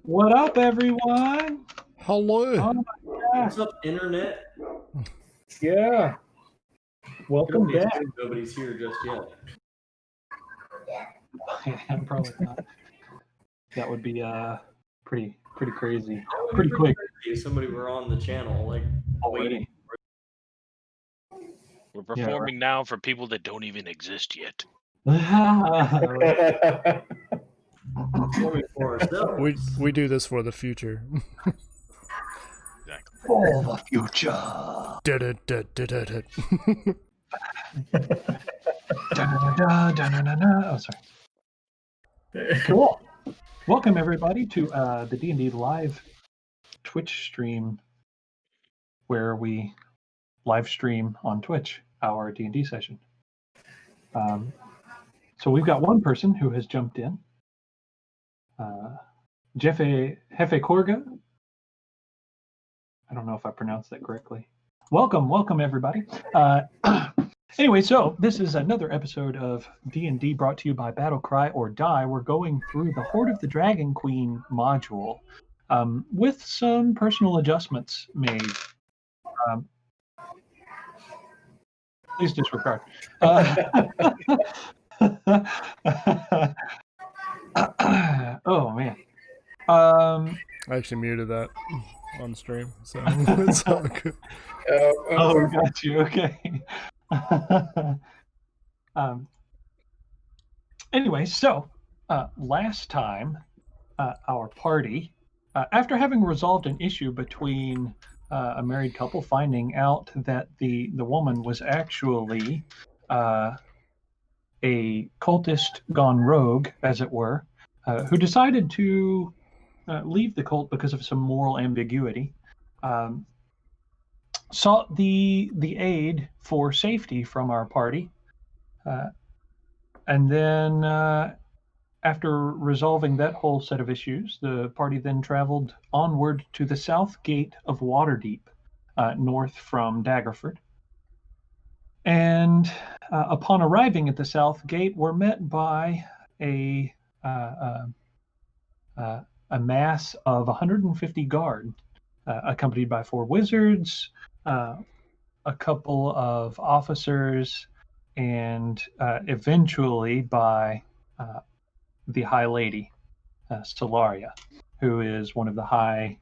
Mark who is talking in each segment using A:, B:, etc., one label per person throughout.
A: What up, everyone?
B: Hello.
A: Oh my
C: What's
A: gosh.
C: up, internet?
A: Yeah. Welcome
C: Nobody's
A: back.
C: nobody's here just yet.
A: Yeah, probably not. That would be pretty crazy.
C: That would be
A: Pretty quick
C: crazy if somebody were on the channel, like
A: already.
D: We're performing now for people that don't even exist yet.
C: performing for ourselves.
B: We do this for the future.
D: Exactly.
A: For the future. Oh, sorry. Cool. Welcome everybody to the D&D live Twitch stream, where we live stream on Twitch our D&D session. So we've got one person who has jumped in. Jefe Korga. I don't know if I pronounced that correctly. Welcome everybody. Anyway, so this is another episode of D&D brought to you by Battle Cry or Die. We're going through the Horde of the Dragon Queen module with some personal adjustments made. Please disregard. Oh man.
B: I actually muted that on stream, so it's all good.
A: Oh, got you. Okay. Anyway, so last time our party, after having resolved an issue between a married couple, finding out that the woman was actually a cultist gone rogue, as it were, who decided to leave the cult because of some moral ambiguity, sought the aid for safety from our party, and then after resolving that whole set of issues, the party then traveled onward to the south gate of Waterdeep, north from Daggerford. And upon arriving at the south gate, were met by a mass of 150 guard, accompanied by 4 wizards, a couple of officers, and eventually by the High Lady, Stellaria, who is one of the high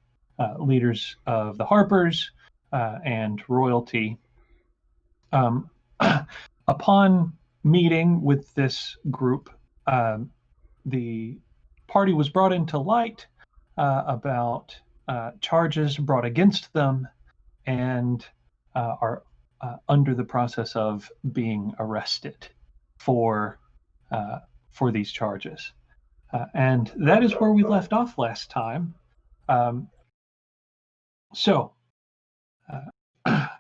A: leaders of the Harpers and royalty. Upon meeting with this group, the party was brought into light about charges brought against them, and are under the process of being arrested for these charges. And that is where we left off last time. So,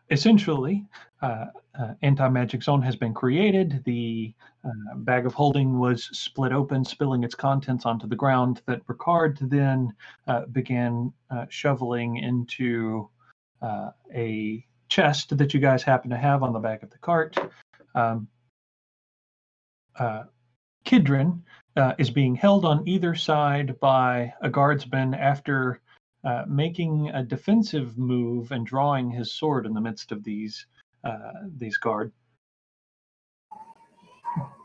A: essentially, anti-magic zone has been created. The bag of holding was split open, spilling its contents onto the ground, that Ricard then began shoveling into a chest that you guys happen to have on the back of the cart. Kidrin is being held on either side by a guardsman after making a defensive move and drawing his sword in the midst of these guard.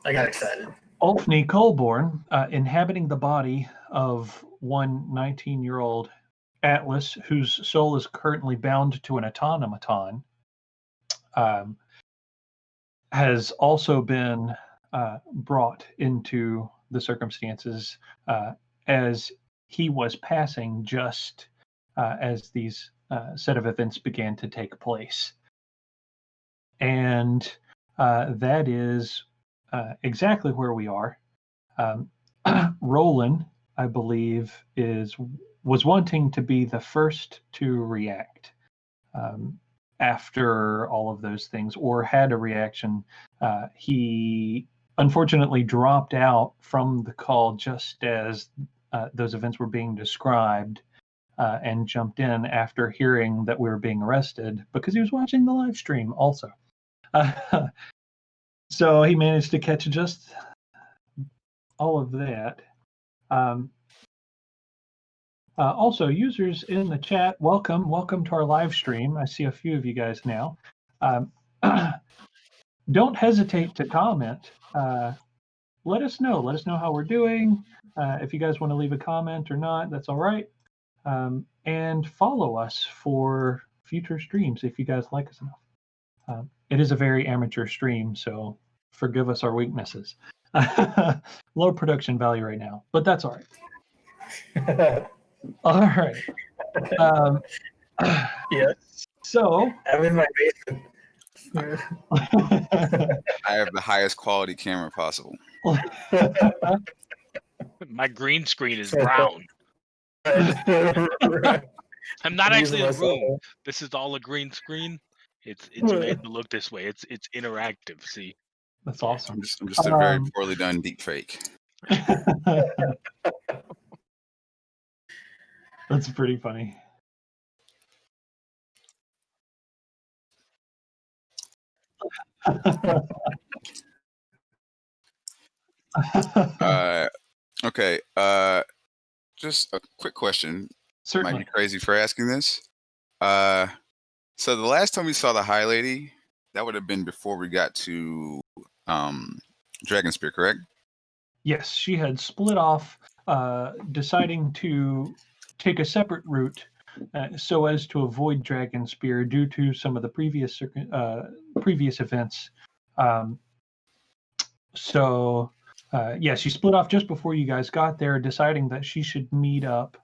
E: I got excited.
A: Ulfni Colborn, inhabiting the body of one 19-year-old Atlas, whose soul is currently bound to an automaton, has also been brought into the circumstances as he was passing just as these set of events began to take place. And that is exactly where we are. Roland, I believe, was wanting to be the first to react after all of those things, or had a reaction. He unfortunately dropped out from the call just as those events were being described, and jumped in after hearing that we were being arrested, because he was watching the live stream also. So he managed to catch just all of that. Also, users in the chat, welcome to our live stream. I see a few of you guys now. Don't hesitate to comment. Let us know. Let us know how we're doing. If you guys want to leave a comment or not, that's all right. And follow us for future streams if you guys like us enough. It is a very amateur stream, so forgive us our weaknesses. Low production value right now, but that's all right. All right.
E: Yes.
A: So
E: I'm in my basement.
F: I have the highest quality camera possible.
D: My green screen is brown. I'm not actually in the room. This is all a green screen. It's made to look this way. It's interactive. See,
A: that's awesome.
F: I'm just a very poorly done deep fake.
A: That's pretty funny.
F: Okay. Just a quick question.
A: Certainly.
F: Might be crazy for asking this. So the last time we saw the High Lady, that would have been before we got to Dragonspear, correct?
A: Yes, she had split off, deciding to take a separate route so as to avoid Dragonspear due to some of the previous events. She split off just before you guys got there, deciding that she should meet up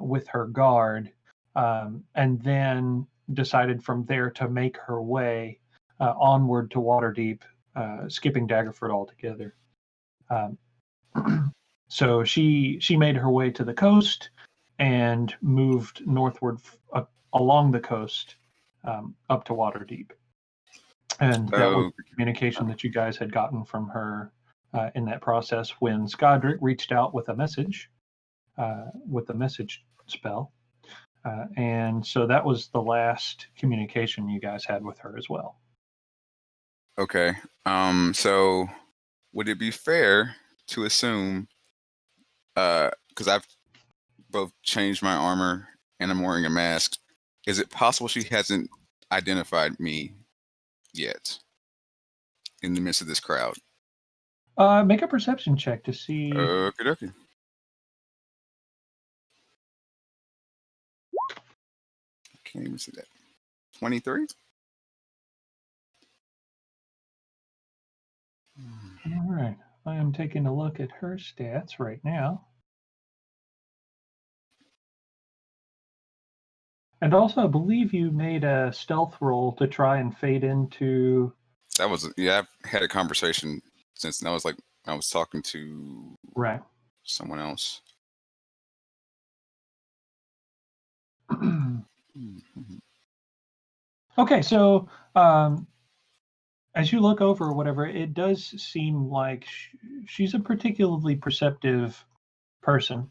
A: with her guard, and then decided from there to make her way onward to Waterdeep, skipping Daggerford altogether. So she made her way to the coast and moved northward along the coast up to Waterdeep. And that was the communication that you guys had gotten from her in that process when Skadric reached out with a message, with the message spell. And so that was the last communication you guys had with her as well.
F: Okay. So would it be fair to assume, because I've both changed my armor and I'm wearing a mask, is it possible she hasn't identified me yet in the midst of this crowd?
A: Make a perception check to see.
F: Okay. Can't even see that. 23?
A: All right. I am taking a look at her stats right now. And also, I believe you made a stealth roll to try and fade into...
F: That was, I've had a conversation since, and I was talking to someone else.
A: Okay, so as you look over or whatever, it does seem like she's a particularly perceptive person.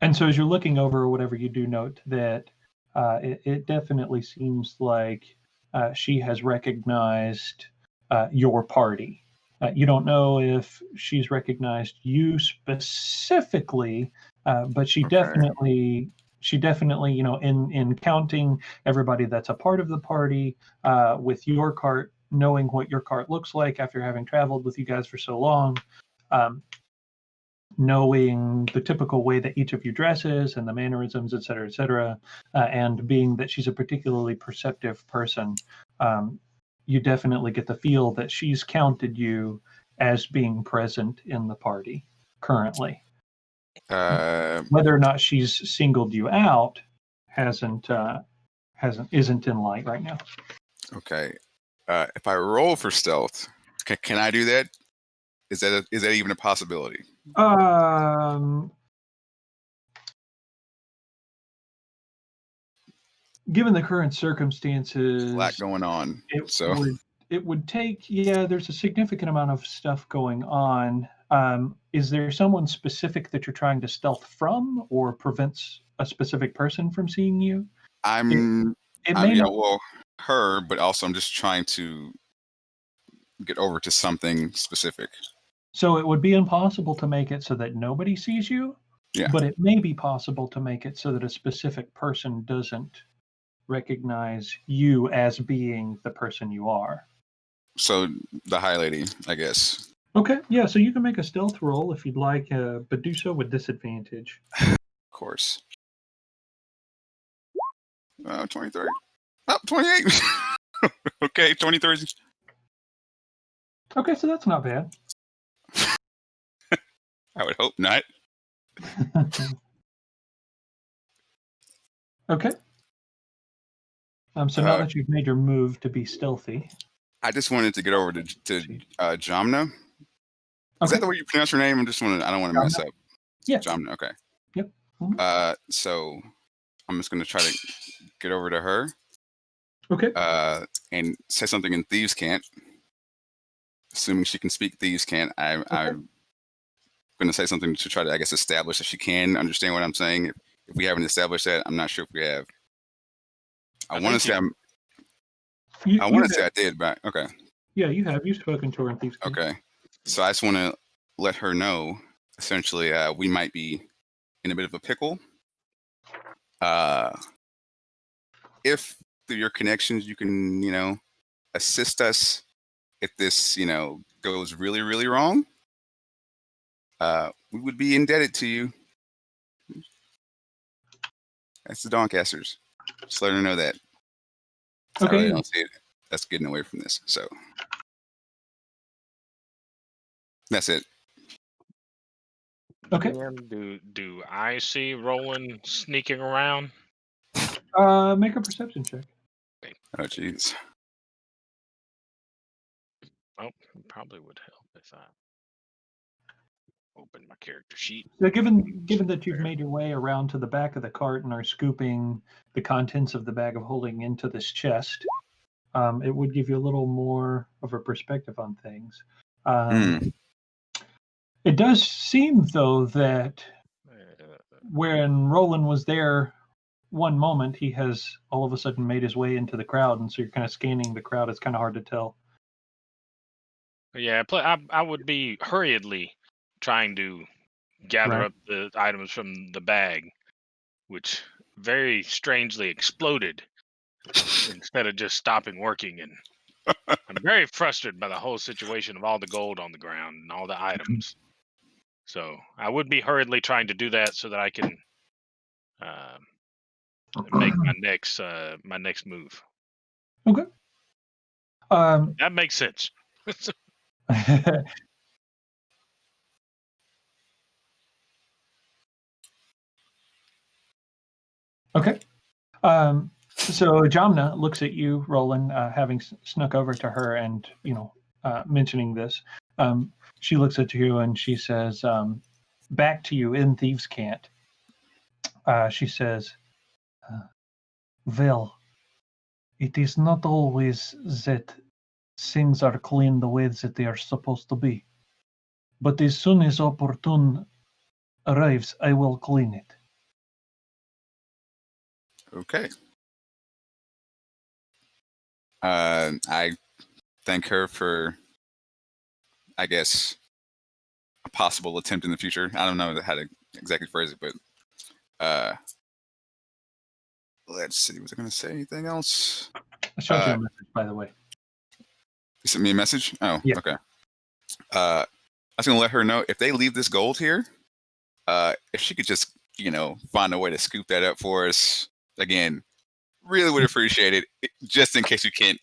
A: And so as you're looking over or whatever, you do note that it definitely seems like she has recognized your party. You don't know if she's recognized you specifically, but she definitely, in counting everybody that's a part of the party, with your cart, knowing what your cart looks like after having traveled with you guys for so long, knowing the typical way that each of you dresses and the mannerisms, et cetera, and being that she's a particularly perceptive person, you definitely get the feel that she's counted you as being present in the party currently. Whether or not she's singled you out isn't in light right now.
F: Okay. If I roll for stealth, can I do that? Is that even a possibility?
A: Given the current circumstances,
F: a lot going on.
A: It would take, there's a significant amount of stuff going on. Is there someone specific that you're trying to stealth from, or prevents a specific person from seeing you?
F: Her, but also I'm just trying to get over to something specific.
A: So it would be impossible to make it so that nobody sees you,
F: Yeah.
A: But it may be possible to make it so that a specific person doesn't recognize you as being the person you are.
F: So the high lady, I guess.
A: Okay, yeah, so you can make a stealth roll if you'd like, but do so with disadvantage.
F: Of course. 23. Oh, 28. Okay, 23.
A: Okay, so that's not bad.
F: I would hope not.
A: Okay. So now that you've made your move to be stealthy.
F: I just wanted to get over to Jamna. Is
A: Okay.
F: that the way you pronounce her name? I don't want to mess up.
A: Yeah.
F: Jamna, okay.
A: Yep. Mhm.
F: So I'm just going to try to get over to her.
A: Okay.
F: And say something in Thieves' Cant. Assuming she can speak Thieves' Cant, I'm going to say something to try to, I guess, establish that she can understand what I'm saying. If we haven't established that, I'm not sure if we have. I want to say I did, but okay.
A: Yeah, you have. You've spoken to her in Thieves' Cant.
F: Okay. So I just want to let her know, essentially, we might be in a bit of a pickle. If through your connections you can, assist us if this, goes really, really wrong, we would be indebted to you. That's the Doncaster's. Just let her know that. I
A: Okay.
F: really don't see it. That's getting away from this. So that's it.
A: Okay.
D: Do I see Roland sneaking around?
A: Make a perception check.
F: Oh, jeez.
D: Oh, it probably would help if I open my character sheet.
A: So given that you've made your way around to the back of the cart and are scooping the contents of the bag of holding into this chest, it would give you a little more of a perspective on things. It does seem, though, that when Roland was there one moment, he has all of a sudden made his way into the crowd, and so you're kind of scanning the crowd. It's kind of hard to tell.
D: Yeah, I would be hurriedly trying to gather up the items from the bag, which very strangely exploded instead of just stopping working. And I'm very frustrated by the whole situation of all the gold on the ground and all the items. So I would be hurriedly trying to do that so that I can make my next move.
A: Okay.
D: That makes sense.
A: Okay. So Jamna looks at you, Roland, having snuck over to her and, mentioning this. She looks at you and she says, back to you in Thieves' Cant. She says, well, it is not always that things are clean the way that they are supposed to be. But as soon as opportune arrives, I will clean it.
F: Okay. I thank her for, I guess, a possible attempt in the future. I don't know how to exactly phrase it, but let's see. Was I going to say anything else?
A: I showed you a message, by the way.
F: You sent me a message? Oh,
A: yeah.
F: Okay. I was going to let her know if they leave this gold here, if she could just, find a way to scoop that up for us. Again, really would appreciate it, just in case you can't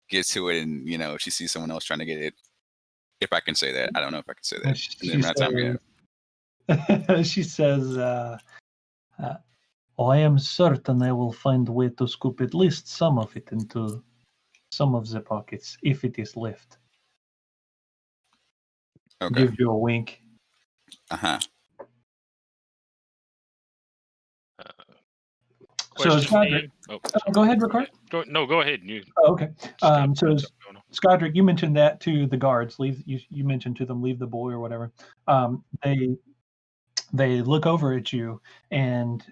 F: get to it and, if she sees someone else trying to get it. If I can say that. I don't know if I can say that.
A: She says, I am certain I will find a way to scoop at least some of it into some of the pockets, if it is left.
F: Okay.
A: Give you a wink.
F: Uh-huh.
A: So Skadric, go ahead, Ricard.
D: Go ahead.
A: Okay. So Skadric, you mentioned that to the guards. You mentioned to them, leave the boy or whatever. They look over at you and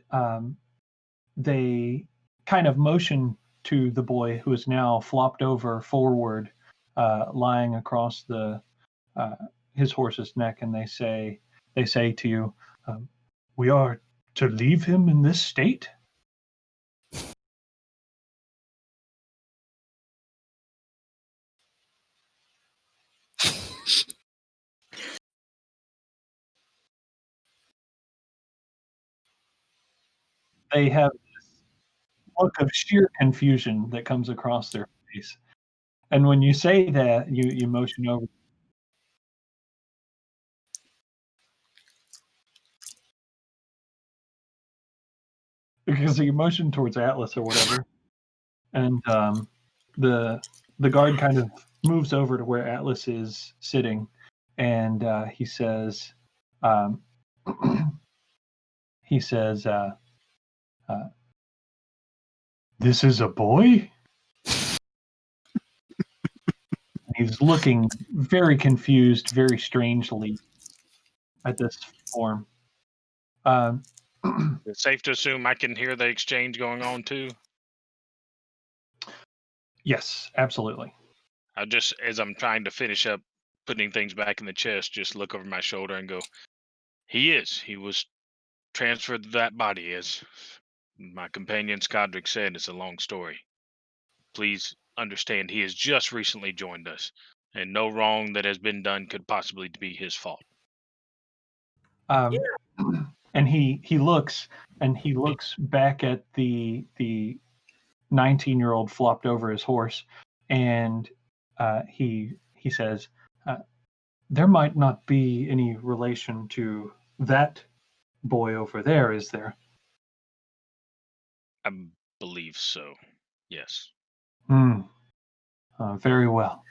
A: they kind of motion to the boy who is now flopped over forward, lying across his horse's neck, and they say to you, We are to leave him in this state? They have this look of sheer confusion that comes across their face. And when you say that, you motion over. Because you motion towards Atlas or whatever, and the guard kind of moves over to where Atlas is sitting, and he says, he says, "This is a boy." He's looking very confused, very strangely at this form.
D: It's safe to assume I can hear the exchange going on too.
A: Yes, absolutely.
D: I just, as I'm trying to finish up putting things back in the chest, just look over my shoulder and go, He was transferred to that body, as my companion Skadric said. It's a long story. Please understand, he has just recently joined us, and no wrong that has been done could possibly be his fault.
A: And he looks back at the 19-year-old flopped over his horse, and he says, "There might not be any relation to that boy over there, is there?"
D: I believe so. Yes.
A: Very well.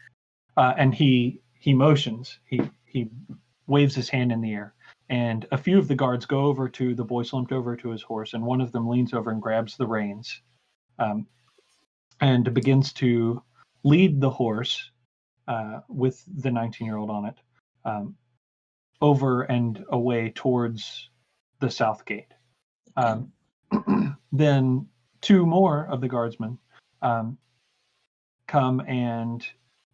A: And he motions. He waves his hand in the air, and a few of the guards go over to the boy slumped over to his horse, and one of them leans over and grabs the reins, and begins to lead the horse with the 19-year-old on it over and away towards the south gate. Then two more of the guardsmen come, and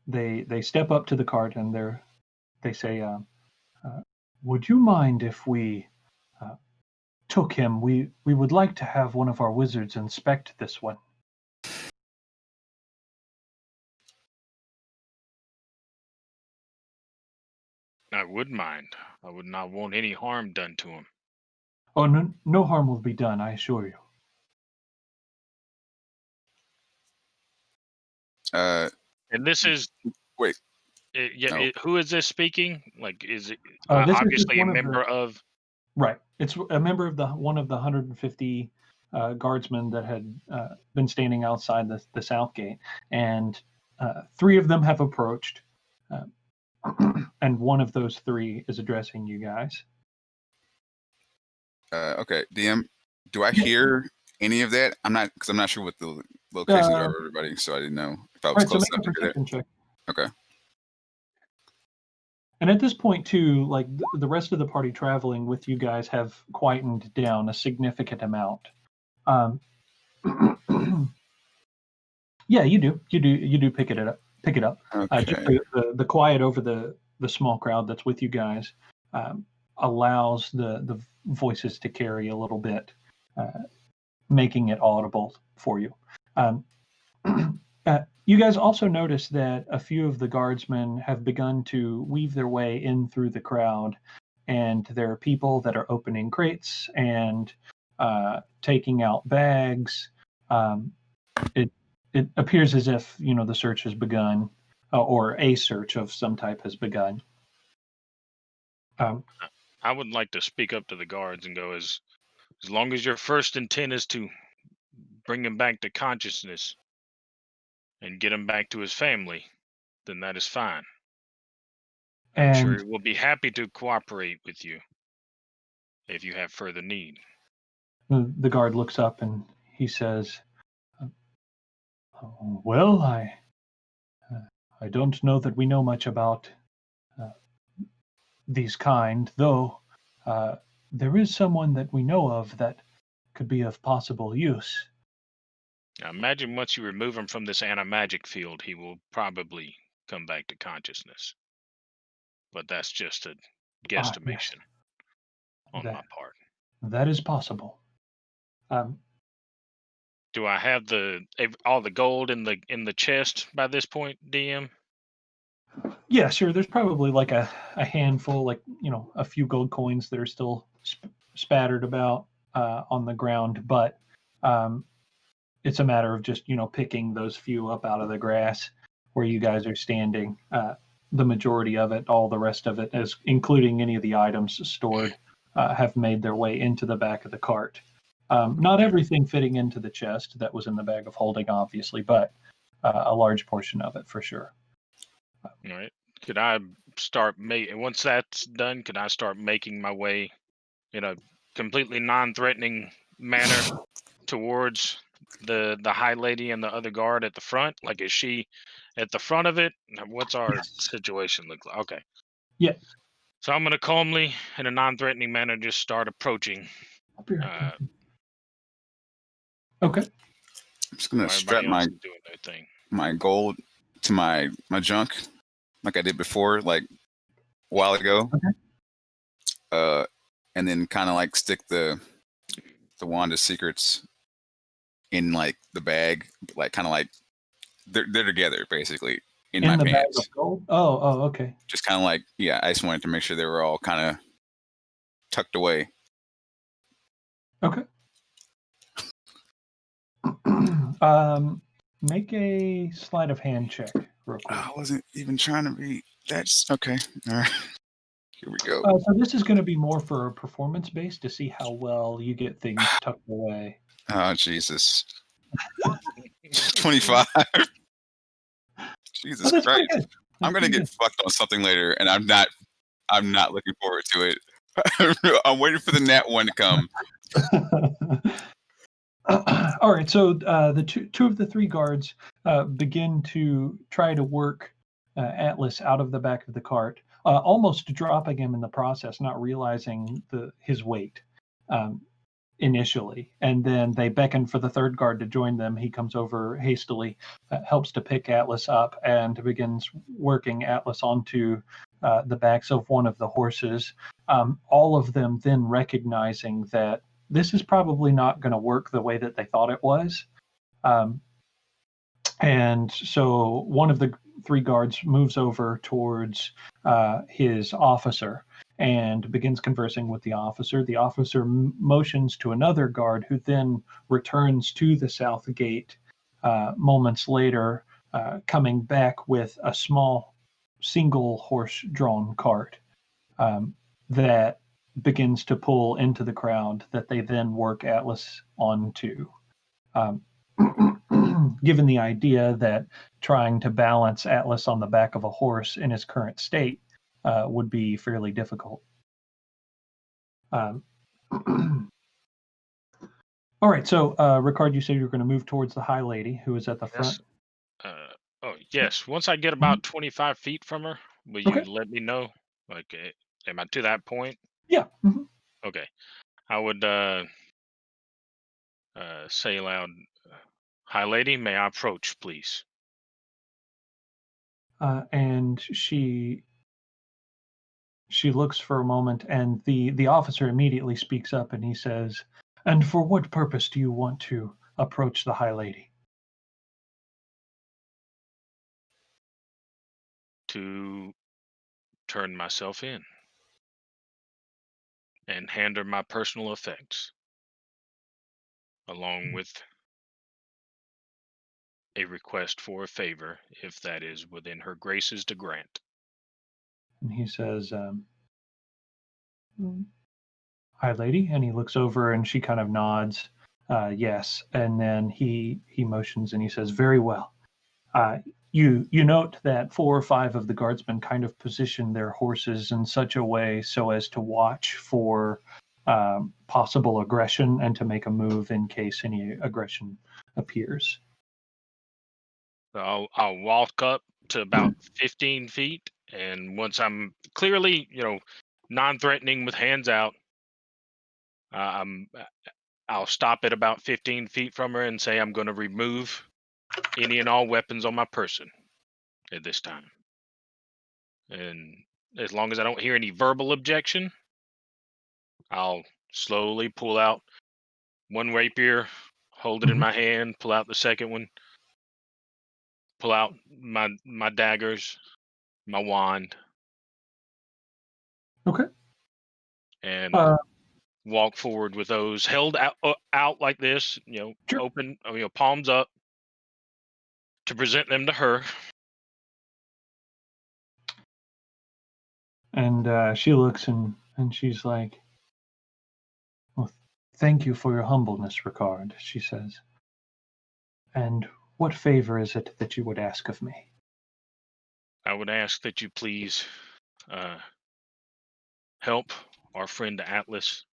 A: they step up to the cart, and they say, "Would you mind if we took him? We would like to have one of our wizards inspect this one."
D: I would mind. I would not want any harm done to him.
A: Oh, no harm will be done, I assure you.
D: And this is
F: wait.
D: Who is this speaking? Like, is it
A: this
D: obviously
A: is
D: a member of?
A: Right. It's a member of one of the 150 guardsmen that had been standing outside the south gate, and three of them have approached, and one of those three is addressing you guys.
F: Okay, DM, do I hear any of that? I'm not sure what the locations are of everybody, so I didn't know if I was close enough to hear that.
A: Check.
F: Okay.
A: And at this point, too, like the rest of the party traveling with you guys have quietened down a significant amount. Yeah, you do pick it up.
F: Okay.
A: Just the quiet over the small crowd that's with you guys allows the voices to carry a little bit, making it audible for you. You guys also notice that a few of the guardsmen have begun to weave their way in through the crowd, and there are people that are opening crates and taking out bags. It appears as if the search has begun, or a search of some type has begun.
D: I would like to speak up to the guards and go, as long as your first intent is to bring him back to consciousness and get him back to his family, then that is fine. I'm sure we'll be happy to cooperate with you if you have further need.
A: The guard looks up and he says, "Well, I don't know that we know much about these kind, though there is someone that we know of that could be of possible use."
D: I imagine once you remove him from this anti-magic field, he will probably come back to consciousness. But that's just a guesstimation on my part.
A: That is possible.
D: Do I have all the gold in the chest by this point, DM?
A: Yeah, sure. There's probably like a handful, like, a few gold coins that are still spattered about on the ground, but it's a matter of just, picking those few up out of the grass where you guys are standing. The majority of it, all the rest of it, including any of the items stored, have made their way into the back of the cart. Not everything fitting into the chest that was in the bag of holding, obviously, but a large portion of it for sure.
D: All right. Could I start once that's done? Could I start making my way in a completely non-threatening manner towards the high lady and the other guard at the front? Like, is she at the front of it? What's our situation look like? Okay.
A: Yeah.
D: So I'm gonna calmly, in a non-threatening manner, just start approaching.
A: I'll be right back. Okay.
F: I'm just gonna strap my gold to my junk, like I did before, like a while ago.
A: Okay.
F: And then kind of like stick the wand of secrets in like the bag, like kind of like they're together basically in my
A: the
F: pants.
A: Bag of gold? Oh, okay.
F: Just kind of like, yeah, I just wanted to make sure they were all kind of tucked away.
A: Okay. Make a sleight of hand check real quick.
F: I wasn't even trying to be. That's okay. All right. Here we go.
A: So this is going to be more for a performance base to see how well you get things tucked away.
F: Oh, Jesus. 25. Jesus Christ. I'm going to get fucked on something later, and I'm not looking forward to it. I'm waiting for the nat one to come.
A: All right, so the two of the three guards begin to try to work Atlas out of the back of the cart, almost dropping him in the process, not realizing his weight initially. And then they beckon for the third guard to join them. He comes over hastily, helps to pick Atlas up, and begins working Atlas onto the backs of one of the horses. All of them then recognizing that this is probably not going to work the way that they thought it was. And so one of the three guards moves over towards his officer and begins conversing with the officer. The officer motions to another guard, who then returns to the south gate moments later, coming back with a small single horse-drawn cart that begins to pull into the crowd that they then work Atlas onto. Given the idea that trying to balance Atlas on the back of a horse in his current state would be fairly difficult. All right, so Ricard, you said you were going to move towards the high lady who is at the front.
D: Yes. Once I get about 25 feet from her, will you let me know? Like, am I to that point?
A: Yeah. Mm-hmm.
D: Okay. I would say aloud, "Hi, lady, may I approach, please?"
A: And she looks for a moment, and the officer immediately speaks up, and he says, "And for what purpose do you want to approach the high lady?"
D: To turn myself in and hand her my personal effects, along with a request for a favor, if that is within her graces to grant.
A: And he says, "Hi, lady," and he looks over, and she kind of nods, yes, and then he motions and he says, "Very well. You note that 4 or 5 of the guardsmen kind of position their horses in such a way so as to watch for possible aggression and to make a move in case any aggression appears."
D: So I'll walk up to about 15 feet, and once I'm clearly, non-threatening with hands out, I'll stop at about 15 feet from her and say I'm going to remove any and all weapons on my person at this time. And as long as I don't hear any verbal objection, I'll slowly pull out one rapier, hold it in my hand, pull out the second one, pull out my daggers, my wand.
A: Okay.
D: And walk forward with those held out like this,
A: Sure.
D: open, palms up, to present them to her.
A: And she looks and she's like, "Well, thank you for your humbleness, Ricard," she says. "And what favor is it that you would ask of me?"
D: I would ask that you please help our friend Atlas,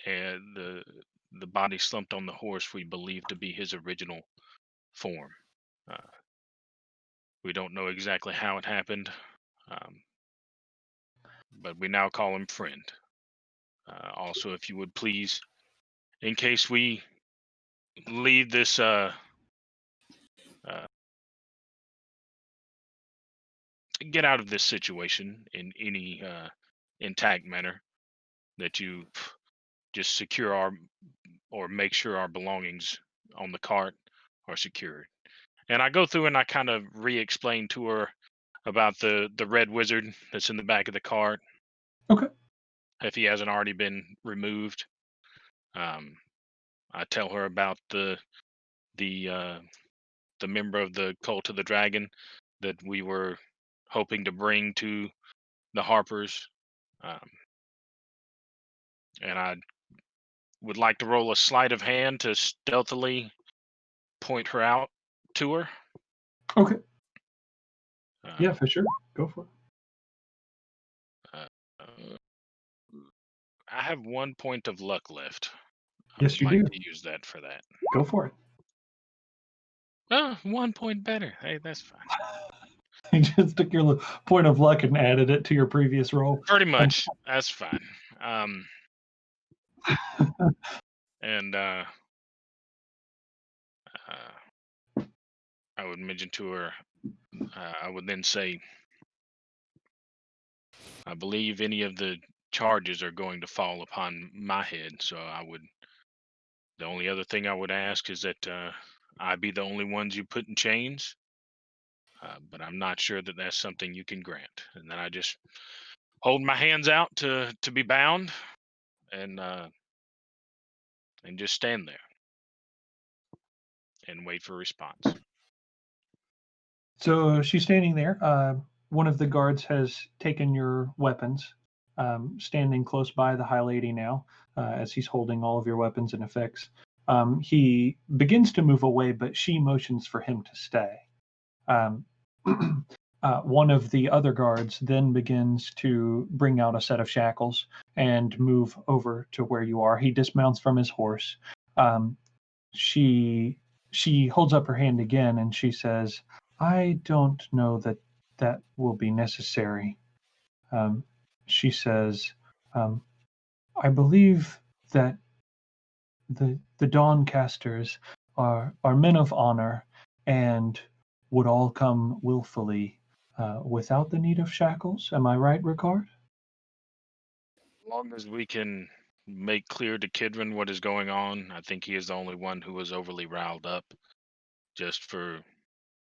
D: and the body slumped on the horse we believe to be his original form. We don't know exactly how it happened, but we now call him friend. Also, if you would please, in case we leave this get out of this situation in any intact manner, that you just secure or make sure our belongings on the cart are secured. And I go through and I kind of re-explain to her about the red wizard that's in the back of the cart.
A: Okay.
D: If he hasn't already been removed. I tell her about the member of the Cult of the Dragon that we were hoping to bring to the Harpers. And I would like to roll a sleight of hand to stealthily point her out to her.
A: Okay. Yeah, for sure. Go for it.
D: I have 1 point of luck left.
A: Yes, you
D: I'd like
A: do.
D: to use that for that.
A: Go for it.
D: Oh, 1 point better. Hey, that's fine.
A: You just took your point of luck and added it to your previous roll.
D: Pretty much. That's fine. And I would mention to her, I would then say, I believe any of the charges are going to fall upon my head. So the only other thing I would ask is that I be the only ones you put in chains. But I'm not sure that that's something you can grant. And then I just hold my hands out to be bound, and just stand there and wait for a response.
A: So she's standing there. One of the guards has taken your weapons, standing close by the High Lady now, as he's holding all of your weapons and effects. He begins to move away, but she motions for him to stay. One of the other guards then begins to bring out a set of shackles and move over to where you are. He dismounts from his horse. She holds up her hand again and she says, "I don't know that will be necessary." She says, "I believe that the Dawncasters are men of honor and would all come willfully without the need of shackles. Am I right, Ricard?"
D: As long as we can make clear to Kidron what is going on, I think he is the only one who was overly riled up, just for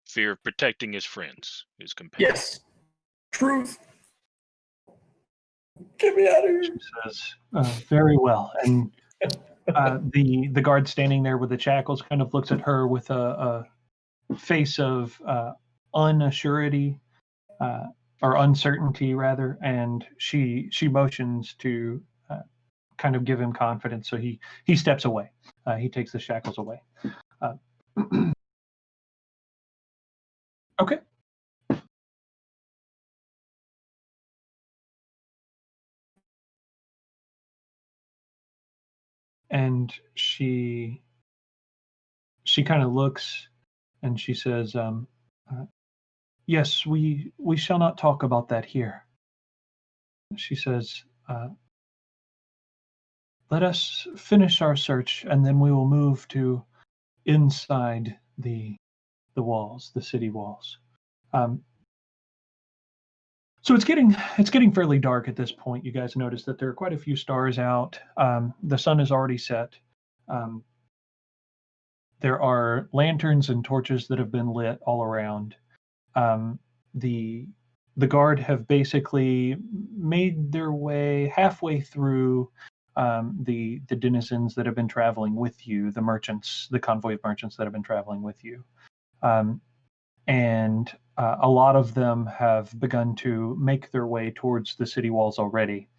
D: fear of protecting his friends, his companions.
E: Yes. Truth. Get me out of here.
A: She says, "Very well." And the guard standing there with the shackles kind of looks at her with a face of unassurity, or uncertainty rather, and she motions to kind of give him confidence. So he steps away. He takes the shackles away. Okay. And she kind of looks and she says, "Yes, we shall not talk about that here." She says, "Let us finish our search and then we will move to inside the walls, the city walls." So it's getting fairly dark at this point. You guys notice that there are quite a few stars out. The sun is already set. There are lanterns and torches that have been lit all around. The guard have basically made their way halfway through the denizens that have been traveling with you, the merchants, the convoy of merchants that have been traveling with you. And a lot of them have begun to make their way towards the city walls already,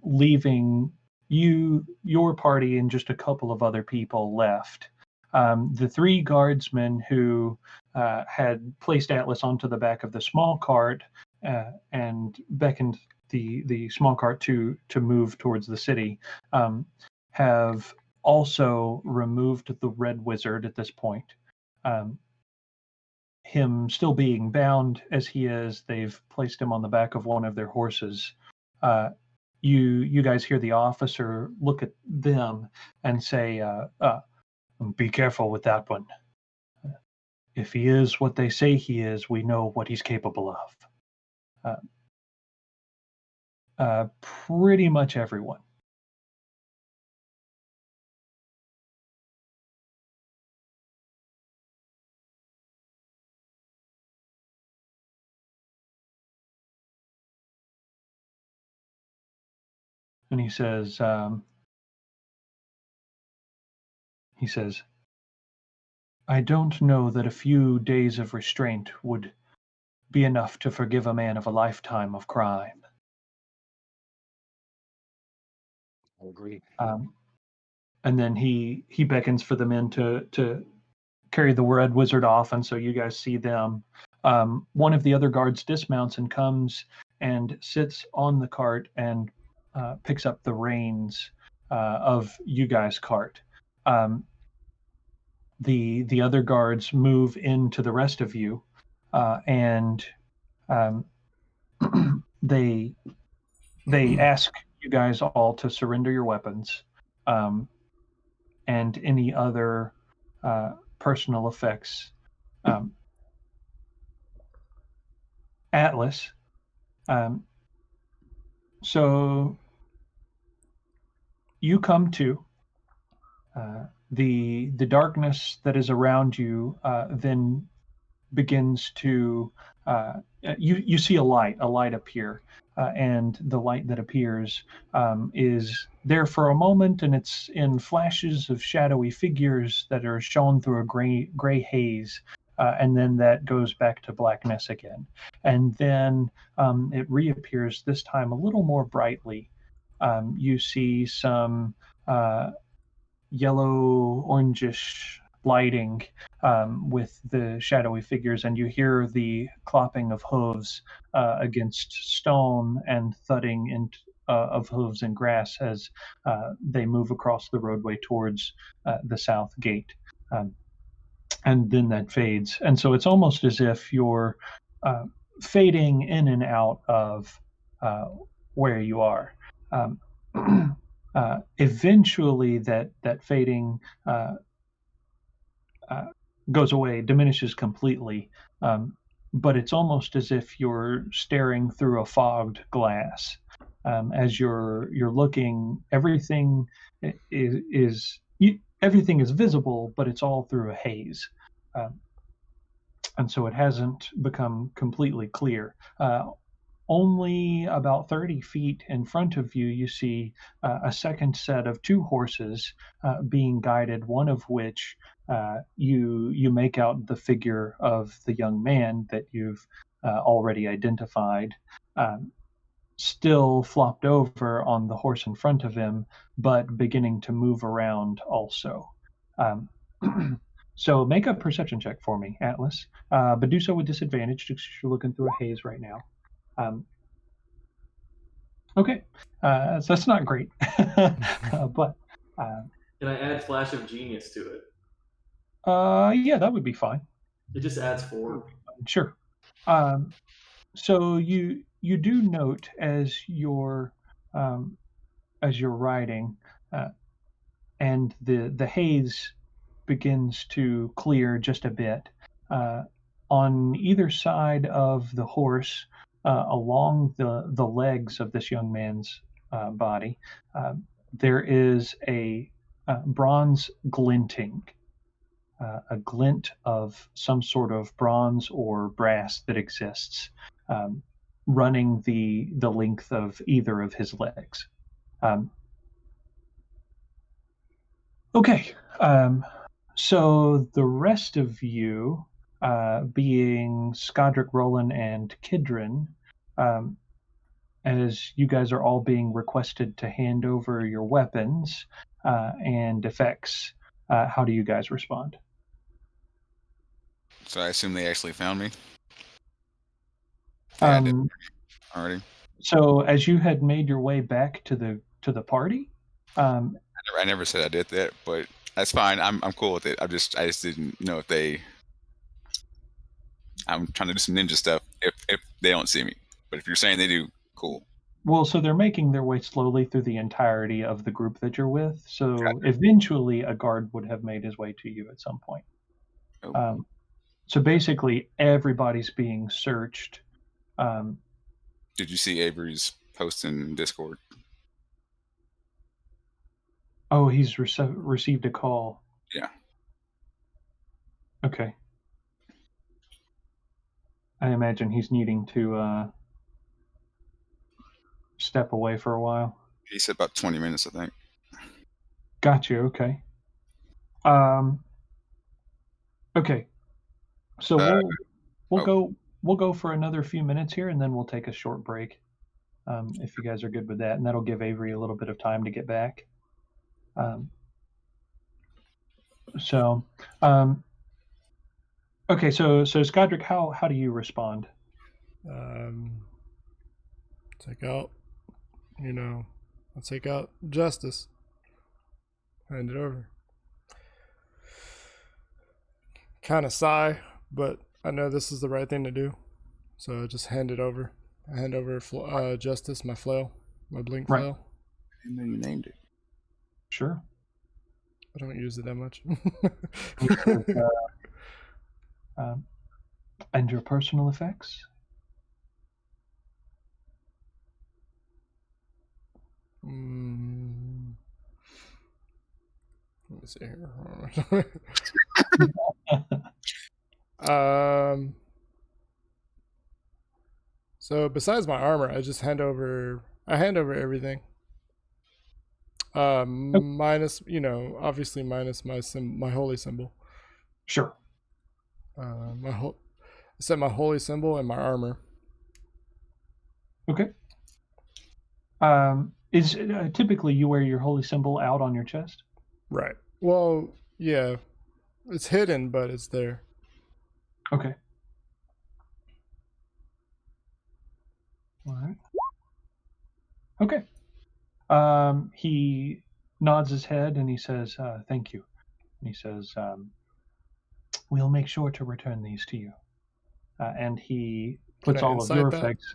A: leaving your party and just a couple of other people left. The three guardsmen who had placed Atlas onto the back of the small cart and beckoned the small cart to move towards the city have also removed the Red Wizard at this point. Him still being bound as he is, they've placed him on the back of one of their horses. You guys hear the officer look at them and say, be careful with that one. If he is what they say he is, we know what he's capable of. Pretty much everyone. And he says, I don't know that a few days of restraint would be enough to forgive a man of a lifetime of crime.
D: I agree.
A: And then he beckons for the men to carry the Red Wizard off, and so you guys see them. One of the other guards dismounts and comes and sits on the cart and picks up the reins of you guys' cart. The other guards move into the rest of you, and they ask you guys all to surrender your weapons and any other personal effects. Atlas. So you come to the darkness that is around you then begins to you see a light appear, and the light that appears is there for a moment, and it's in flashes of shadowy figures that are shown through a gray haze, and then that goes back to blackness again, and then it reappears, this time a little more brightly. You see some yellow orangish lighting with the shadowy figures, and you hear the clopping of hooves against stone and thudding of hooves and grass as they move across the roadway towards the south gate. And then that fades. And so it's almost as if you're fading in and out of where you are. Eventually that fading goes away, diminishes completely, but it's almost as if you're staring through a fogged glass. As you're looking, everything everything is visible, but it's all through a haze, and so it hasn't become completely clear. Only about 30 feet in front of you, you see a second set of two horses being guided, one of which you make out the figure of the young man that you've already identified, still flopped over on the horse in front of him, but beginning to move around also. So make a perception check for me, Atlas, but do so with disadvantage because you're looking through a haze right now. Okay, so that's not great, but
C: can I add Flash of Genius to it?
A: Yeah, that would be fine.
C: It just adds 4.
A: Sure. So you do note as you're riding, and the haze begins to clear just a bit. On either side of the horse, along the legs of this young man's body, there is a bronze glinting, a glint of some sort of bronze or brass that exists, running the length of either of his legs. Okay, so the rest of you, being Skadric, Roland, and Kidron, as you guys are all being requested to hand over your weapons and effects, how do you guys respond?
F: So I assume they actually found me. Yeah, I did already.
A: So as you had made your way back to the party,
F: I never said I did that, but that's fine. I'm cool with it. I just didn't know if they. I'm trying to do some ninja stuff if they don't see me, but if you're saying they do, cool.
A: Well, so they're making their way slowly through the entirety of the group that you're with. So eventually, a guard would have made his way to you at some point.
F: Oh.
A: So basically, everybody's being searched.
F: Did you see Avery's post in Discord?
A: Oh, he's received a call.
F: Yeah.
A: Okay. I imagine he's needing to step away for a while.
F: He said about 20 minutes, I think.
A: Got you. Okay. Okay. So we'll go for another few minutes here, and then we'll take a short break, if you guys are good with that, and that'll give Avery a little bit of time to get back. Okay. So Skadric, how do you respond?
B: I'll take out Justice. Hand it over. Kind of sigh, but I know this is the right thing to do. So I just hand it over. I hand over Justice, my flail, my blink flail.
F: I didn't know you named it.
A: Sure.
B: I don't use it that much.
A: And your personal effects?
B: Let me see here. So besides my armor, I just hand over everything. Minus, obviously minus my holy symbol.
A: Sure.
B: I set my holy symbol and my armor.
A: Okay. Is typically you wear your holy symbol out on your chest?
B: Right. Well, yeah. It's hidden, but it's there.
A: Okay. All right. Okay. He nods his head and he says, thank you. And he says, we'll make sure to return these to you. And he puts all of your effects.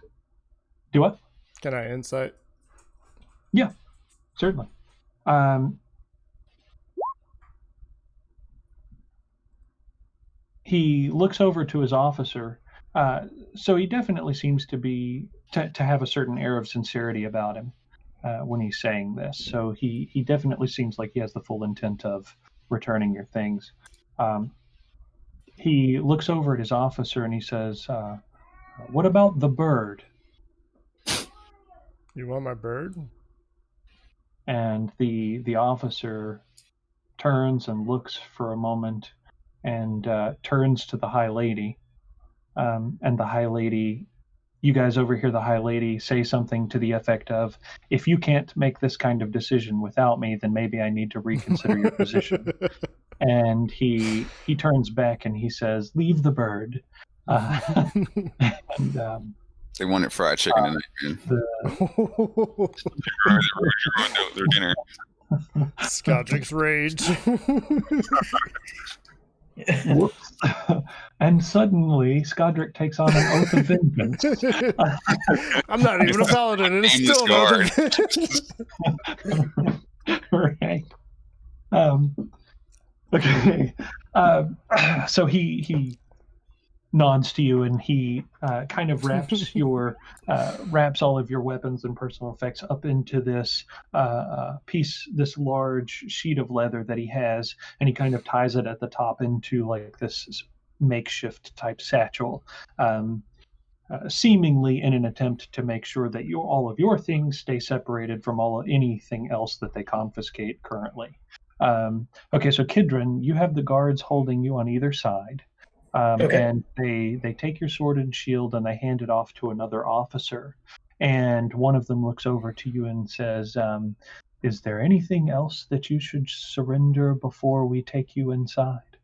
A: Do what?
B: Can I insight?
A: Yeah, certainly. He looks over to his officer. So he definitely seems to have a certain air of sincerity about him when he's saying this. So he definitely seems like he has the full intent of returning your things. He looks over at his officer and he says, what about the bird?
B: You want my bird?
A: And the officer turns and looks for a moment and turns to the High Lady. And the High Lady, you guys overhear the High Lady say something to the effect of, if you can't make this kind of decision without me, then maybe I need to reconsider your position. And he turns back and he says, leave the bird.
F: They wanted fried chicken tonight, man. Their dinner.
B: Skadric's rage.
A: Whoops. And suddenly, Skadric takes on an oath of vengeance.
B: I'm not even a paladin, and it's still an oath of vengeance.
A: Right. Okay. So he nods to you, and he kind of wraps wraps all of your weapons and personal effects up into this this large sheet of leather that he has, and he kind of ties it at the top into like this makeshift type satchel. Seemingly in an attempt to make sure that all of your things stay separated from anything else that they confiscate currently. Okay, so Kidron, you have the guards holding you on either side,
E: Okay.
A: and they take your sword and shield and they hand it off to another officer. And one of them looks over to you and says, "Is there anything else that you should surrender before we take you inside?"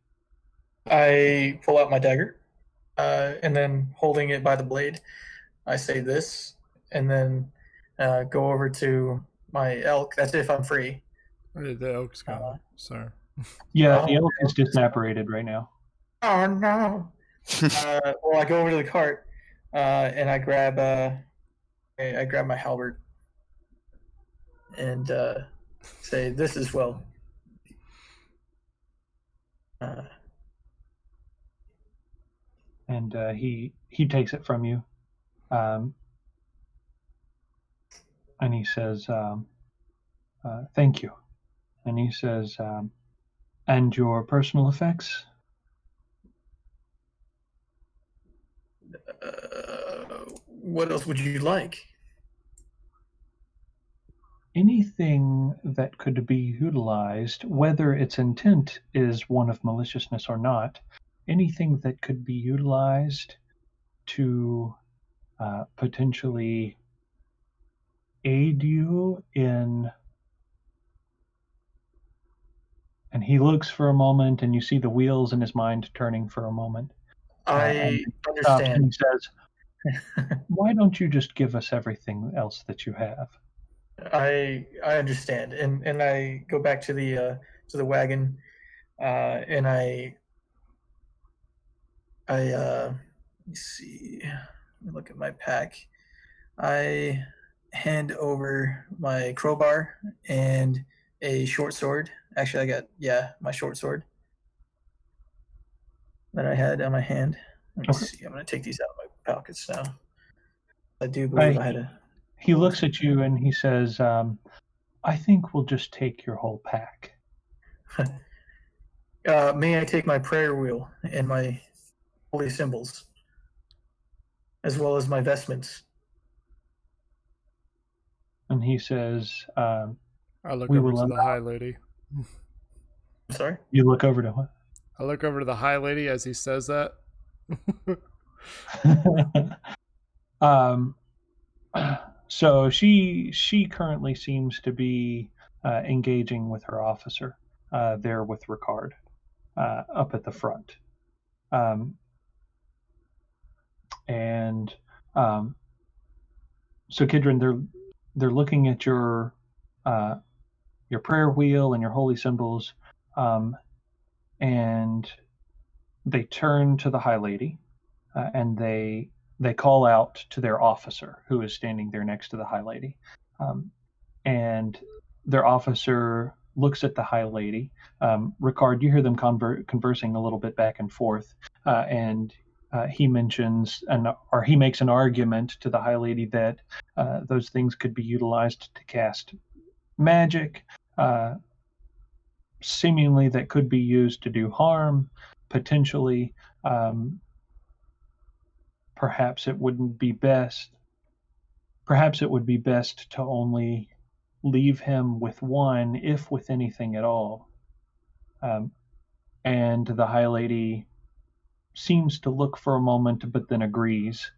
E: I pull out my dagger, and then holding it by the blade, I say this, and then go over to my elk. That's if I'm free.
B: The elk's gone. Sorry.
A: Yeah,
E: Oh,
A: the elk is disapparated right now.
E: Oh no! Well, I go over to the cart, and I grab my halberd, and say, "This as well."
A: And he takes it from you, and he says, "Thank you." And he says, "And your personal effects?"
E: What else would you like?
A: Anything that could be utilized, whether its intent is one of maliciousness or not, anything that could be utilized to potentially aid you in. And he looks for a moment, and you see the wheels in his mind turning for a moment.
E: I
A: And stops and
E: understand.
A: he says, "Why don't you just give us everything else that you have?"
E: I understand, and I go back to the wagon, and let me see. Let me look at my pack. I hand over my crowbar and a short sword. Actually, I got my short sword that I had on my hand. Let me
A: Okay.
E: see. I'm gonna take these out of my pockets now. I do believe I had a.
A: He looks at you and he says, "I think we'll just take your whole pack."
E: May I take my prayer wheel and my holy symbols, as well as my vestments?
A: And he says,
B: I look
A: "We
B: over
A: will
B: to the high lady.
E: I'm sorry?
A: You look over to what?
B: I look over to the high lady as he says that.
A: So she currently seems to be engaging with her officer there with Ricard up at the front. So Kidron, they're looking at your prayer wheel and your holy symbols, and they turn to the High Lady, and they call out to their officer who is standing there next to the High Lady, and their officer looks at the High Lady. Ricard, you hear them conversing a little bit back and forth, and he mentions or he makes an argument to the High Lady that those things could be utilized to cast magic, seemingly that could be used to do harm, potentially. Perhaps it would be best to only leave him with one, if with anything at all. And the High Lady seems to look for a moment, but then agrees.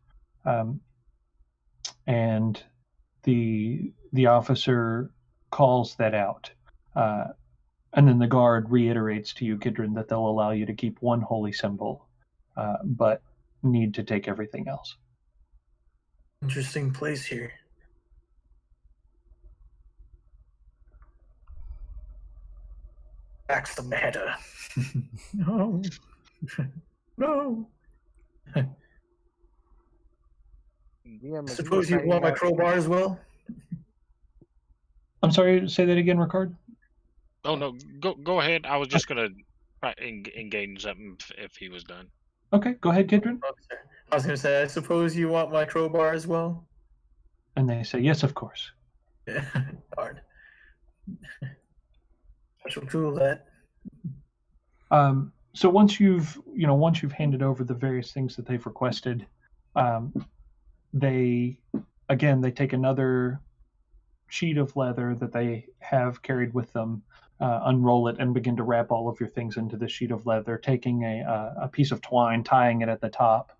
A: And the officer calls that out. And then the guard reiterates to you, Kidron, that they'll allow you to keep one holy symbol, but need to take everything else.
E: Interesting place here. That's the matter. No. No. Suppose you want my crowbar as well?
A: I'm sorry, say that again, Ricard?
D: Oh no, go ahead. I was just gonna engage something if he was done.
A: Okay, go ahead, Kidron.
E: Oh, sorry. I was going to say, I suppose you want my crowbar as well?
A: And they say, yes, of course.
E: Yeah, darn. Special tool, that.
A: So once you've handed over the various things that they've requested, they take another sheet of leather that they have carried with them, unroll it, and begin to wrap all of your things into the sheet of leather, taking a piece of twine, tying it at the top,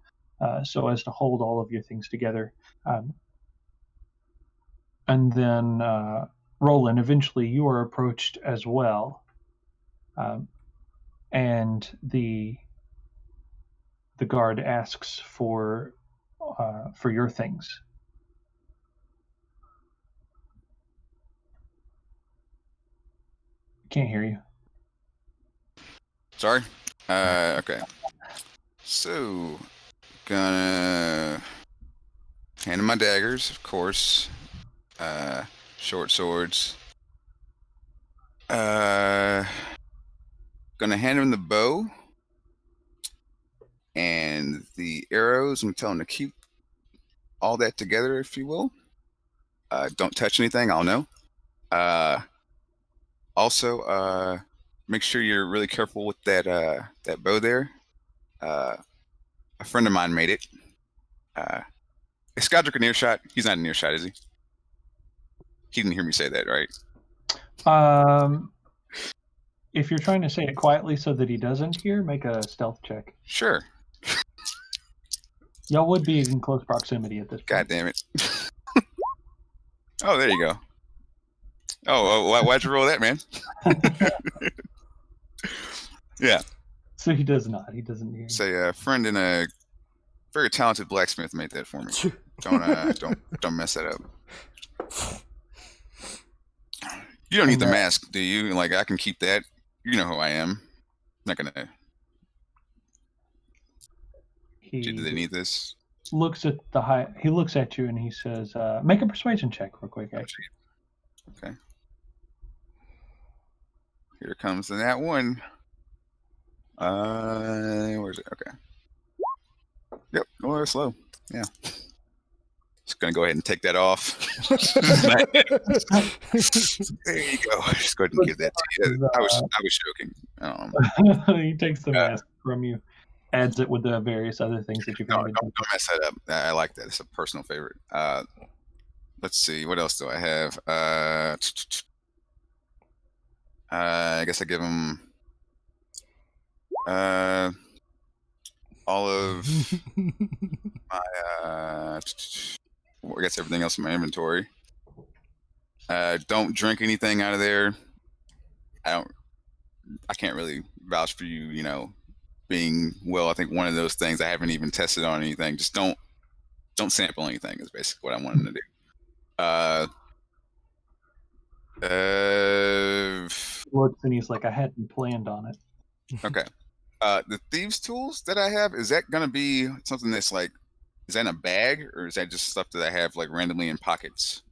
A: so as to hold all of your things together. And then, Roland, eventually you are approached as well, and the guard asks for your things. Can't hear you.
F: Sorry. Okay. So, gonna hand him my daggers, of course. Short swords. Gonna hand him the bow and the arrows. I'm telling him to keep all that together, if you will. Don't touch anything. I'll know. Also, make sure you're really careful with that bow there. A friend of mine made it. Is Skodrick an earshot? He's not an earshot, is he? He didn't hear me say that, right?
A: If you're trying to say it quietly so that he doesn't hear, make a stealth check.
F: Sure.
A: Y'all would be in close proximity at this point.
F: God damn it. Oh, there you go. Oh, why'd you roll that, man? Yeah.
A: So he does not. He doesn't hear.
F: Say a friend and a very talented blacksmith made that for me. Don't mess that up. You don't need the mask, do you? Like, I can keep that. You know who I am. I'm not gonna. Do they need this?
A: Looks at he looks at you and he says, "Make a persuasion check, real quick." Actually.
F: Okay. Here comes that one. Where's it? Okay. Yep. Oh, it's slow. Yeah. Just gonna go ahead and take that off. There you go. Just go ahead and give that to you. I was joking.
A: He takes the mask from you, adds it with the various other things that you can.
F: Don't mess that up. I like that. It's a personal favorite. Let's see. What else do I have? I guess I give him all of my I guess everything else in my inventory. Don't drink anything out of there. I can't really vouch for you, being well. I think one of those things I haven't even tested on anything. Just don't sample anything is basically what I want him to do.
A: Looks and he's like, I hadn't planned on it.
F: Okay. The thieves' tools that I have, is that gonna be something that's like, is that in a bag or is that just stuff that I have like randomly in pockets?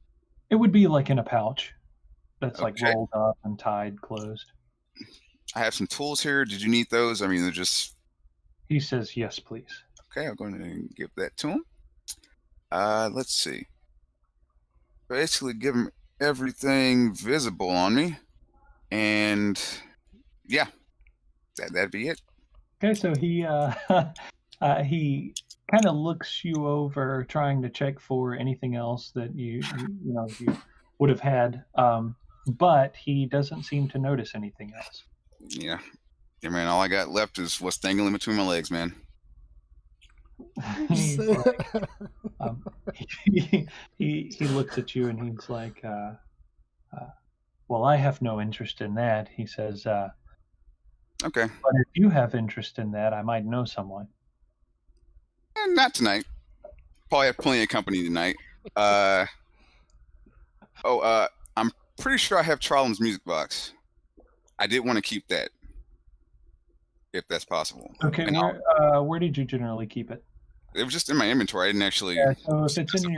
A: It would be like in a pouch that's like rolled up and tied closed.
F: I have some tools here. Did you need those? I mean, they're just.
A: He says, yes, please.
F: Okay, I'm going to give that to him. Let's see. Basically, give him everything visible on me, and yeah, that'd be it.
A: Okay, so he he kind of looks you over, trying to check for anything else that you would have had, but he doesn't seem to notice anything else.
F: Yeah, man. All I got left is what's dangling between my legs, man.
A: He's like, he looks at you and he's like, well, I have no interest in that. He says,
F: okay.
A: But if you have interest in that, I might know someone.
F: Not tonight. Probably have plenty of company tonight. I'm pretty sure I have Charlem's music box. I did want to keep that, if that's possible.
A: Okay, where did you generally keep it?
F: It was just in my inventory. I didn't actually.
A: Yeah, so if it's in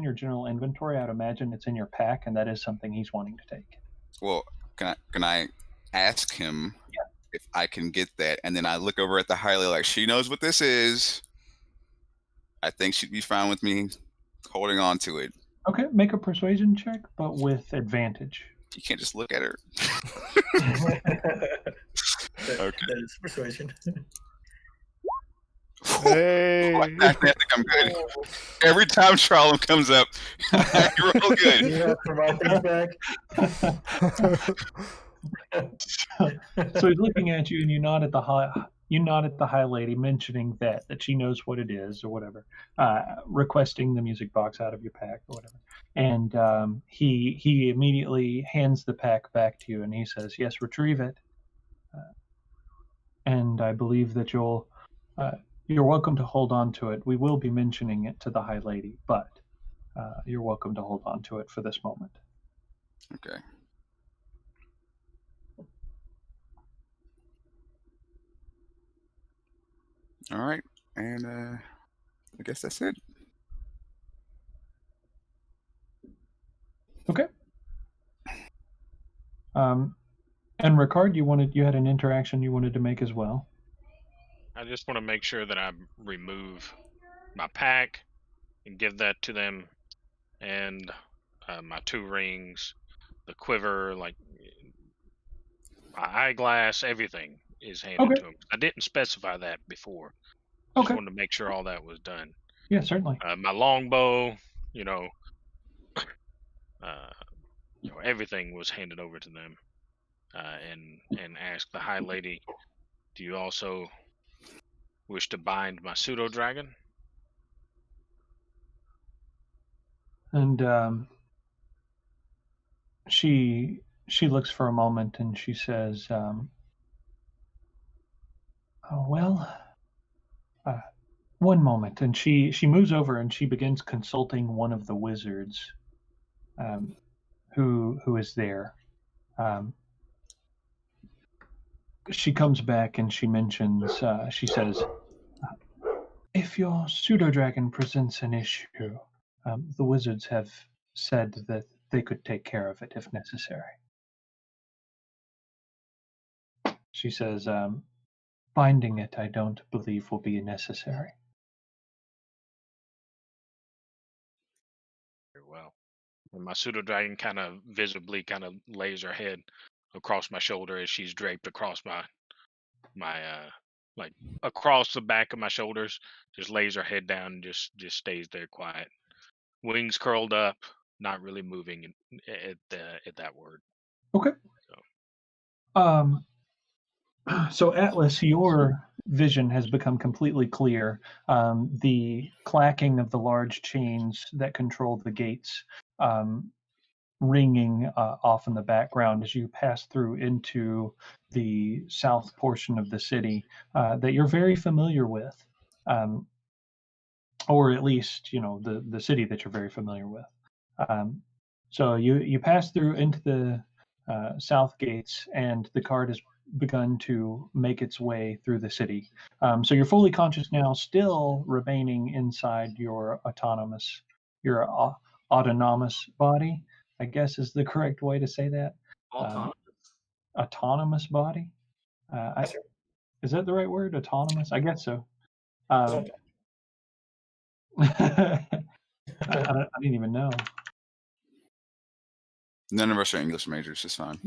A: your general inventory, I'd imagine it's in your pack, and that is something he's wanting to take.
F: Well, can I ask him if I can get that. And then I look over at the High Lady like, she knows what this is. I think she'd be fine with me holding on to it.
A: Okay, make a persuasion check, but with advantage.
F: You can't just look at her.
E: That is persuasion.
B: Hey.
F: I think I'm good. Every time Charlem comes up, I roll good.
E: You have to buy things back.
A: So he's looking at you, and you nod at the high lady, mentioning that she knows what it is or whatever, requesting the music box out of your pack or whatever. And he immediately hands the pack back to you, and he says, "Yes, retrieve it." And I believe that you're welcome to hold on to it. We will be mentioning it to the high lady, but you're welcome to hold on to it for this moment.
F: Okay. All right, and I guess that's it.
A: Okay. And Ricard, you had an interaction you wanted to make as well.
D: I just want to make sure that I remove my pack and give that to them, and my 2 rings, the quiver, like my eyeglass, everything is handed to them. I didn't specify that before. I just wanted to make sure all that was done.
A: Yeah, certainly.
D: My longbow, everything was handed over to them, and asked the high lady, "Do you also wish to bind my pseudo dragon?"
A: And she looks for a moment, and she says, one moment. And she moves over, and she begins consulting one of the wizards who is there. She comes back, and she mentions, she says, "If your pseudo-dragon presents an issue, the wizards have said that they could take care of it if necessary." She says, "Binding it, I don't believe will be necessary."
D: Very well. And my pseudo dragon kind of visibly lays her head across my shoulder as she's draped across my like across the back of my shoulders, just lays her head down and just stays there quiet, wings curled up, not really moving at that word.
A: Okay. So Atlas, your vision has become completely clear. The clacking of the large chains that control the gates ringing off in the background as you pass through into the south portion of the city that you're very familiar with, or at least the city that you're very familiar with. So you pass through into the south gates, and the cart has begun to make its way through the city. So you're fully conscious now, still remaining inside your autonomous body, I guess is the correct way to say that. Autonomous body. Is that the right word? Autonomous? I guess so. I didn't even know.
F: None of us are English majors. It's fine.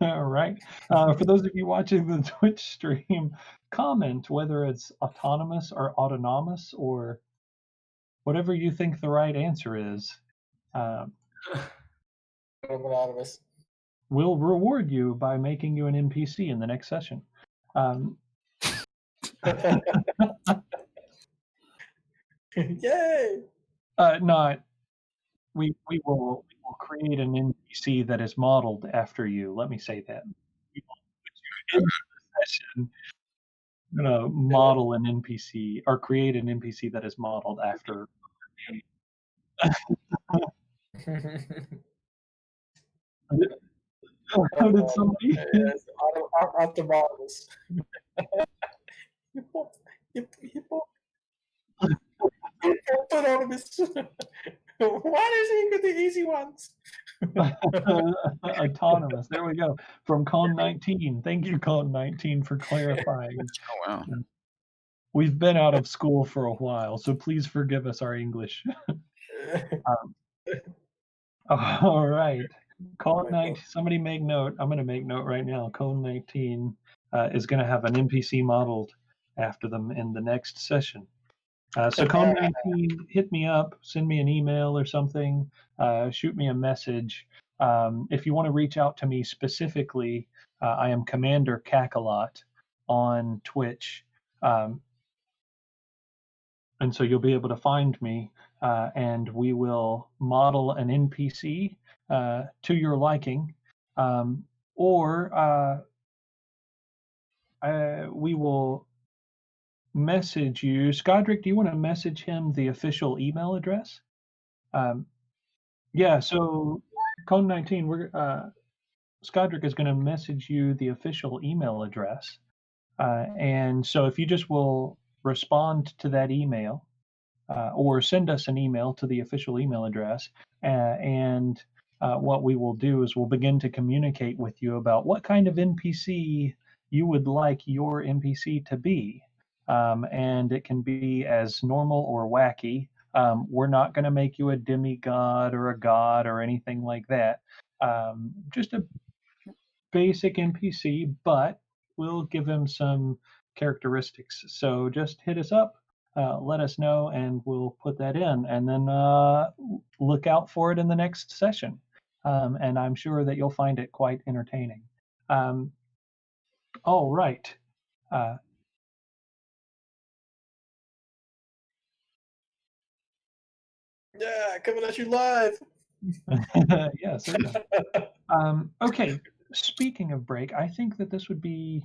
A: All right. For those of you watching the Twitch stream, comment whether it's autonomous or autonomous or whatever you think the right answer is.
E: Autonomous.
A: We'll reward you by making you an NPC in the next session.
E: Yay!
A: We will create an NPC that is modeled after you. Let me say that. We will put you in the session. I'm gonna model an NPC or create an NPC that is modeled after. How did somebody?
E: Yes, autonomous. Autonomous. Why does he get the easy ones?
A: Autonomous. There we go. From Con 19. Thank you, Con 19, for clarifying.
F: Oh wow.
A: We've been out of school for a while, so please forgive us our English. All right. Con 19. Somebody make note. I'm going to make note right now. Con 19 is going to have an NPC modeled after them in the next session. So Con 19, hit me up, send me an email or something, shoot me a message. If you want to reach out to me specifically, I am Commander Kakalot on Twitch. And so you'll be able to find me, and we will model an NPC to your liking, or we will message you. Skodrick, do you want to message him the official email address? Yeah, so Cone 19, Skodrick is going to message you the official email address. And so if you just will respond to that email, or send us an email to the official email address, and what we will do is we'll begin to communicate with you about what kind of NPC you would like your NPC to be. And it can be as normal or wacky. We're not going to make you a demigod or a god or anything like that. Just a basic NPC, but we'll give him some characteristics. So just hit us up, let us know, and we'll put that in. And then look out for it in the next session. And I'm sure that you'll find it quite entertaining. All right.
E: Yeah, coming at you live.
A: Yes. Okay. Speaking of break, I think that this would be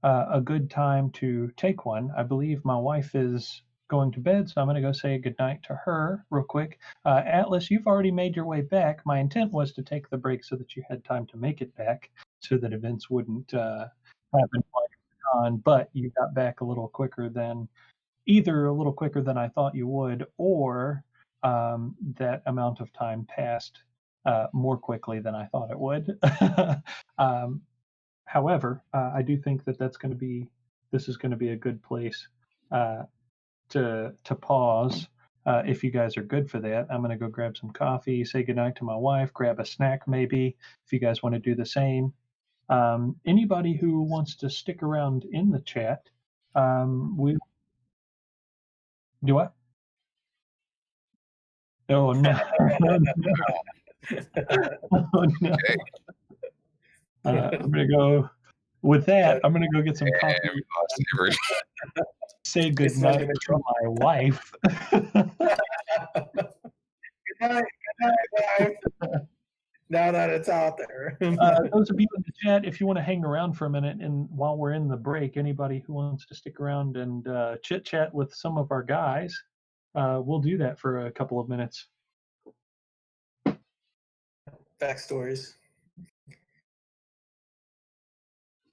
A: a good time to take one. I believe my wife is going to bed, so I'm going to go say goodnight to her real quick. Atlas, you've already made your way back. My intent was to take the break so that you had time to make it back, so that events wouldn't happen while you're gone, but you got back a little quicker than I thought you would, or that amount of time passed more quickly than I thought it would. However, I do think that this is going to be a good place to pause. If you guys are good for that, I'm going to go grab some coffee, say goodnight to my wife, grab a snack maybe, if you guys want to do the same. Anybody who wants to stick around in the chat, we do what? Oh no! Oh no! I'm gonna go. With that, I'm gonna go get some coffee. Say goodnight to my wife.
E: Good night, wife. Now that it's out there.
A: Those of you in the chat, if you want to hang around for a minute, and while we're in the break, anybody who wants to stick around and chit chat with some of our guys, we'll do that for a couple of minutes.
E: Backstories.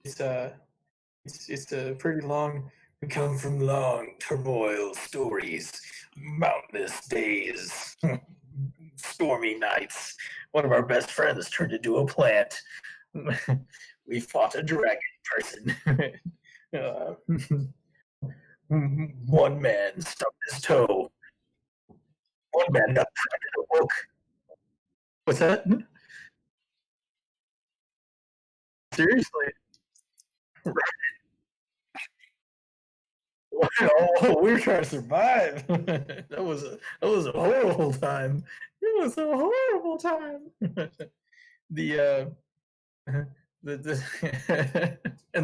E: It's a pretty long. We come from long turmoil stories, mountainous days, stormy nights. One of our best friends turned into a plant. We fought a dragon person. One man stubbed his toe. One man got trapped in a book. What's that? Seriously? Right. Oh, we were trying to survive. That was a horrible time. It was a horrible time. And the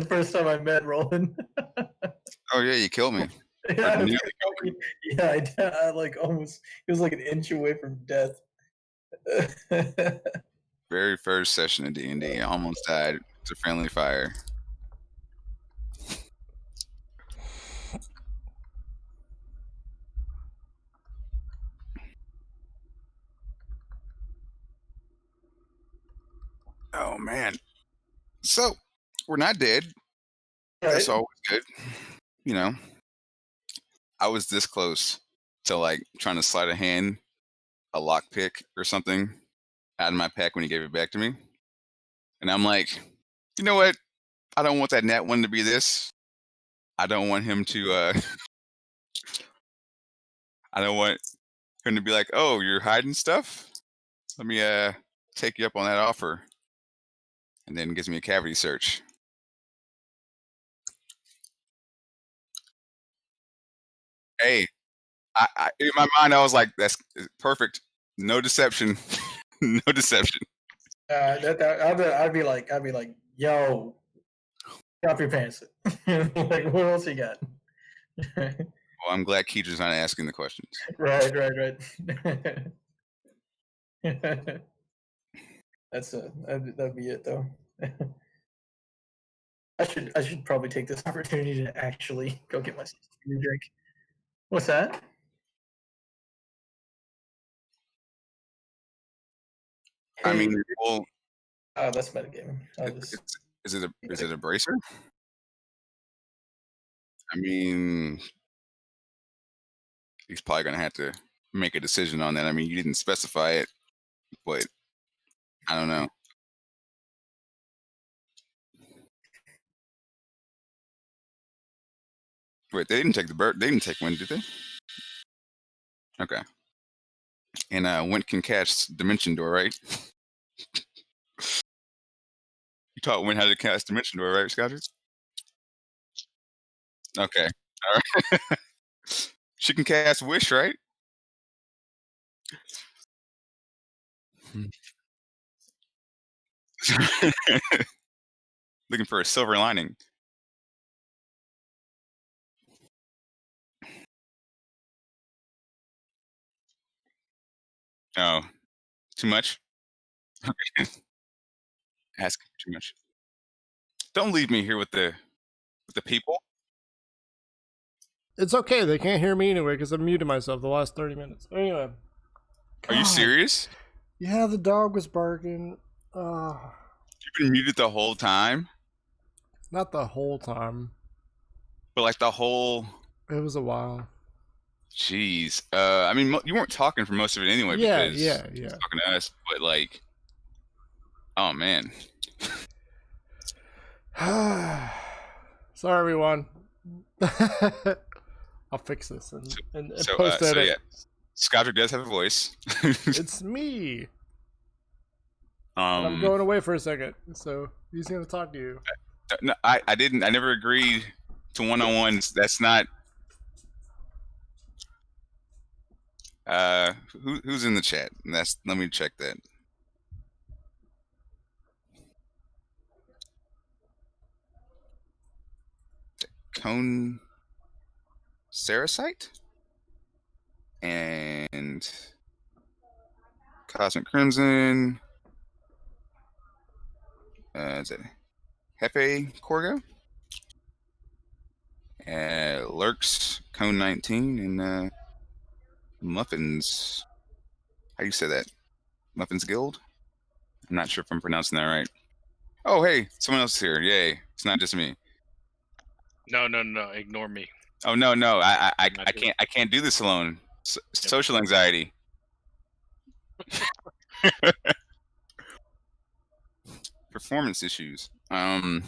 E: first time I met Roland.
F: Oh yeah, you killed me.
E: Yeah, I like almost. He was like an inch away from death.
F: Very first session of D&D, I almost died to friendly fire. Oh man. So we're not dead. Right. That's always good. You know, I was this close to like trying to slide a hand, a lockpick or something out of my pack when he gave it back to me. And I'm like, you know what? I don't want that nat one to be this. I don't want him to I don't want him to be like, oh, you're hiding stuff? Let me take you up on that offer. And then gives me a cavity search. Hey, I in my mind I was like, that's perfect. No deception. No deception.
E: I'd be like, yo, drop your pants. Like, what else you got?
F: Well, I'm glad Keetra's not asking the questions.
E: Right. That'd be it though. I should probably take this opportunity to actually go get myself a drink. What's that?
F: I mean, well,
E: oh, that's metagaming.
F: Is it a bracer? I mean, he's probably gonna have to make a decision on that. I mean, you didn't specify it, but I don't know. Wait, they didn't take the bird. They didn't take Wind, did they? Okay. And Wind can cast Dimension Door, right? You taught Wind how to cast Dimension Door, right, Scotty? Okay. All right. She can cast Wish, right? Looking for a silver lining. Oh, too much? Okay. Asking for too much. Don't leave me here with the people.
B: It's okay. They can't hear me anyway because I muted myself the last 30 minutes. Anyway.
F: Are you serious?
B: Yeah, the dog was barking.
F: You've been muted the whole time?
B: Not the whole time.
F: But like the whole...
B: It was a while.
F: Jeez. I mean, you weren't talking for most of it anyway.
B: Yeah,
F: because
B: yeah.
F: you were talking to us, but like... Oh, man.
B: Sorry, everyone. I'll fix this and post edit.
F: So yeah, Scottrick does have a voice.
B: It's me. I'm going away for a second, so he's gonna talk to you.
F: No, I didn't. I never agreed to one-on-ones. That's not. Who's in the chat? Let me check that. Cone Sarasite and Cosmic Crimson. Is it Hefe Corgo? Lurks Cone 19 and Muffins. How do you say that? Muffins Guild? I'm not sure if I'm pronouncing that right. Oh, hey, someone else is here. Yay! It's not just me.
D: No. Ignore me.
F: Oh no! I can't do this alone. Social anxiety. Performance issues. I'm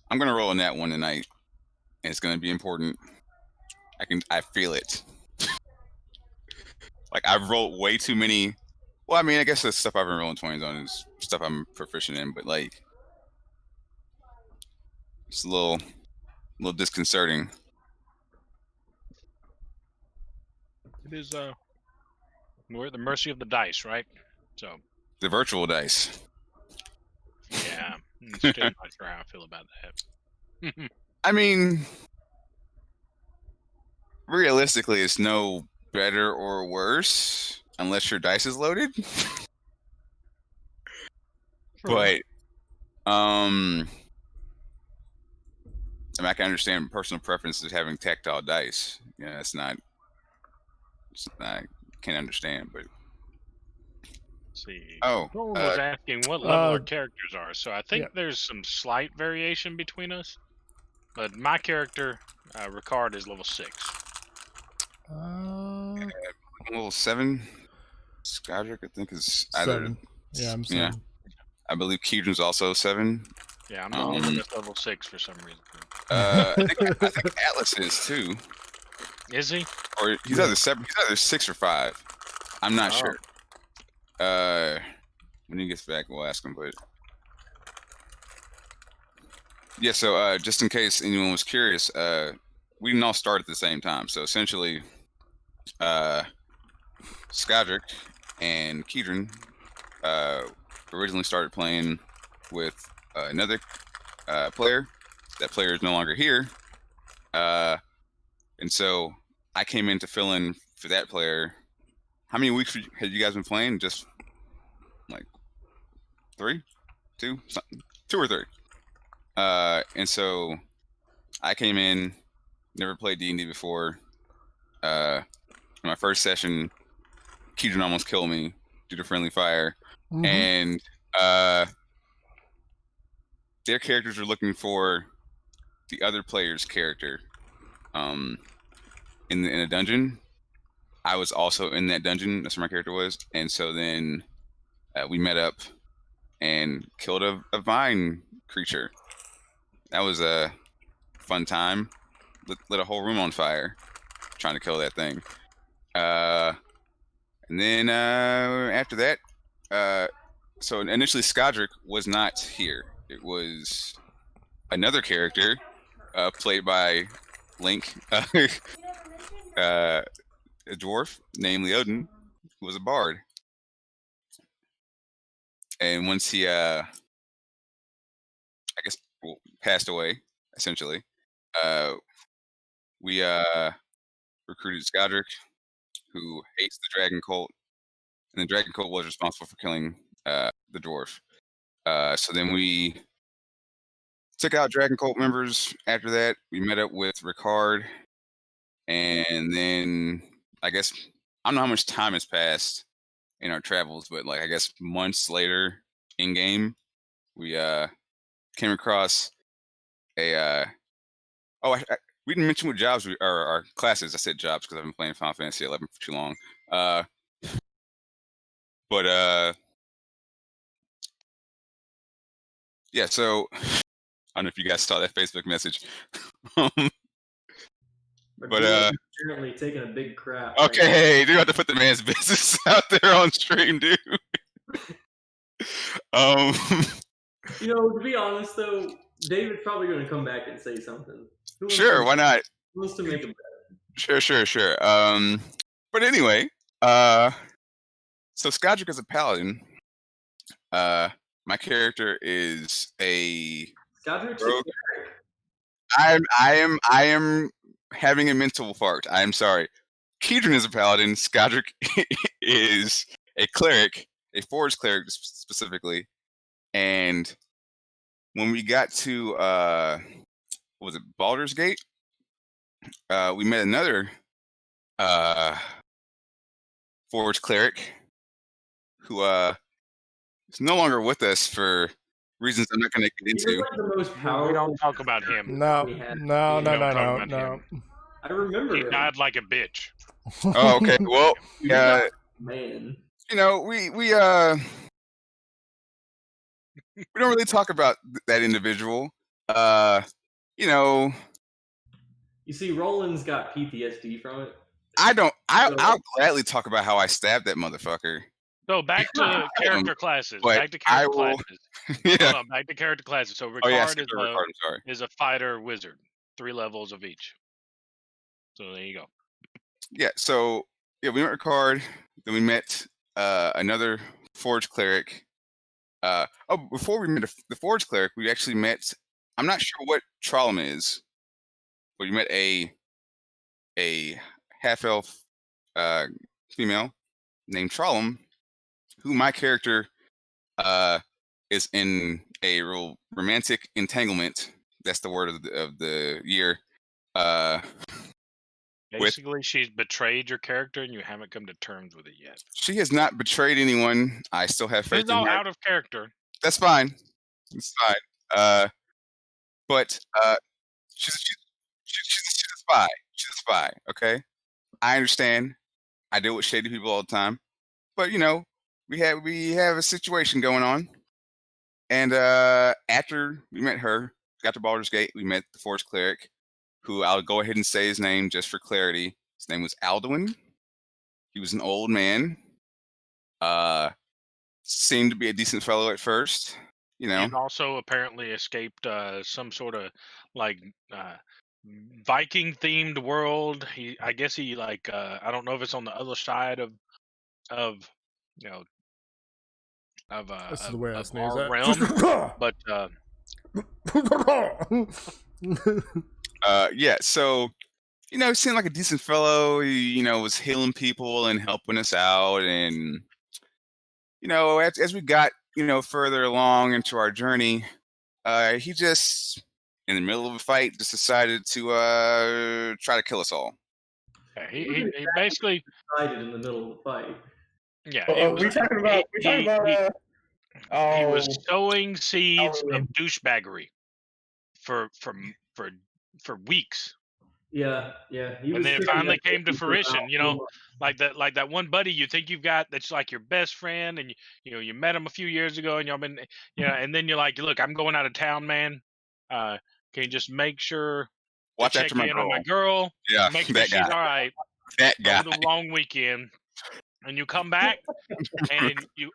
F: gonna roll on that one tonight, and it's gonna be important. I feel it. Like I've rolled way too many. Well, I mean, I guess the stuff I've been rolling 20s on is stuff I'm proficient in, but like, it's a little disconcerting.
D: It is we're at the mercy of the dice, right? So
F: the virtual dice.
D: Yeah, I'm still not sure how I feel about that.
F: I mean, realistically, it's no better or worse unless your dice is loaded. But I mean, I can understand personal preferences having tactile dice. Yeah, I can't understand, but
D: see.
F: Oh,
D: Nolan was asking what level our characters are, so I think there's some slight variation between us. But my character, Ricard, is level 6.
F: level 7. Skydrick, I think, is either
B: 7. Yeah, I'm
F: yeah.
B: 7.
F: I believe Keedron's also 7.
D: Yeah, I'm the only one that's level 6 for some reason.
F: I think Atlas is too.
D: Is he?
F: Or he's either 7. He's either 6 or 5. I'm not sure. When he gets back, we'll ask him. But yeah, so just in case anyone was curious, we didn't all start at the same time. So essentially, Skydrick and Keedron originally started playing with another player. That player is no longer here, and so I came in to fill in for that player. How many weeks had you guys been playing? Just like 3, 2 or 3. And so I came in, never played D&D before. In my first session, Keedron almost killed me due to friendly fire.
B: Mhm.
F: And their characters were looking for the other player's character in a dungeon. I was also in that dungeon. That's where my character was. And so then we met up and killed a vine creature. That was a fun time. Lit a whole room on fire trying to kill that thing. And then after that, so initially Skydrick was not here. It was another character played by Link, a dwarf named Leoden, who was a bard. And once he, I guess, passed away, essentially, we recruited Skydrick, who hates the Dragon Cult, and the Dragon Cult was responsible for killing the dwarf. So then we took out Dragon Cult members. After that, we met up with Ricard, and then I guess I don't know how much time has passed in our travels, but like I guess months later, in game, we came across a. We didn't mention what jobs we are our classes. I said jobs because I've been playing Final Fantasy 11 for too long. But yeah. So I don't know if you guys saw that Facebook message. But
C: currently taking a big crap.
F: Okay, hey, you have to put the man's business out there on stream, dude.
C: You know, to be honest though, David's probably going to come back and say something.
F: Sure, why not?
C: Who wants to make a bet?
F: Sure. But anyway, so Skydrick is a paladin. My character is a
C: Skydrick's
F: rogue. I am having a mental fart. I am sorry. Keedron is a paladin. Skydrick is a cleric, a forge cleric specifically. And when we got to what was it, Baldur's Gate? We met another forge cleric who is no longer with us for reasons I'm not going to get into.
C: Like the most powerful.
D: We don't talk about him.
B: No.
C: I remember
D: he
C: him.
D: died like a bitch.
F: Oh, okay. Well,
C: man.
F: You know, we don't really talk about that individual. You know.
C: You see, Roland's got PTSD from it.
F: I'll gladly talk about how I stabbed that motherfucker.
D: So back to character classes.
F: Yeah.
D: Back to character classes. So Ricard is a fighter wizard. 3 levels of each. So there you go.
F: Yeah. So yeah, we met Ricard. Then we met another forge cleric. Before we met the forge cleric, we actually met. I'm not sure what Trollum is, but we met a half elf female named Trollum, who my character is in a real romantic entanglement. That's the word of the year.
D: Basically, she's betrayed your character, and you haven't come to terms with it yet.
F: She has not betrayed anyone. I still have faith in her.
D: She's all out of character.
F: That's fine. It's fine. But she's a spy. She's a spy. Okay, I understand. I deal with shady people all the time, but we have a situation going on, and after we met her, got to Baldur's Gate, we met the Forest Cleric, who I'll go ahead and say his name just for clarity. His name was Alduin. He was an old man. Seemed to be a decent fellow at first,
D: And also apparently escaped some sort of Viking themed world. I guess he I don't know if it's on the other side of
B: This is the way I sneeze
D: our
B: at.
D: realm, but
F: yeah. So he seemed like a decent fellow. He was healing people and helping us out, and as we got further along into our journey, he just in the middle of a fight just decided to try to kill us all.
D: yeah, he basically
C: Decided in the middle of the fight.
E: We talking about?
D: he was sowing seeds of
E: Halloween.
D: douchebaggery for weeks.
C: Yeah.
D: And then it finally came to fruition, like that one buddy you think you've got that's like your best friend, and you met him a few years ago, and y'all been and then you're like, look, I'm going out of town, man. Can you just make sure
F: Watch
D: check
F: after my
D: in
F: girl.
D: on my girl,
F: Yeah,
D: make sure
F: that
D: she's
F: guy.
D: all right
F: That guy.
D: over the long weekend, and you come back and you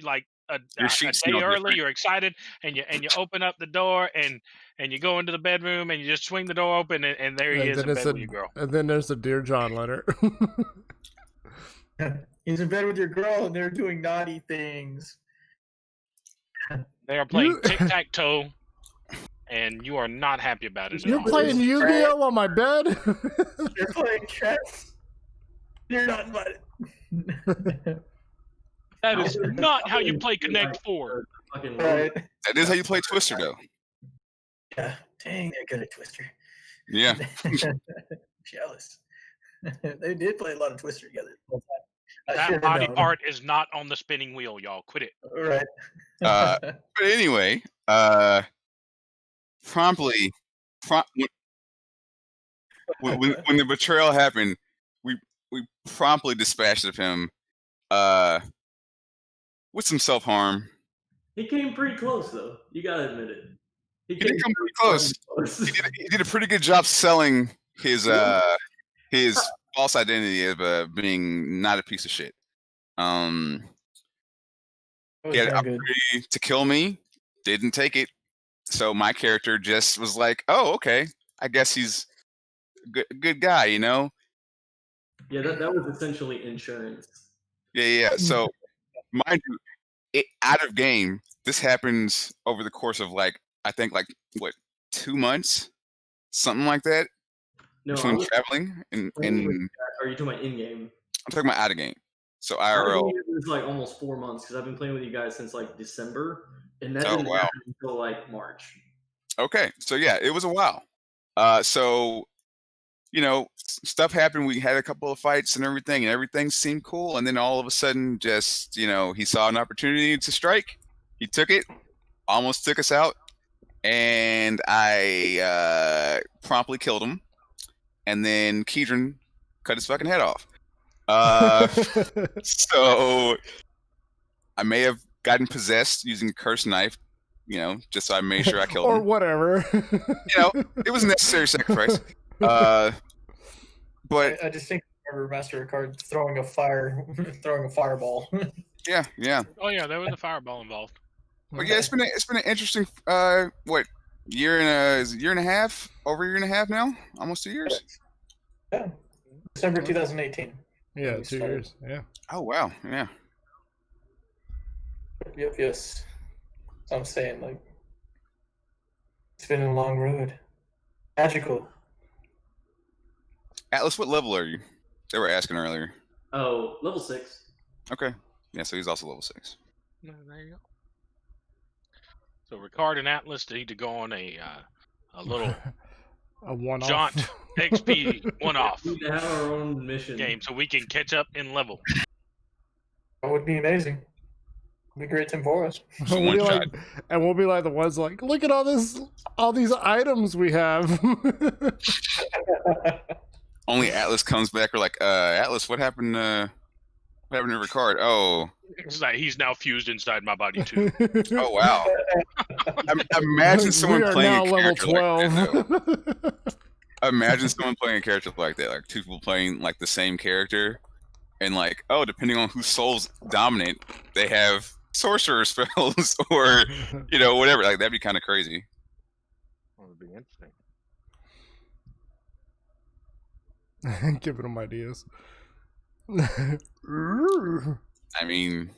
D: like a
F: sheets
D: day
F: smell
D: early,
F: different.
D: you're excited, and you open up the door and you go into the bedroom and you just swing the door open, and there he is in bed with your girl.
B: And then there's the Dear John letter.
E: He's in bed with your girl, and they're doing naughty things.
D: They are playing tic-tac-toe, and you are not happy about it at
B: You're
D: all.
B: playing Yu-Gi-Oh on my bed.
E: You're playing chess. You're not invited.
D: That is not how you play Connect 4.
C: Fucking
E: Right.
F: That is how you play Twister, though.
E: Yeah. Dang, they're good at Twister.
F: Yeah.
E: Jealous. They did play a lot of Twister together. I
D: That
E: should've
D: body
E: known.
D: part is not on the spinning wheel, y'all. Quit it.
E: Right.
F: But anyway, promptly, when the betrayal happened, we promptly dispatched of him with some self-harm.
C: He came pretty close, though. You gotta admit it.
F: He did come pretty close. He did a pretty good job selling his false identity of being not a piece of shit.
E: That was
F: He had an
E: damn good.
F: opportunity to kill me, didn't take it. So my character just was like, "Oh, okay. I guess he's a good guy,
C: Yeah, that was essentially insurance.
F: Yeah. So, mind you, out of game, this happens over the course of I think 2 months, something like that,
C: No,
F: between traveling and
C: are you talking about in-game?
F: I'm talking about out of game. So
C: Out of
F: IRL.
C: game, it was almost 4 months because I've been playing with you guys since December, and that
F: Oh,
C: didn't
F: wow.
C: happen until March.
F: Okay, so yeah, it was a while. So stuff happened. We had a couple of fights and everything seemed cool. And then all of a sudden, just he saw an opportunity to strike. He took it, almost took us out, and I promptly killed him. And then Kedron cut his fucking head off. So I may have gotten possessed using a cursed knife, just so I made sure I killed
B: or
F: him.
B: whatever.
F: It was a necessary sacrifice. But
E: I just think I remember Master Card throwing a fireball.
F: yeah.
D: Oh yeah, there was a fireball involved.
F: But yeah, it's been an interesting year and a half, over a year and a half now, almost 2 years.
E: Yeah. December 2018.
B: Yeah,
E: We
B: 2
E: started.
B: years. Yeah.
F: Oh wow, yeah.
E: Yep, yes. So I'm saying, it's been a long road. Magical.
F: Atlas, what level are you? They were asking earlier.
C: Oh, level 6.
F: Okay, yeah, so he's also level 6.
D: No, there you go. So Ricard and Atlas need to go on a little
B: A one-off.
D: jaunt XP one-off
C: We need to have our own mission.
D: game so we can catch up in level.
E: That would be amazing. It'd be great time for us.
B: We'll
F: One
B: be
F: shot.
B: and we'll be like the ones look at all these items we have.
F: Only Atlas comes back. We're like, Atlas, what happened? What happened to Ricard? Oh,
D: It's like he's now fused inside my body too.
F: oh wow. Imagine someone
B: we are
F: playing
B: now
F: a
B: level
F: character like
B: 12.
F: that, though. Imagine someone playing a character like that, like two people playing like the same character, and like, oh, depending on whose souls dominate, they have sorcerer spells or whatever. Like that'd be kind of crazy.
D: That would be interesting.
B: Giving them ideas.
F: I mean,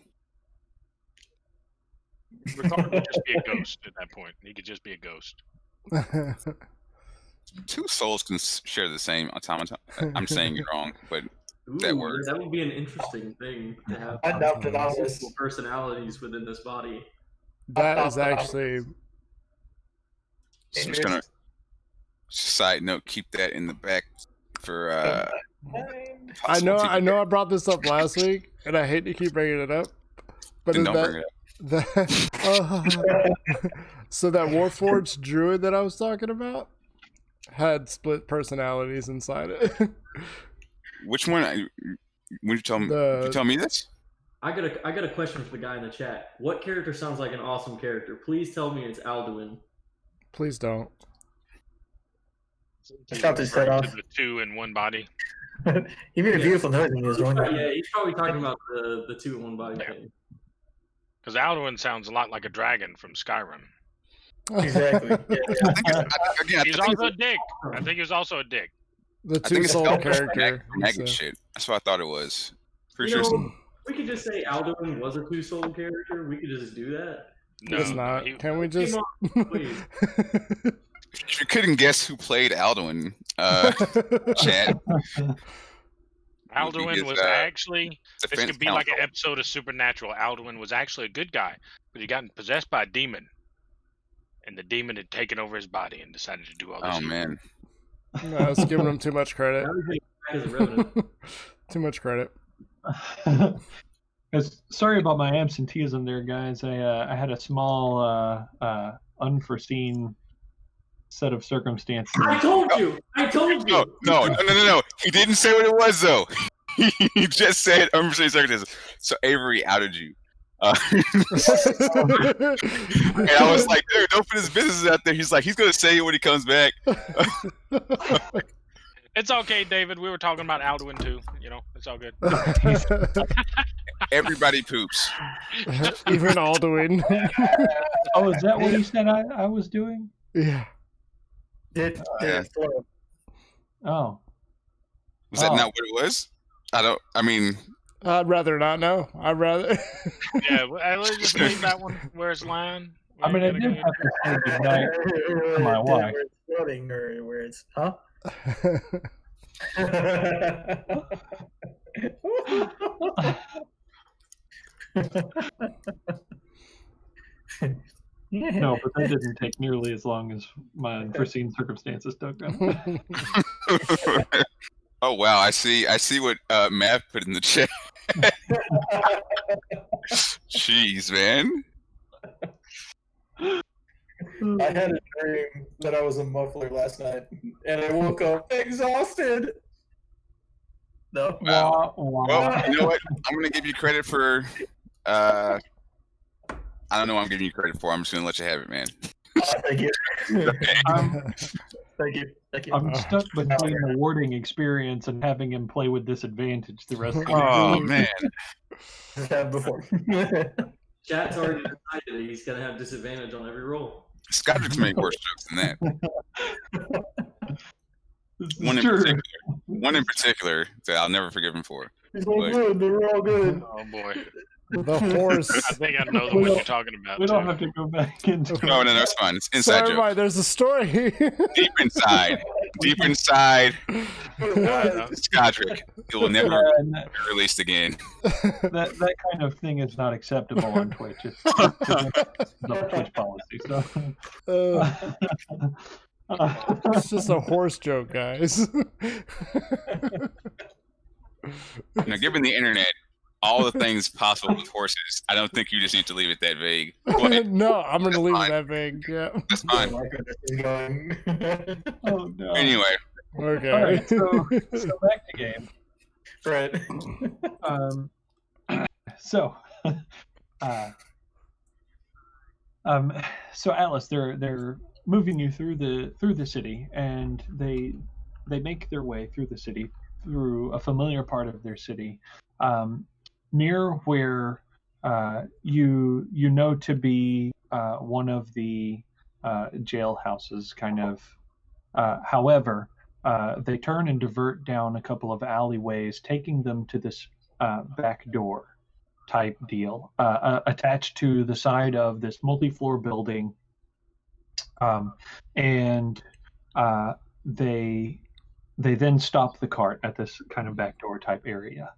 D: Ricard would just be a ghost at that point. He could just be a ghost.
F: two souls can share the same automaton. I'm saying you're wrong, but that
C: Ooh,
F: works.
C: That would be an interesting thing to have.
E: Unadopted
C: multiple personalities within this body.
B: That is actually.
F: So I'm just gonna side note, keep that in the back for
B: I know
F: possible
B: I brought this up last week, and I hate to keep bringing it up, but
F: Then
B: is
F: don't bring it up.
B: So that Warforged druid that I was talking about had split personalities inside it.
F: Which one? Would you tell me?
B: The-
F: you tell me this?
C: I got a question for the guy in the chat. What character sounds like an awesome character? Please tell me it's Alduin.
B: Please don't.
E: Chop his head
D: Referring
E: off.
D: to the two in one body.
E: He made a beautiful noise when he was wrong.
C: Yeah, he's probably talking about the two in one body thing.
D: Because Alduin sounds a lot like a dragon from Skyrim.
E: Exactly. Yeah.
F: I think again,
D: He's also a dick. I think he was also a dick.
B: The
F: I think
B: two
F: it's
B: soul
F: spelled
B: character.
F: magnet shit. That's what I thought it was. Pretty
C: You
F: sure.
C: know, we could just say Alduin was a two-soul character. We could just do that.
D: No,
B: It's not.
D: he-
B: Can we just?
C: Come on, please.
F: If you couldn't guess who played Alduin, chat.
D: Alduin
F: his,
D: was actually. This
F: defense
D: could be like an
F: counsel.
D: episode of Supernatural. Alduin was actually a good guy, but he got possessed by a demon, and the demon had taken over his body and decided to do all this.
F: Oh
D: evil.
F: man.
B: No, I was giving him too much credit.
C: Now he's getting back as a revenant.
B: Too much credit.
A: Sorry about my absenteeism there, guys. I had a small unforeseen set of circumstances.
C: I told you. I told you.
F: No. He didn't say what it was though. He just said unforeseen circumstances. So Avery outed you. And I was like, dude, don't put his business out there. He's like, he's gonna say it when he comes back.
D: It's okay, David. We were talking about Alduin too. It's all good.
F: Everybody poops.
B: Even Alduin.
A: Oh, is that what he said I was doing?
B: Yeah.
F: Yeah.
A: Oh.
F: Was that
A: Oh.
F: not what it was?
B: I'd rather not know. I'd rather.
D: Yeah, let's just leave that one where it's lying.
A: I mean, I did have to say goodnight to my wife.
E: Where it's floating or where it's, huh?
A: No, but that didn't take nearly as long as my unforeseen circumstances took.
F: Oh wow, I see what Matt put in the chat. Jeez, man.
E: I had a dream that I was a muffler last night, and I woke up exhausted. No.
F: Wow.
A: Wah, wah.
F: Well, you know what? I'm gonna give you credit for I don't know what I'm giving you credit for. I'm just gonna let you have it, man.
E: Thank you.
A: I'm,
E: Thank you. Thank you.
A: I'm stuck between the warding experience and having him play with disadvantage the rest of the
F: Oh
A: game.
F: man.
E: Just had before.
C: Chat's already decided that he's gonna have disadvantage on every roll.
F: Scottish made worse jokes than that.
A: This is
F: One in
A: true.
F: particular. One in particular that I'll never forgive him for.
E: It's all good. They're all good.
D: Oh boy,
B: The horse.
D: I think I know the one you're talking about.
A: We don't
D: too.
A: have to go back into
F: No, it's fine. It's
B: So
F: inside joke.
B: everybody, there's a story.
F: Deep inside. Deep inside.
D: No.
F: Scodrick. It will never
A: and
F: be released again.
A: that kind of thing is not acceptable on Twitch. It's the Twitch policy. So
B: It's just a horse joke, guys.
F: Now, given the internet, all the things possible with horses, I don't think you just need to leave it that vague. Go ahead.
B: No, I'm gonna
F: That's
B: leave
F: fine.
B: it that vague. Yeah.
F: That's fine.
E: My goodness, he's going.
A: oh no.
F: Anyway,
B: Okay.
A: All right, so back to game.
E: Right.
A: So, uh, so Atlas, they're moving you through the city, and they make their way through the city through a familiar part of their city, near where you know to be one of the jailhouses, kind of. However, they turn and divert down a couple of alleyways, taking them to this back door type deal, attached to the side of this multi-floor building, and they then stop the cart at this kind of back door type area.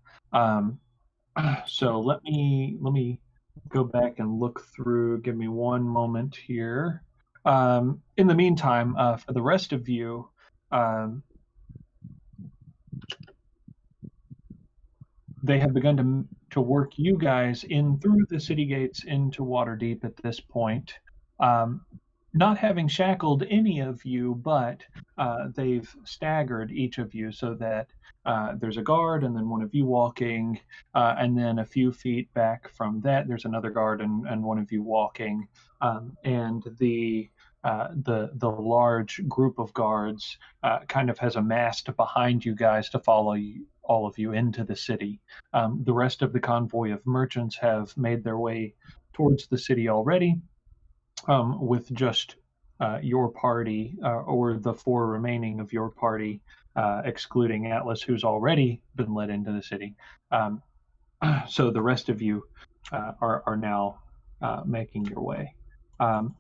A: So let me go back and look through. Give me one moment here. In the meantime, for the rest of you, they have begun to work you guys in through the city gates into Waterdeep at this point. Not having shackled any of you, but they've staggered each of you so that there's a guard and then one of you walking, and then a few feet back from that there's another guard and one of you walking, and the large group of guards kind of has amassed behind you guys to follow you, all of you, into the city. The rest of the convoy of merchants have made their way towards the city already, with just your party, or the four remaining of your party, excluding Atlas, who's already been led into the city. So the rest of you are now making your way. And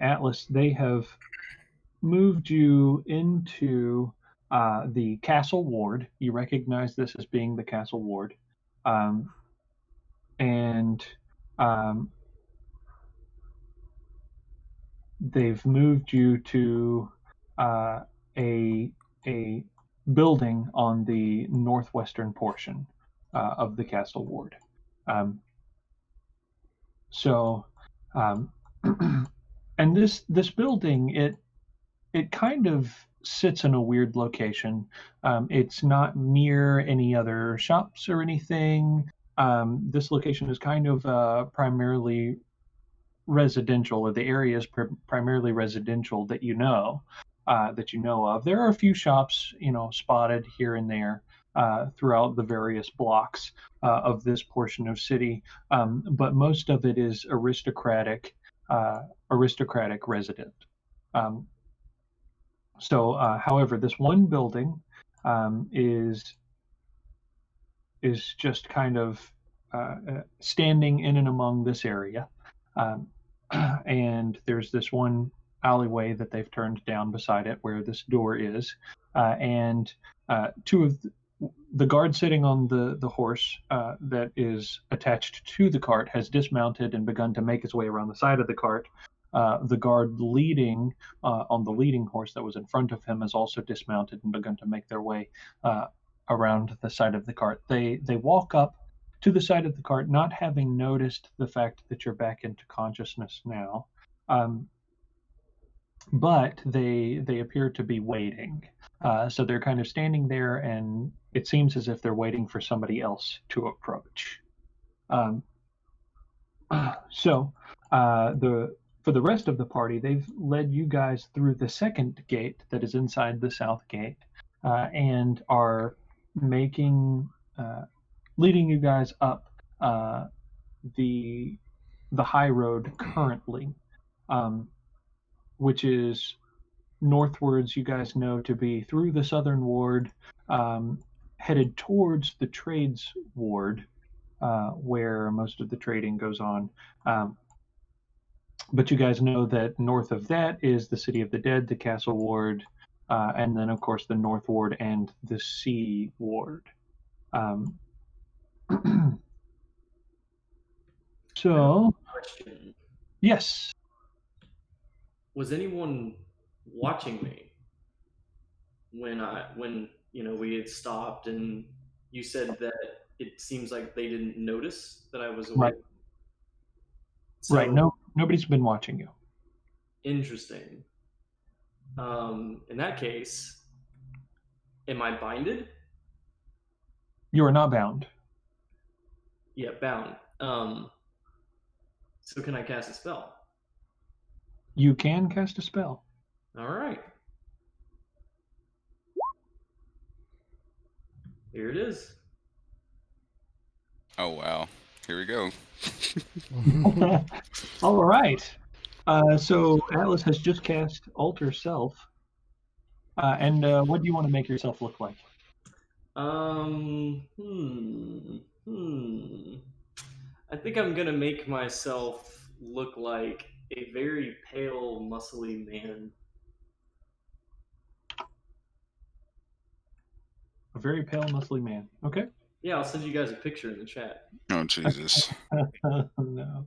A: Atlas, they have moved you into the castle ward. You recognize this as being the castle ward. They've moved you to a building on the northwestern portion of the castle ward. And this building, it kind of sits in a weird location. It's not near any other shops or anything. This location is kind of primarily residential, or the area is primarily residential that you know of. There are a few shops, spotted here and there throughout the various blocks of this portion of city, but most of it is aristocratic resident. However, this one building is just kind of standing in and among this area. And there's this one alleyway that they've turned down beside it where this door is, and two of the guard sitting on the horse that is attached to the cart has dismounted and begun to make his way around the side of the cart. The guard leading on the leading horse that was in front of him has also dismounted and begun to make their way around the side of the cart. They walk up to the side of the cart, not having noticed the fact that you're back into consciousness now, but they appear to be waiting. So they're kind of standing there, and it seems as if they're waiting for somebody else to approach. For the rest of the party, they've led you guys through the second gate that is inside the south gate, and are leading you guys up the high road currently, which is northwards. You guys know to be through the southern ward, headed towards the trades ward, where most of the trading goes on. But you guys know that north of that is the City of the Dead, the Castle Ward, and then, of course, the North Ward and the Sea Ward. So,
C: Question.
A: yes.
C: Was anyone watching me when we had stopped, and you said that it seems like they didn't notice that I was away?
A: Right.
C: So,
A: Right. No, nobody's been watching you.
C: Interesting. In that case, am I binded?
A: You are not bound.
C: Yeah, bound. So can I cast a spell?
A: You can cast a spell.
C: All right. Here it is.
F: Oh wow. Here we go.
A: All right. So Atlas has just cast Alter Self. And what do you want to make yourself look like?
C: I think I'm gonna make myself look like a very pale, muscly man.
A: A very pale, muscly man. Okay.
C: Yeah, I'll send you guys a picture in the chat.
F: Oh Jesus.
A: Oh no.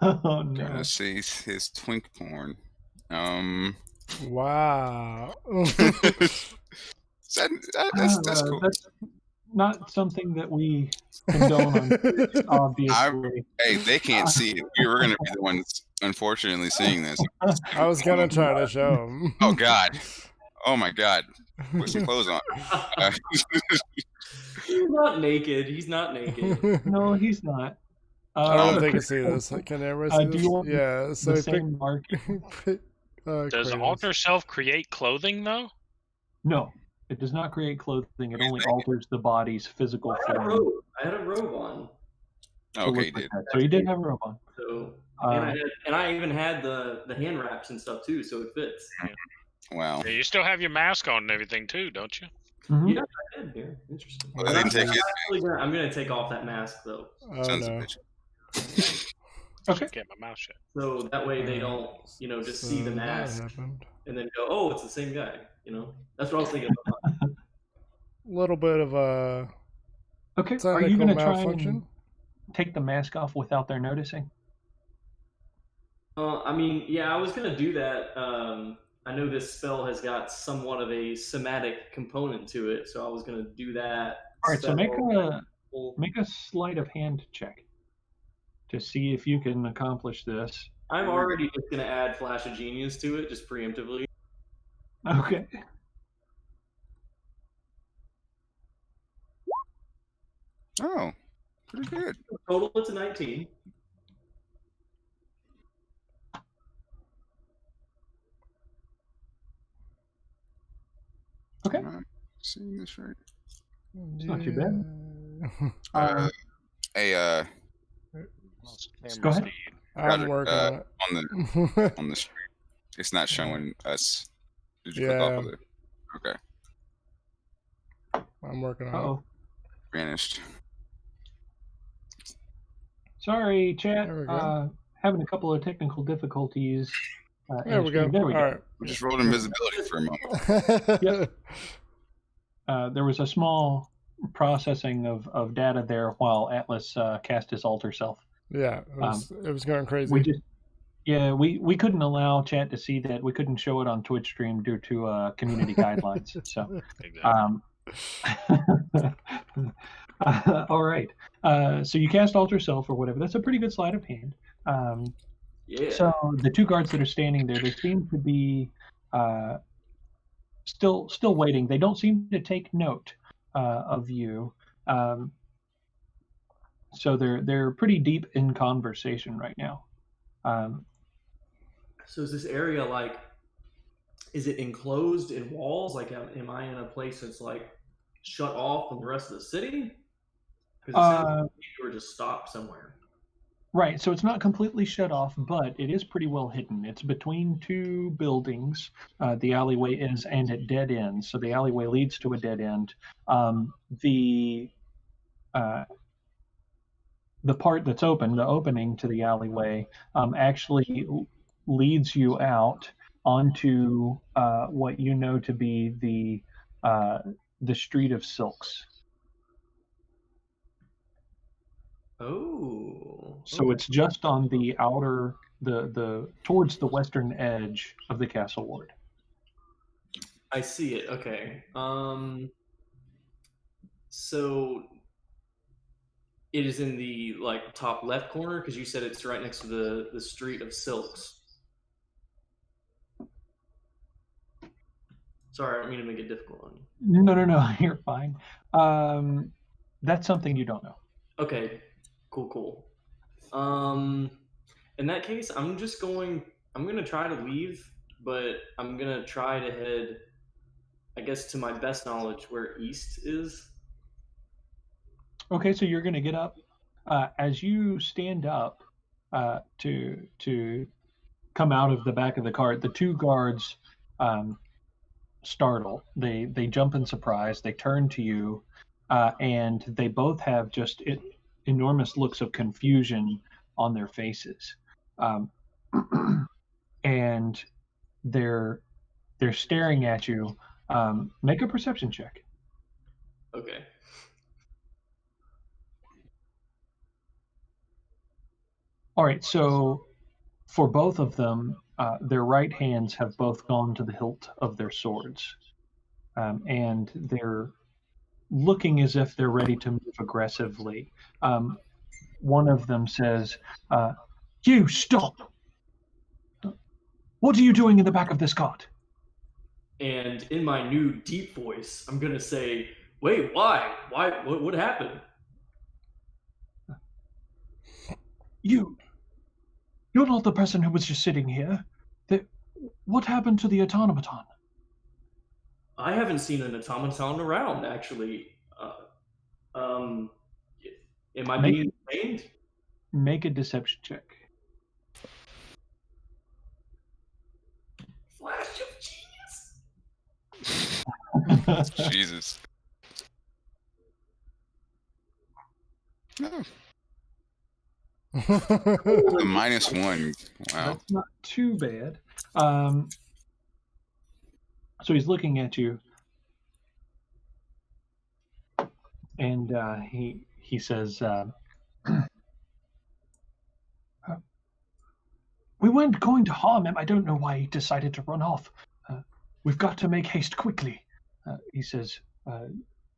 A: Oh
F: Trying
A: no.
F: to see his twink porn.
B: Wow.
F: That's cool.
A: That's not something that we condone on Twitch, obviously.
F: Hey, they can't see it. We're going to be the ones, unfortunately, seeing this.
B: I was gonna try to show him.
F: Oh God! Oh my God! Put some clothes on.
C: He's not naked. He's not naked.
A: No, he's not.
B: I don't know if they can see this. Can everybody see
A: do
B: this?
A: you want
B: Yeah. So
A: the
B: he picked.
A: same mark?
D: Does
B: Kratos.
D: Alter Self create clothing though?
A: No, it does not create clothing. It only alters the body's physical
C: I had a
A: form.
C: robe. I had a robe on.
A: to
F: Okay,
A: look
F: he
A: like
F: did.
A: that. So you did have a robe on.
C: So
A: Uh,
C: and I even had the hand wraps and stuff too, so it fits.
F: Wow.
D: Yeah, you still have your mask on and everything too, don't you?
A: mhm.
C: Yeah, I did. Here, interesting.
F: Well, they didn't take it.
C: I'm gonna take off that mask though,
B: Oh
F: Sons of
B: no.
F: bitch.
A: Okay.
D: Get my mouth shut.
C: so that way they don't, just see the
B: So that
C: mask
B: happened.
C: and then go, oh, it's the same guy. That's what I was thinking.
B: Little bit of a
A: Okay. Are
B: technical
A: you going to try
B: malfunction.
A: and take the mask off without their noticing?
C: I mean, yeah, I was gonna do that. I know this spell has got somewhat of a somatic component to it, so I was gonna do that.
A: All right. So make
C: spell.
A: a sleight of hand check to see if you can accomplish this.
C: I'm already just gonna add Flash of Genius to it, just preemptively.
A: Okay.
F: Oh, pretty good.
C: Total, it's a 19.
A: Okay.
F: Am I seeing this right?
B: It's
A: not too bad.
F: Hey,
A: Go ahead.
B: I'm
F: Roger,
B: working on it.
F: on the street, it's not showing us. Did you
B: Yeah.
F: click off of it? Okay,
B: I'm working on it.
A: Oh,
F: vanished.
A: sorry, chat.
B: There we go.
A: Having a couple of technical difficulties.
B: There we go.
A: There we
B: All
A: go.
B: right.
F: We just rolled invisibility for a moment.
B: Yep.
A: There was a small processing of data there while Atlas cast his alter self.
B: Yeah, it was going crazy.
A: We couldn't allow chat to see that. We couldn't show it on Twitch stream due to community guidelines. So, all right. So you cast alter self or whatever. That's a pretty good sleight of hand.
C: Yeah.
A: So the two guards that are standing there, they seem to be still waiting. They don't seem to take note of you. So they're pretty deep in conversation right now.
C: So is this area is it enclosed in walls? Like, am I in a place that's shut off from the rest of the city? Because it sounds like you were just stopped somewhere.
A: Right, so it's not completely shut off, but it is pretty well hidden. It's between two buildings. The alleyway is, and at dead ends. So the alleyway leads to a dead end. The part that's open, the opening to the alleyway, actually leads you out onto what you know to be the Street of Silks.
C: Oh.
A: So it's just on the outer, the towards the western edge of the castle ward.
C: I see it. Okay. So it is in the top left corner because you said it's right next to the Street of Silks. Sorry, I don't mean to make it difficult on you.
A: No, you're fine. That's something you don't know.
C: Okay. Cool. In that case, I'm gonna try to leave, but I'm gonna try to head, I guess, to my best knowledge, where east is.
A: Okay, so you're going to get up. As you stand up to come out of the back of the cart, the two guards startle. They jump in surprise. They turn to you, and they both have just enormous looks of confusion on their faces, and they're staring at you. Make a perception check.
C: Okay.
A: All right, so for both of them, their right hands have both gone to the hilt of their swords, and they're looking as if they're ready to move aggressively. One of them says, "You stop! What are you doing in the back of this cart?"
C: And in my new deep voice, I'm gonna say, "Wait, why? Why? What happened?"
A: You're not the person who was just sitting here. What happened to the automaton?
C: I haven't seen an automaton around, actually. Am I being trained?
A: Make a deception check.
C: Flash of genius.
F: Jesus. No. A -1. Wow.
A: That's not too bad. So he's looking at you, and he says, "We weren't going to harm him. I don't know why he decided to run off. We've got to make haste quickly." He says,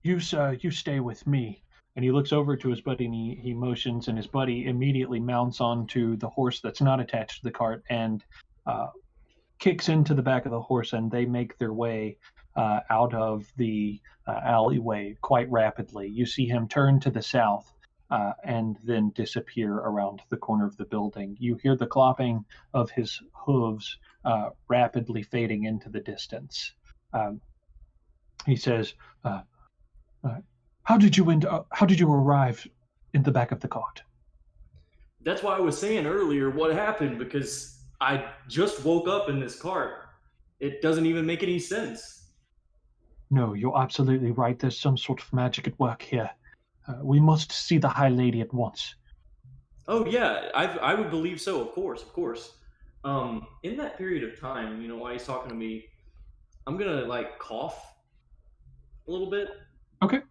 A: "You, sir, you stay with me." And he looks over to his buddy and he motions, and his buddy immediately mounts onto the horse that's not attached to the cart and kicks into the back of the horse, and they make their way out of the alleyway quite rapidly. You see him turn to the south and then disappear around the corner of the building. You hear the clopping of his hooves rapidly fading into the distance. He says, How did you arrive in the back of the cart?"
C: That's why I was saying earlier what happened, because I just woke up in this cart. It doesn't even make any sense.
A: "No, you're absolutely right. There's some sort of magic at work here. We must see the High Lady at once."
C: Oh yeah, I would believe so. Of course. In that period of time, while he's talking to me, I'm gonna cough a little bit.
A: Okay.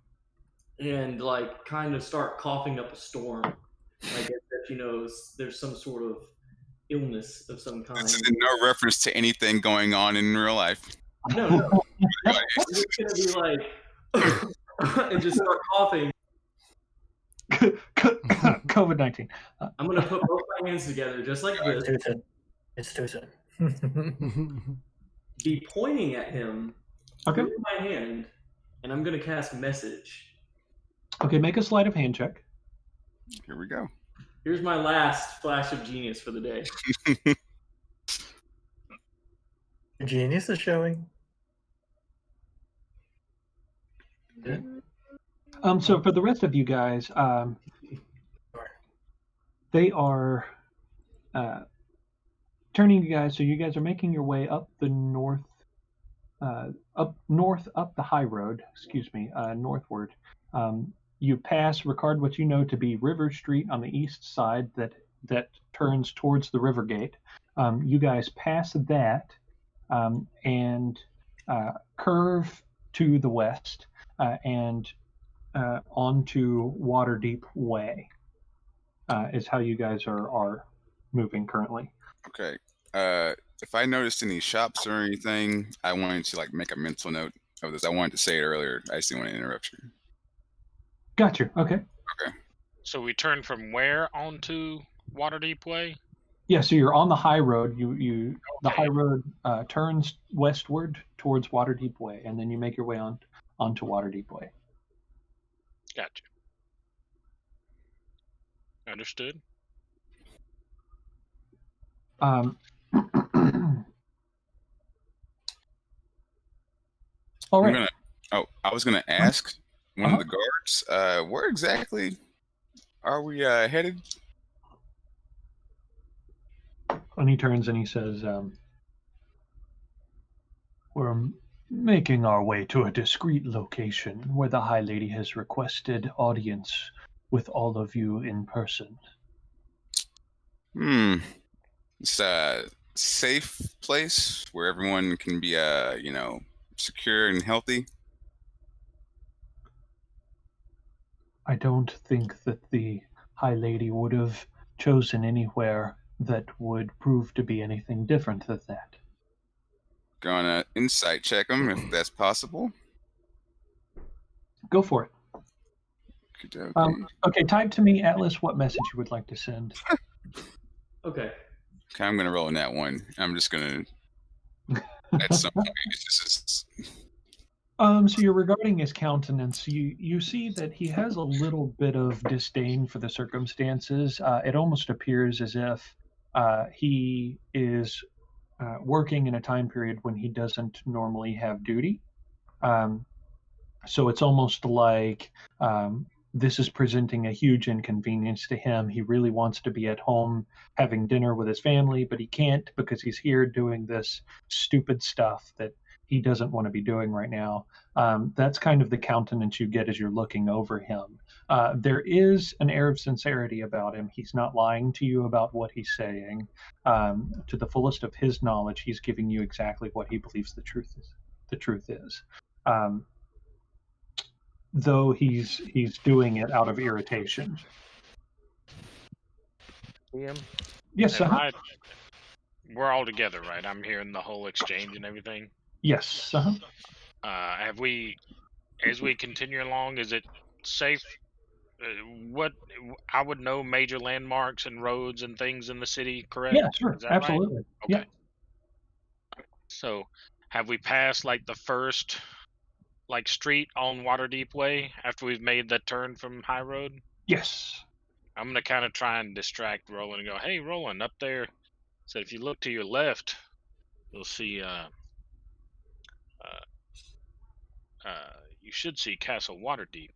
C: And kind of start coughing up a storm. I guess that there's some sort of illness of some kind.
F: This is no reference to anything going on in real life.
C: No. I'm just gonna be and just start coughing.
A: COVID-19.
C: I'm gonna put both my hands together just like this.
E: It's too soon.
C: Be pointing at him.
A: Okay.
C: With my hand, and I'm gonna cast message.
A: Okay, make a sleight of hand check.
F: Here we go.
C: Here's my last flash of genius for the day.
E: Genius is showing.
C: Okay.
A: So for the rest of you guys, they are turning you guys. So you guys are making your way up the up the high road. Northward. You pass, Ricard, what you know to be River Street on the east side that turns towards the River Gate. You guys pass that and curve to the west and onto Waterdeep Way is how you guys are moving currently.
F: Okay. If I noticed any shops or anything, I wanted to make a mental note of this. I wanted to say it earlier. I just didn't want to interrupt you.
A: Got you. Okay.
D: So we turn from where onto Waterdeep Way?
A: Yeah, so you're on the high road. The high road turns westward towards Waterdeep Way, and then you make your way onto Waterdeep Way.
D: Gotcha. Understood.
A: All right.
F: I was gonna ask one of the guards, where exactly are we headed?
A: And he turns and he says, we're making our way to a discreet location where the High Lady has requested audience with all of you in person.
F: It's a safe place where everyone can be, secure and healthy.
A: I don't think that the High Lady would have chosen anywhere that would prove to be anything different than that.
F: Gonna insight check them if that's possible.
A: Go for it. Okay, type to me, Atlas, what message you would like to send.
C: Okay.
F: Okay, I'm gonna roll in that one. I'm just gonna at some point.
A: So you're regarding his countenance. You see that he has a little bit of disdain for the circumstances. It almost appears as if he is working in a time period when he doesn't normally have duty. So it's almost like this is presenting a huge inconvenience to him. He really wants to be at home having dinner with his family, but he can't because he's here doing this stupid stuff that he doesn't want to be doing right now. That's kind of the countenance you get as you're looking over him. There is an air of sincerity about him. He's not lying to you about what he's saying. To the fullest of his knowledge, he's giving you exactly what he believes the truth is. Though he's doing it out of irritation.
D: Liam?
A: Yes, sir.
D: We're all together, right? I'm hearing the whole exchange and everything.
A: Yes.
D: Have we, as we continue along, is it safe? What I would know major landmarks and roads and things in the city, correct?
A: Yeah, sure, absolutely.
D: Right? Okay.
A: Yeah.
D: So, have we passed like the first street on Waterdeep Way after we've made that turn from High Road?
A: Yes.
D: I'm gonna kind of try and distract Roland and go, "Hey, Roland, up there." So if you look to your left, you'll see. You should see Castle Waterdeep.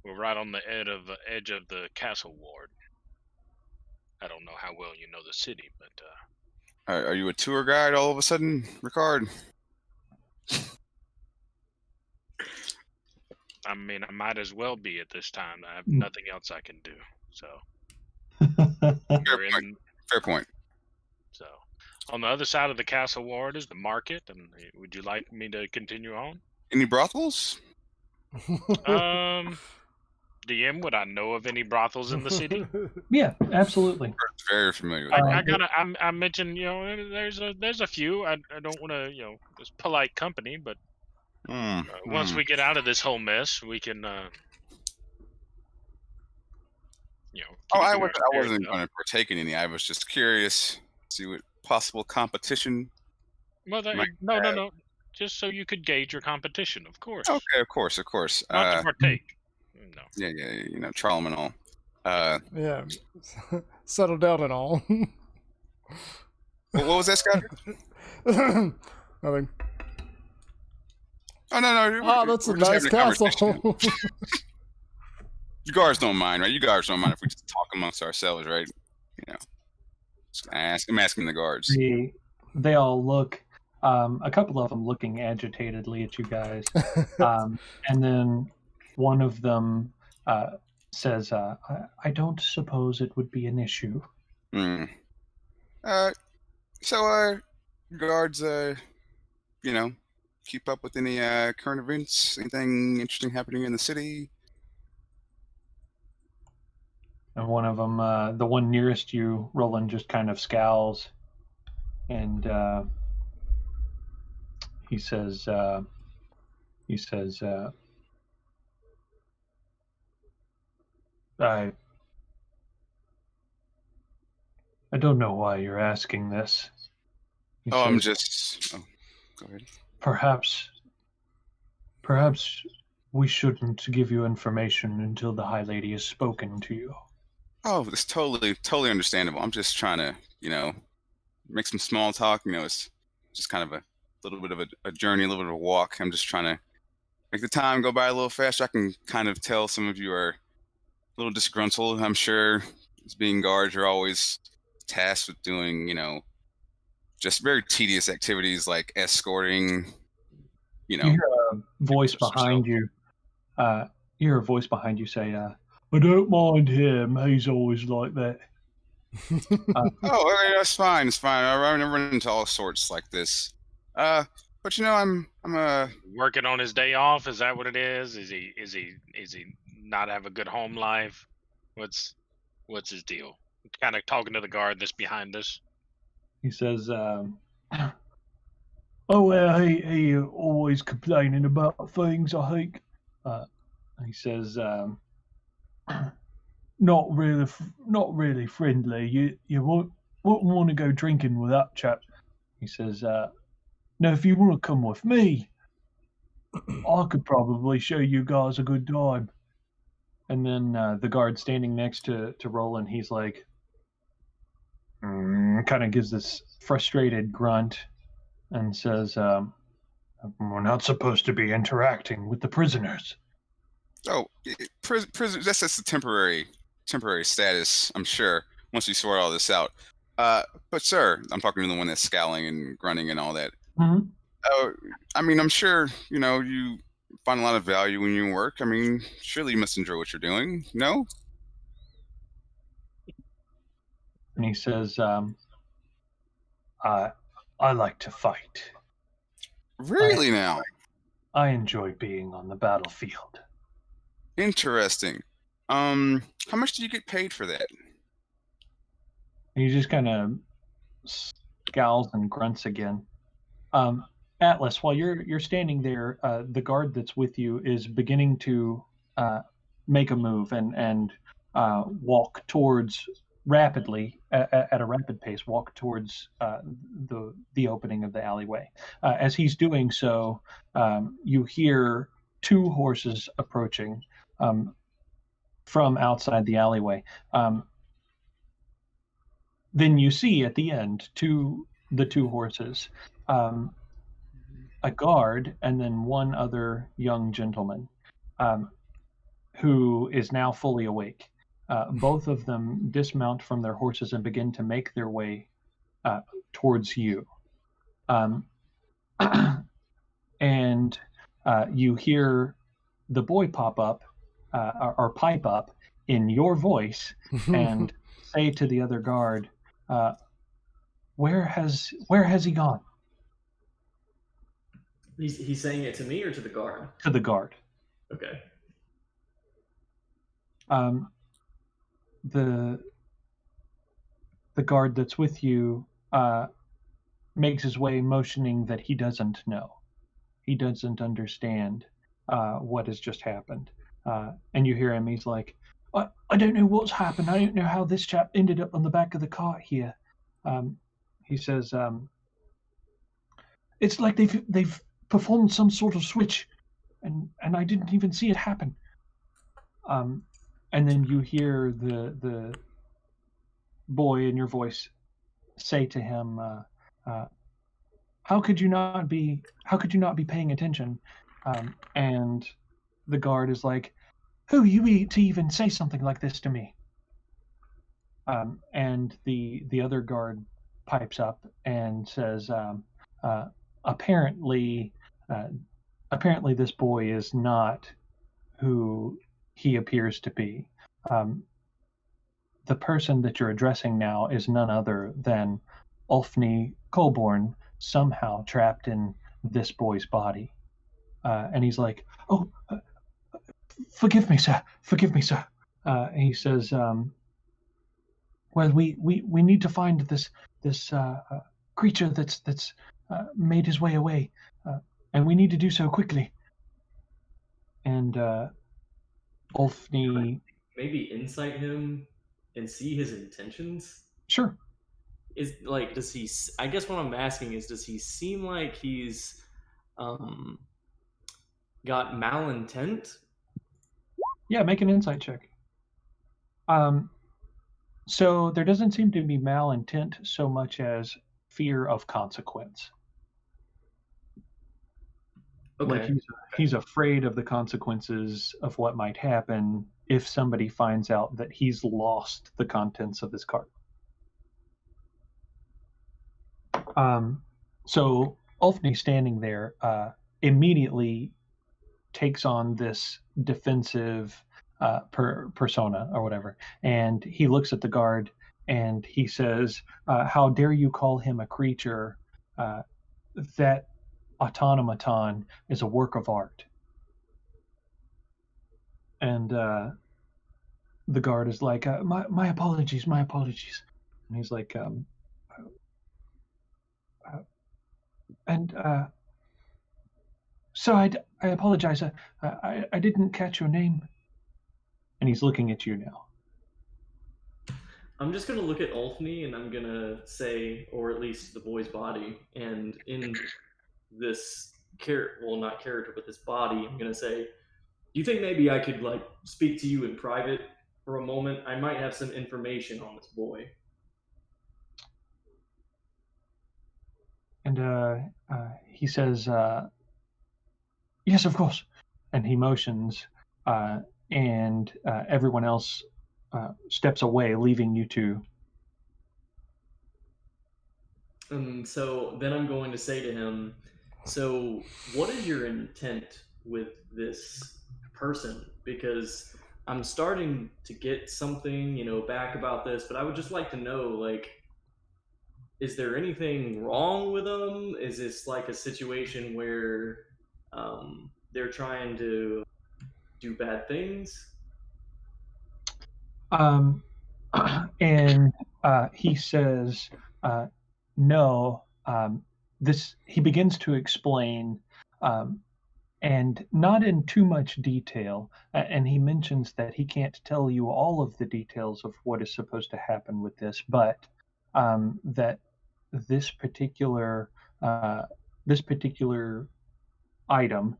D: We're right on the edge of the castle ward. I don't know how well you know the city, but.
F: Are you a tour guide all of a sudden, Ricard?
D: I mean, I might as well be at this time. I have nothing else I can do. So.
F: Fair point.
D: So, on the other side of the castle ward is the market, and would you like me to continue on?
F: Any brothels?
D: DM, would I know of any brothels in the city?
A: Yeah, absolutely.
F: Very familiar with
D: I mentioned, there's a few. I don't want to, it's polite company, but once we get out of this whole mess, we can,
F: I wasn't going to partake in any. I was just curious, see what possible competition.
D: Well, no. Just so you could gauge your competition, of course.
F: Okay, of course.
D: Not to partake. No.
F: Yeah, trial them and all.
B: Yeah, settle down and all.
F: What was that, Scott?
B: Nothing.
F: Oh no!
B: Oh, that's a nice castle.
F: You guards don't mind, right? You guards don't mind if we just talk amongst ourselves, right? I'm asking the guards.
A: They all look. A couple of them looking agitatedly at you guys, and then one of them says, "I don't suppose it would be an issue."
F: So, guards, keep up with any current events, anything interesting happening in the city?
A: And one of them, the one nearest you, Roland, just kind of scowls, and he says, I don't know why you're asking this.
F: Go ahead.
A: Perhaps we shouldn't give you information until the High Lady has spoken to you.
F: Oh, it's totally understandable. I'm just trying to, make some small talk. It's just kind of a little bit of a journey, a little bit of a walk. I'm just trying to make the time go by a little faster. I can kind of tell some of you are a little disgruntled. I'm sure as being guards, you're always tasked with doing, just very tedious activities like escorting,
A: You hear a voice behind you. You hear a voice behind you say, I don't mind him. He's always like that.
F: That's fine. It's fine. I run into all sorts like this. But I'm
D: working on his day off. Is that what it is? Is he not have a good home life? What's his deal? Kind of talking to the guard that's behind us.
A: He says, oh, well, he always complaining about things, I think. He says, not really friendly. You won't want to go drinking with that chap. He says, no, if you want to come with me, I could probably show you guys a good time. And then the guard standing next to Roland, he's like, kind of gives this frustrated grunt and says, we're not supposed to be interacting with the prisoners.
F: Oh, prison. That's just a temporary status, I'm sure. Once we sort all this out. But sir, I'm talking to the one that's scowling and grunting and all that.
A: Mm-hmm.
F: I'm sure you find a lot of value in your work. Surely you must enjoy what you're doing. No?
A: And he says, I like to fight.
F: Really now?
A: I enjoy being on the battlefield.
F: Interesting. How much do you get paid for that?
A: And he just kind of scowls and grunts again. Atlas, while you're standing there, the guard that's with you is beginning to make a move and walk towards rapidly at a rapid pace. Walk towards the opening of the alleyway. As he's doing so, you hear two horses approaching from outside the alleyway. Then you see at the end the two horses. A guard and then one other young gentleman who is now fully awake. Both of them dismount from their horses and begin to make their way towards you. And you hear the boy pop up or pipe up in your voice and say to the other guard, where has he gone?
C: He's saying it to me or to the guard?
A: To the guard.
C: Okay.
A: The guard that's with you makes his way, motioning that he doesn't know. He doesn't understand what has just happened. And you hear him, he's like, I don't know what's happened. I don't know how this chap ended up on the back of the cart here. He says, it's like they've performed some sort of switch, and I didn't even see it happen. And then you hear the boy in your voice say to him, how could you not be paying attention? And the guard is like, who are you to even say something like this to me? And the other guard pipes up and says, apparently this boy is not who he appears to be. The person that you're addressing now is none other than Ulfne Colborn, somehow trapped in this boy's body. And he's like, oh, forgive me, sir. He says, well, we need to find this creature that's made his way away, and we need to do so quickly. And Ulfne,
C: maybe insight him and see his intentions.
A: Sure.
C: Does he? I guess what I'm asking is, does he seem like he's got malintent?
A: Yeah, make an insight check. So there doesn't seem to be malintent so much as fear of consequence.
C: Okay.
A: Like he's afraid of the consequences of what might happen if somebody finds out that he's lost the contents of his cart. So Ulfney standing there immediately takes on this defensive persona or whatever, and he looks at the guard and he says, "How dare you call him a creature? That automaton is a work of art." And the guard is like, my apologies, my apologies. And he's like, so I apologize. I didn't catch your name. And he's looking at you now.
C: I'm just gonna look at Ulfney and I'm gonna say, or at least the boy's body, and in this not character, but this body, I'm gonna say, do you think maybe I could like speak to you in private for a moment? I might have some information on this boy.
A: And he says, yes, of course. And he motions, and everyone else steps away, leaving you two.
C: And so then I'm going to say to him, so what is your intent with this person? Because I'm starting to get something, back about this, but I would just like to know, like, is there anything wrong with them? Is this like a situation where they're trying to do bad things?
A: And he says, no. He begins to explain, and not in too much detail. And he mentions that he can't tell you all of the details of what is supposed to happen with this, but that this particular item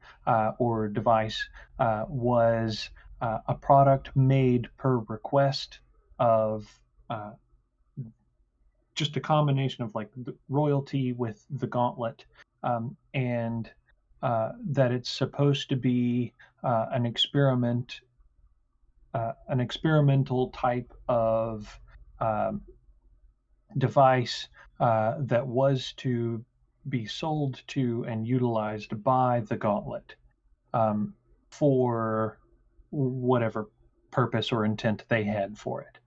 A: or device was a product made per request of just a combination of like the royalty with the gauntlet, and that it's supposed to be an experimental type of device that was to be sold to and utilized by the gauntlet for whatever purpose or intent they had for it,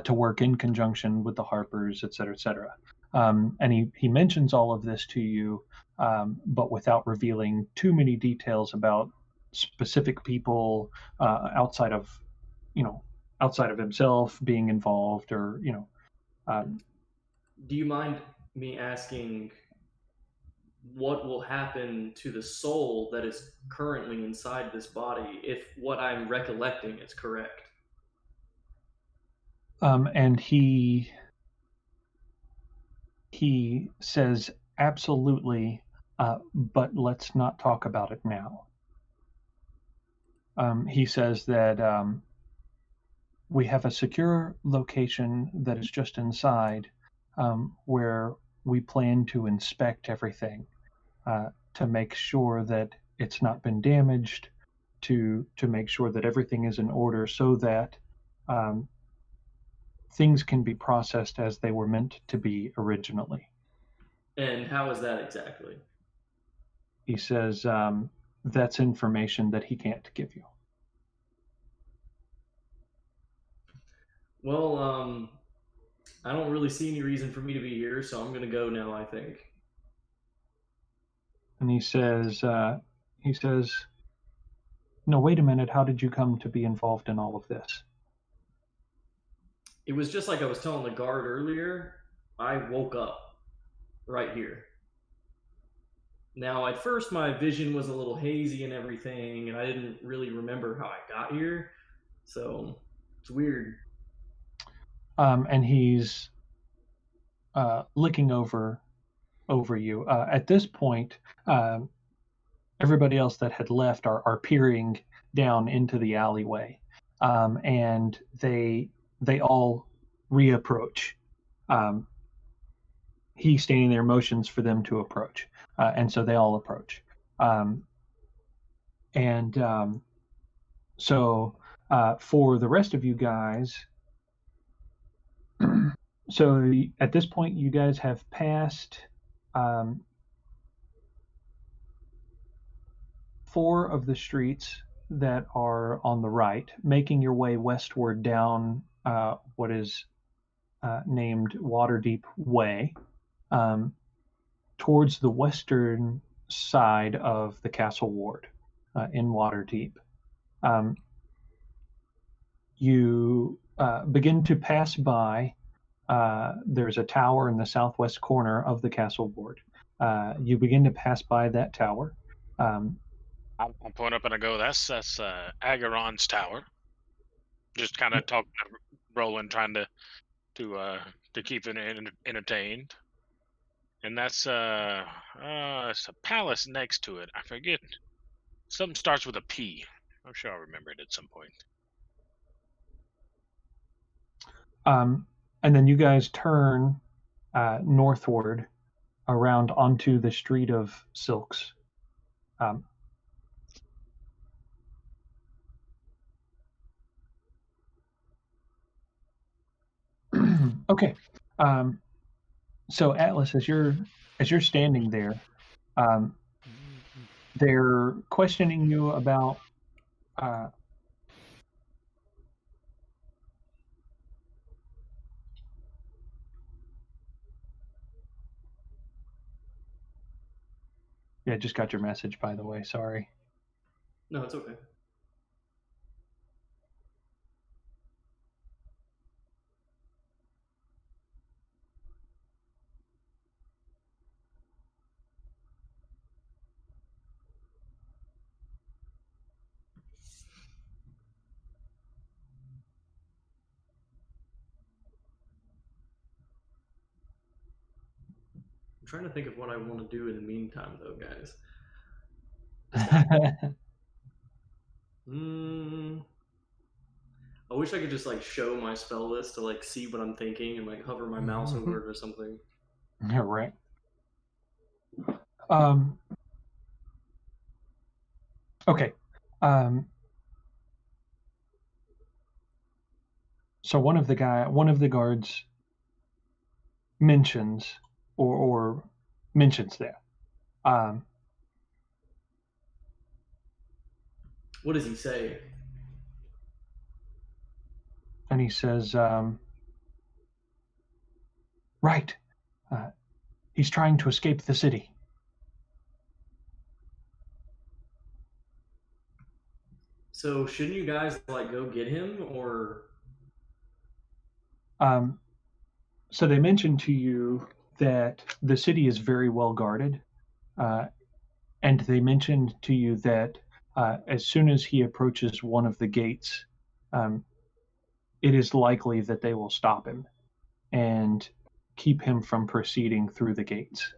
A: to work in conjunction with the Harpers, et cetera, et cetera. And he mentions all of this to you, but without revealing too many details about specific people outside of himself being involved, or
C: do you mind me asking what will happen to the soul that is currently inside this body if what I'm recollecting is correct?
A: And he says, absolutely, but let's not talk about it now. He says that we have a secure location that is just inside, where we plan to inspect everything to make sure that it's not been damaged, to make sure that everything is in order, so that things can be processed as they were meant to be originally.
C: And how is that exactly?
A: He says that's information that he can't give you.
C: Well, I don't really see any reason for me to be here, so I'm going to go now, I think.
A: And he says, no, wait a minute. How did you come to be involved in all of this?
C: It was just like I was telling the guard earlier. I woke up right here. Now, at first, my vision was a little hazy and everything, and I didn't really remember how I got here. So it's weird.
A: And he's looking over you. At this point, everybody else that had left are peering down into the alleyway, and they all reapproach. He standing there motions for them to approach, and so they all approach. So for the rest of you guys, so at this point you guys have passed 4 of the streets that are on the right, making your way westward down what is named Waterdeep Way, towards the western side of the castle ward in Waterdeep. You begin to pass by. There's a tower in the southwest corner of the castle ward. You begin to pass by that tower.
D: I'll point up and I go, that's Agaron's tower. Just kind of talking to Roland, trying to keep it entertained. And that's it's a palace next to it. I forget. Something starts with a P. I'm sure I'll remember it at some point.
A: And then you guys turn northward around onto the Street of Silks. Okay. So Atlas, as you're standing there, they're questioning you about yeah, just got your message, by the way. Sorry.
C: No, it's okay. I'm trying to think of what I want to do in the meantime, though, guys. I wish I could just like show my spell list to like see what I'm thinking and like hover my mouse over it or something.
A: Yeah, right. Okay. So one of the guards mentions or mentions that.
C: What does he say?
A: And he says, right. He's trying to escape the city.
C: So shouldn't you guys like go get him, or?
A: So they mentioned to you that the city is very well guarded, and they mentioned to you that as soon as he approaches one of the gates, it is likely that they will stop him and keep him from proceeding through the gates.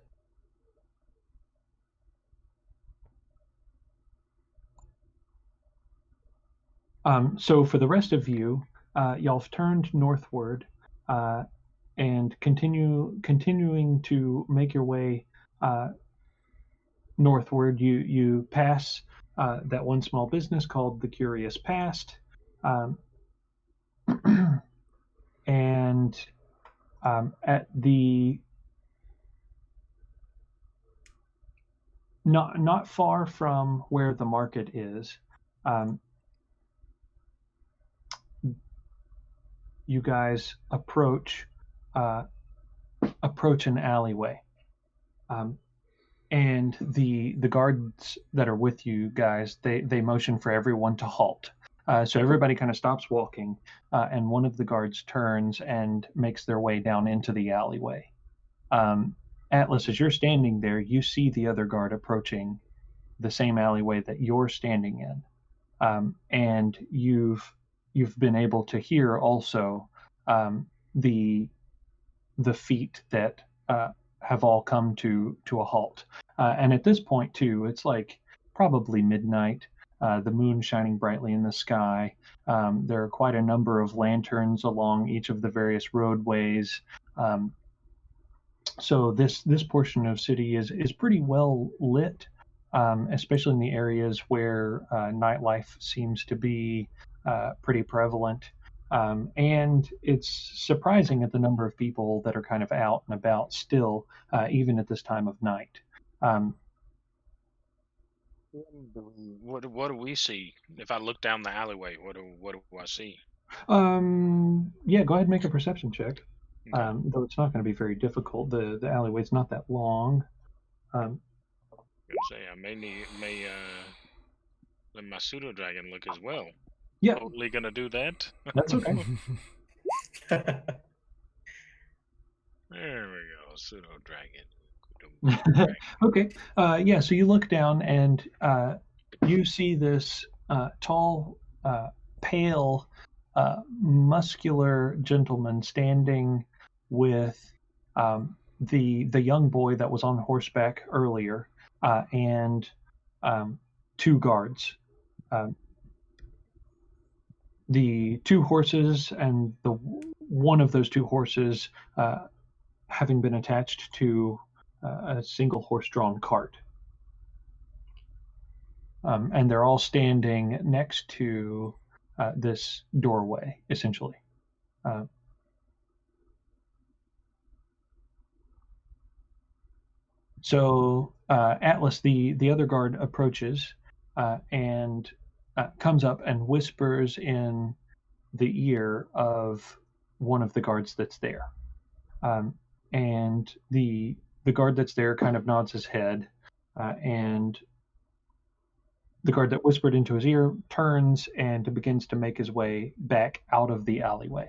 A: So for the rest of you, y'all have turned northward and continuing to make your way northward. You pass that one small business called the Curious Past, and at the not far from where the market is, you guys approach an alleyway, and the guards that are with you guys, they motion for everyone to halt. So everybody kind of stops walking, and one of the guards turns and makes their way down into the alleyway. Atlas, as you're standing there, you see the other guard approaching the same alleyway that you're standing in, and you've been able to hear also the feet that have all come to a halt. And at this point too, it's like probably midnight. the moon shining brightly in the sky. There are quite a number of lanterns along each of the various roadways. So this portion of city is pretty well lit, especially in the areas where nightlife seems to be pretty prevalent. And it's surprising at the number of people that are kind of out and about still, even at this time of night.
D: What do we see? If I look down the alleyway, what do I see?
A: Yeah, go ahead and make a perception check.
D: Okay.
A: Though it's not going to be very difficult. The alleyway's not that long.
D: Gonna say I may let my pseudo dragon look as well.
A: Yeah,
D: Totally gonna do that.
A: that's okay.
D: There we go, pseudo dragon.
A: Okay. Yeah, so you look down and you see this tall, pale, muscular gentleman standing with the young boy that was on horseback earlier, and two guards. The two horses and the one of those two horses having been attached to a single horse-drawn cart. And they're all standing next to this doorway, essentially. So Atlas, the other guard, approaches and comes up and whispers in the ear of one of the guards that's there. And the guard that's there kind of nods his head, and the guard that whispered into his ear turns and begins to make his way back out of the alleyway.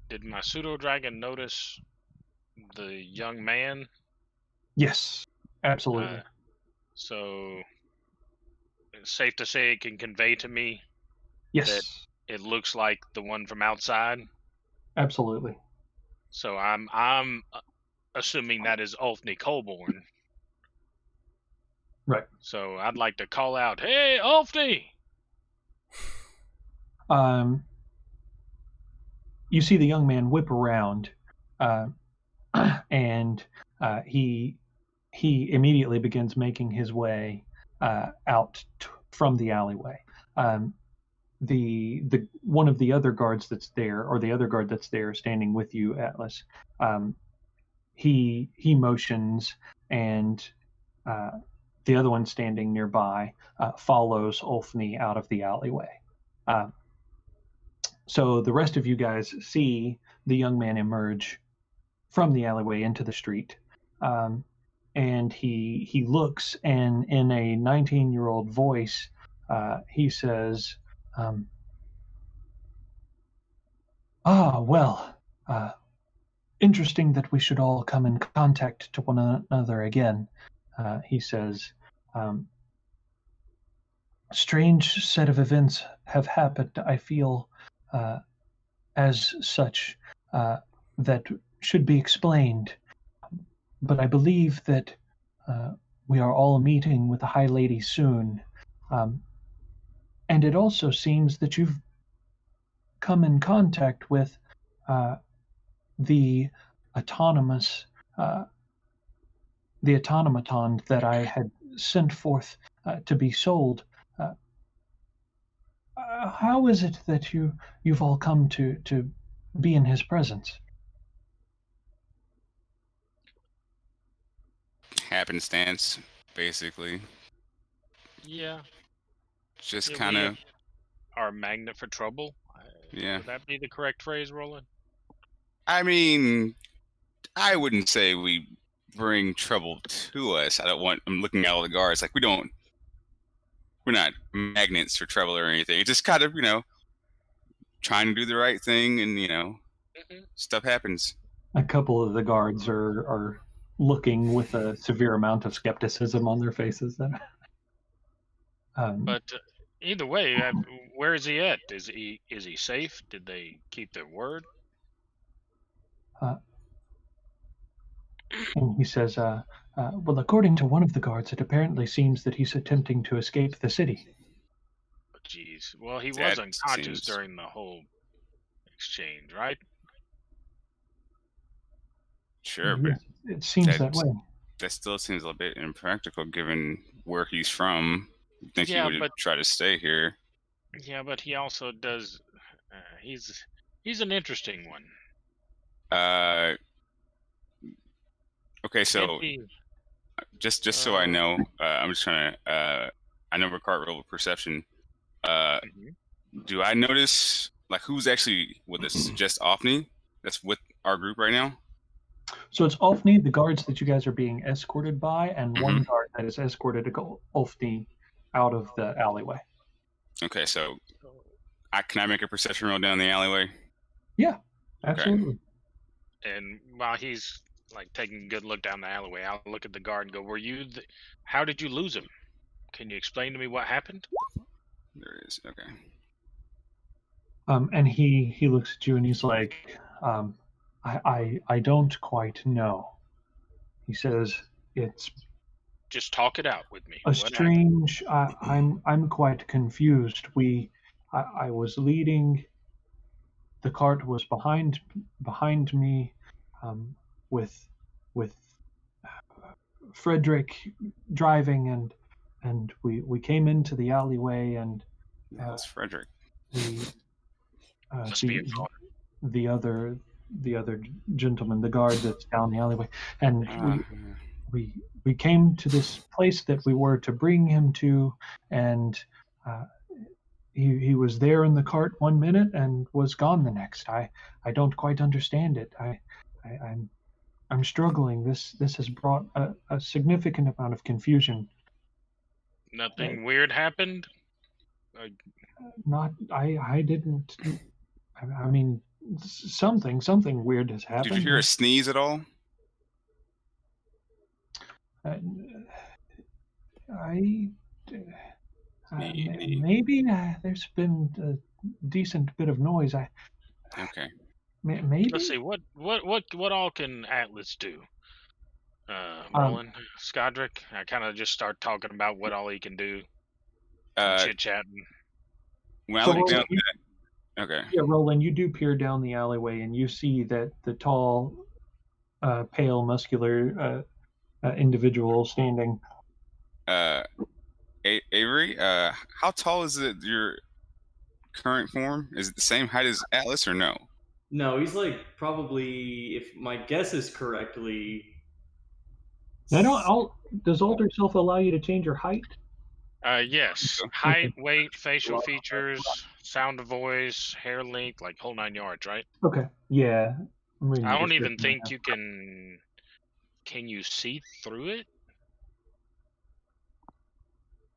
D: Did my pseudo dragon notice the young man?
A: Yes, absolutely.
D: So it's safe to say it can convey to me
A: Yes,
D: it looks like the one from outside.
A: absolutely.
D: So I'm assuming that is Ulfney Colborn.
A: Right.
D: So I'd like to call out, "Hey, Ulfney!"
A: You see the young man whip around, and he immediately begins making his way out from the alleyway. The one of the other guards that's there, or the other guard that's there, standing with you, Atlas. He motions, and the other one standing nearby follows Ulfney out of the alleyway. So the rest of you guys see the young man emerge from the alleyway into the street, and he looks, and in a 19-year-old voice, he says, well, interesting that we should all come in contact to one another again. He says, strange set of events have happened, I feel, as such, that should be explained. But I believe that we are all meeting with the High Lady soon. And it also seems that you've come in contact with the autonomous, the automaton that I had sent forth to be sold. How is it that you've all come to be in his presence?
F: Happenstance, basically.
D: Yeah.
F: Just kind of.
D: Our magnet for trouble.
F: Yeah.
D: Would that be the correct phrase, Roland?
F: I mean, I wouldn't say we bring trouble to us. I'm looking at all the guards like we're not magnets for trouble or anything. It's just kind of, trying to do the right thing, and stuff happens.
A: A couple of the guards are looking with a severe amount of skepticism on their faces.
D: But either way, where is he at? Is he safe? Did they keep their word?
A: And he says, well, according to one of the guards, it apparently seems that he's attempting to escape the city.
D: Jeez. Well, he was
F: That
D: unconscious
F: seems-
D: during the whole exchange, right?
F: Sure, but
A: Yes, it seems that
F: that's-
A: way.
F: that still seems a little bit impractical given where he's from. You think
D: Yeah,
F: he would
D: but-
F: try to stay here?
D: Yeah, but he also does. He's an interesting one.
F: Okay, so
D: Can't be-
F: just so I know, I'm just trying to. I know Ricard rolled perception.
D: Mhm.
F: Do I notice like who's actually with us? Just Offney that's with our group right now?
A: So it's Ulfney, the guards that you guys are being escorted by, and one guard that is escorted to go Ulfney out of the alleyway.
F: Okay, so can I make a perception roll down the alleyway?
A: Absolutely.
D: And while he's like taking a good look down the alleyway, I'll look at the guard and go, how did you lose him? Can you explain to me what happened?
F: There it is. Okay.
A: And he looks at you and he's like, I don't quite know. He says, it's
D: Just talk it out with me.
A: a
D: What happened?
A: strange. I'm quite confused. I was leading. The cart was behind me, with Frederick driving, and we came into the alleyway, and
F: That's Frederick.
A: the
D: Must be a guard.
A: the other gentleman, the guard that's down the alleyway, and we came to this place that we were to bring him to, and he was there in the cart 1 minute and was gone the next. I don't quite understand it. I'm struggling. This has brought a significant amount of confusion.
D: Nothing weird happened?
A: Not I didn't. I mean, something weird has happened.
F: Did you hear a sneeze at all?
A: Maybe there's been a decent bit of noise.
F: Okay.
A: Maybe.
D: Let's see. What all can Atlas do? Roland, Skodrick. I kind of just start talking about what all he can do. Chit chatting.
F: When I
A: So
F: look down
A: Roland,
F: that, okay.
A: Yeah, Roland, you do peer down the alleyway and you see that the tall, pale, muscular individual standing.
F: Avery, how tall is it? Your current form, is it the same height as Atlas or no?
C: No, he's like probably, if my guess is correctly.
A: Does Alter Self allow you to change your height?
D: Yes. Height, weight, facial features, sound of voice, hair length, like whole 9 yards, right?
A: Okay. Yeah.
D: I don't even think you can. Can you see through it?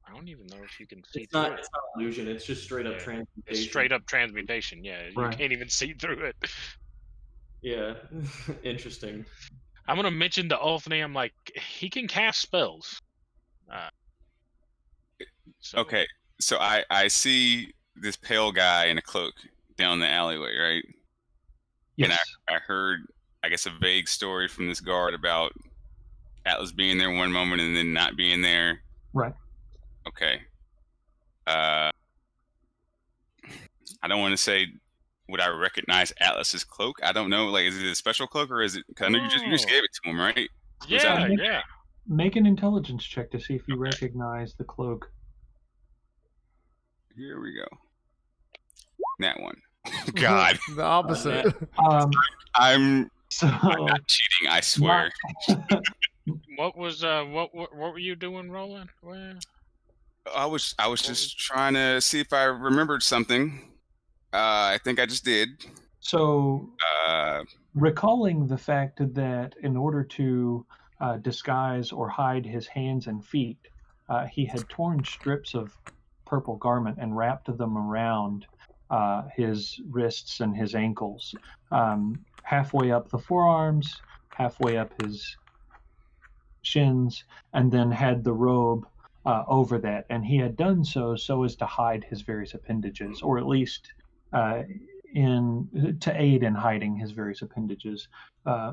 D: I don't even know if you can see
C: It's
D: through
C: not
D: it.
C: illusion. It's just straight up
D: Yeah.
C: transmutation.
D: It's straight up transmutation. Yeah, you
A: Right.
D: can't even see through it.
C: Yeah, interesting.
D: I'm gonna mention to Ulfney. I'm like, he can cast spells. So-
F: Okay, so I see this pale guy in a cloak down the alleyway, right?
A: Yes.
F: I heard, I guess, a vague story from this guard about Atlas being there one moment and then not being there.
A: Right.
F: Okay. I don't want to say would I recognize Atlas's cloak. I don't know. Like, is it a special cloak or is it? Cause I know you just
D: Oh.
F: gave it to him, right?
D: Yeah,
A: that-
D: yeah.
A: Make an intelligence check to see if you recognize the cloak.
F: Here we go. That one. God,
B: The opposite.
F: I'm
A: So
F: not cheating. I swear.
D: What was what were you doing, Roland? Well,
F: I was just trying to see if I remembered something. I think I just did.
A: So
F: Uh,
A: recalling the fact that in order to disguise or hide his hands and feet, he had torn strips of purple garment and wrapped them around his wrists and his ankles, halfway up the forearms, halfway up his shins, and then had the robe over that. And he had done so as to hide his various appendages, or at least to aid in hiding his various appendages,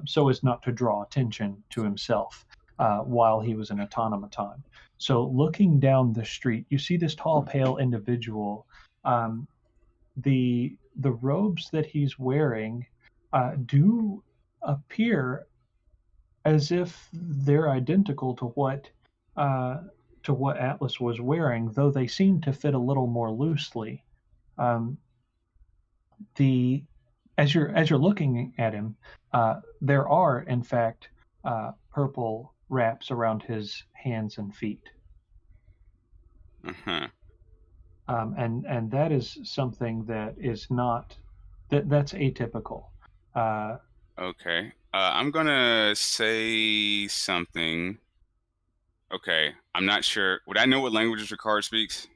A: so as not to draw attention to himself while he was an automaton. So looking down the street, you see this tall, pale individual. The robes that he's wearing do appear as if they're identical to what Atlas was wearing, though they seem to fit a little more loosely. As you're looking at him, there are in fact purple wraps around his hands and feet.
F: Uh-huh.
A: And that is something that is not that's atypical.
F: Okay. I'm gonna say something. Okay. I'm not sure. Would I know what languages Ricard speaks?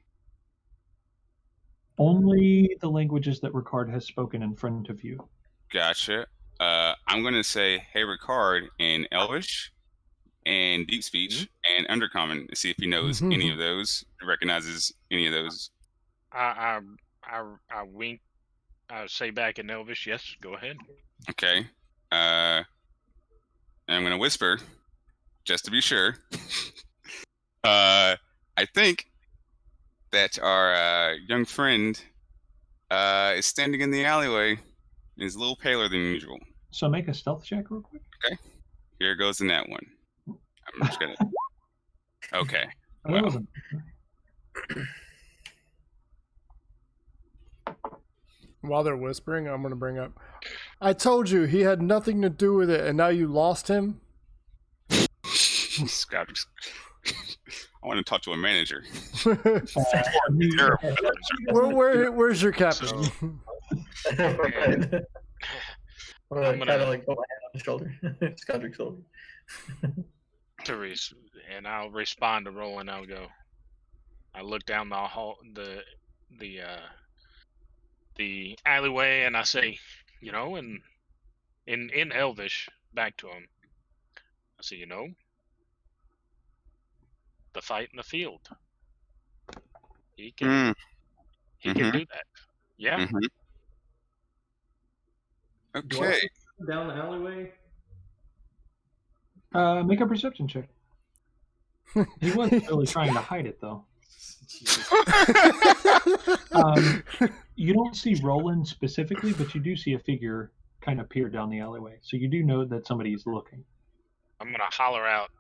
A: Only the languages that Ricard has spoken in front of you.
F: Gotcha. I'm gonna say, "Hey, Ricard," in Elvish, and Deep Speech, and Undercommon, to see if he knows any of those, recognizes any of those.
D: I wink. I say back in Elvish, yes, go ahead.
F: Okay. And I'm gonna whisper, just to be sure. I think that our young friend is standing in the alleyway and is a little paler than usual.
A: So make a stealth check real quick.
F: Okay. Here goes in that one. I'm just gonna. Okay.
A: Well.
B: While they're whispering, I'm going to bring up, I told you he had nothing to do with it, and now you lost him?
F: Scott, I want to talk to a manager.
B: Where's your captain?
E: Kind of like put my hand on his shoulder. Scodric's shoulder.
D: And I'll respond to Roland. I'll go. I look down the hall, the alleyway, and I say, in Elvish, back to him. I say, the fight in the field. He can do that. Yeah.
F: Okay.
C: Down the alleyway.
A: Make a perception check. He wasn't really trying to hide it, though. You don't see Roland specifically, but you do see a figure kind of peer down the alleyway. So you do know that somebody is looking.
D: I'm going to holler out.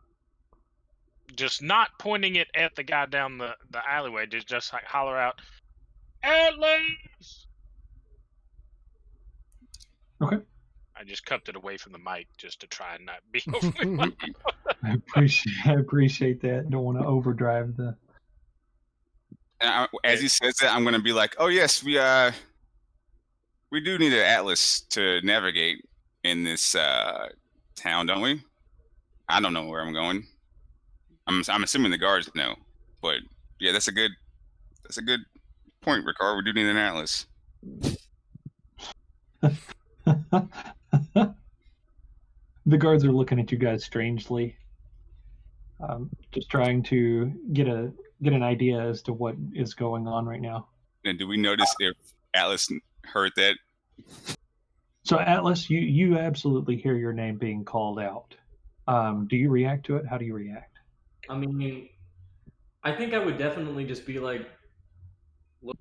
D: Just not pointing it at the guy down the alleyway. Just like holler out, Atlas!
A: Okay.
D: I just cupped it away from the mic just to try and not be over.
A: I appreciate that. Don't want to overdrive the.
F: And as he says that, I'm going to be like, "Oh yes, we do need an atlas to navigate in this town, don't we?" I don't know where I'm going. I'm assuming the guards know, but yeah, that's a good point, Ricard. We do need an atlas.
A: The guards are looking at you guys strangely, just trying to get an idea as to what is going on right now.
F: And do we notice if Atlas heard that?
A: So Atlas, you absolutely hear your name being called out. Do you react to it? How do you react?
C: I mean, I think I would definitely just be like, look.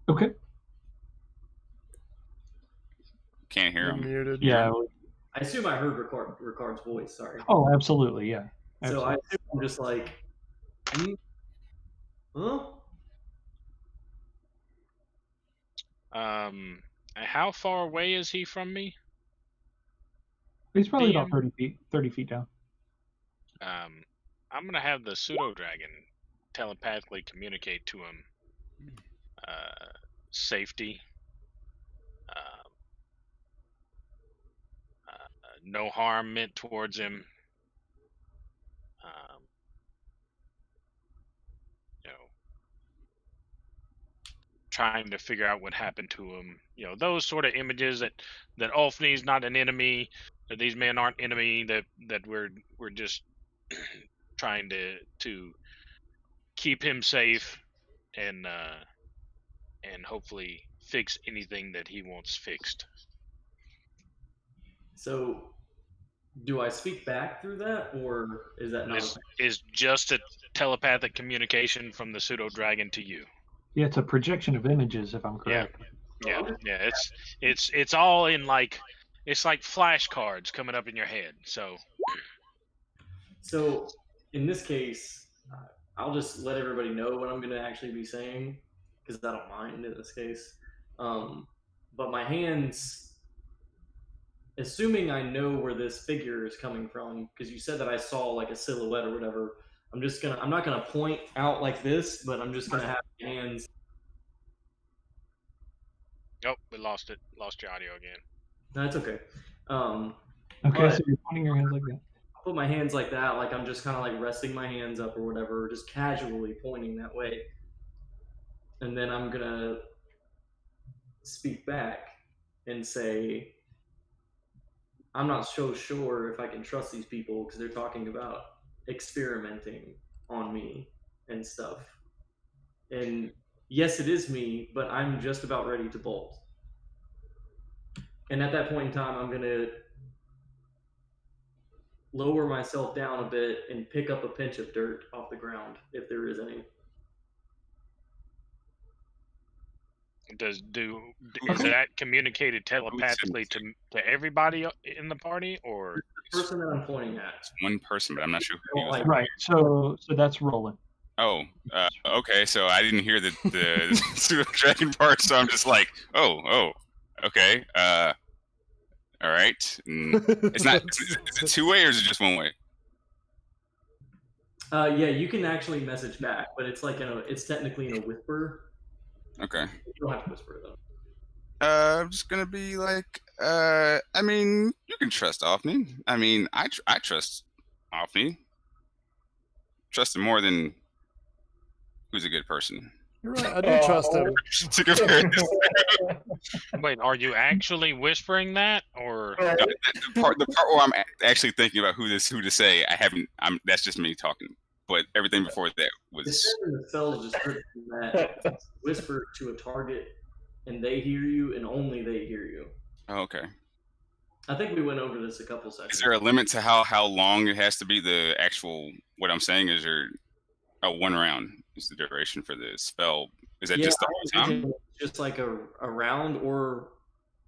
A: Okay.
F: Can't hear him.
B: Muted.
A: Yeah.
C: I assume I heard Ricard's voice. Sorry.
A: Oh, absolutely. Yeah. Absolutely.
C: So I assume I'm just like, huh?
D: How far away is he from me?
A: He's probably about 30 feet down.
D: I'm gonna have the pseudo dragon telepathically communicate to him safety, no harm meant towards him. Trying to figure out what happened to him. Those sort of images that Ulfni's not an enemy, that these men aren't enemy, that we're just trying to keep him safe and and hopefully fix anything that he wants fixed.
C: So, do I speak back through that, or is that not?
D: This is just a telepathic communication from the pseudo dragon to you.
A: Yeah, it's a projection of images, if I'm correct.
D: Yeah. It's all in like, it's like flashcards coming up in your head. So
C: in this case, I'll just let everybody know what I'm going to actually be saying, because I don't mind in this case. But my hands, assuming I know where this figure is coming from, because you said that I saw like a silhouette or whatever, I'm not gonna point out like this, but I'm just gonna have my hands.
D: oh, we lost it. Lost your audio again.
C: No, it's okay.
A: Okay,
C: But-
A: so you're pointing your hands like that.
C: I'll put my hands like that, like I'm just kind of like resting my hands up or whatever, just casually pointing that way. And then I'm gonna speak back and say, I'm not so sure if I can trust these people because they're talking about experimenting on me and stuff. And yes, it is me, but I'm just about ready to bolt. And at that point in time, I'm going to lower myself down a bit and pick up a pinch of dirt off the ground, if there is any.
D: Is
A: Okay.
D: that communicated telepathically to everybody in the party, or
C: The person that I'm pointing at.
F: It's one person, but I'm not sure who he was.
C: Like,
A: Right. So that's Roland.
F: Oh, okay. So I didn't hear the pseudo dragon part, so I'm just like, oh, okay. All right. It's not. Is it two-way or is it just one way?
C: yeah, you can actually message back, but it's like it's technically in a whisper.
F: Okay.
C: You don't have to whisper though.
F: I'm just gonna be like, I mean, you can trust Offney. I mean, I trust Offney. Trust him more than who's a good person.
B: You're right. I do trust him.
F: To compare this-
D: wait, are you actually whispering that, or
F: No, the part where I'm actually thinking about who to say, that's just me talking. But everything before that
C: It
F: was
C: says in the spell description that whisper to a target and they hear you and only they hear you.
F: okay.
C: I think we went over this a couple seconds.
F: Is there a limit to how long it has to be? The actual what I'm saying is one round is the duration for the spell. Is that just the whole time?
C: Just like a round or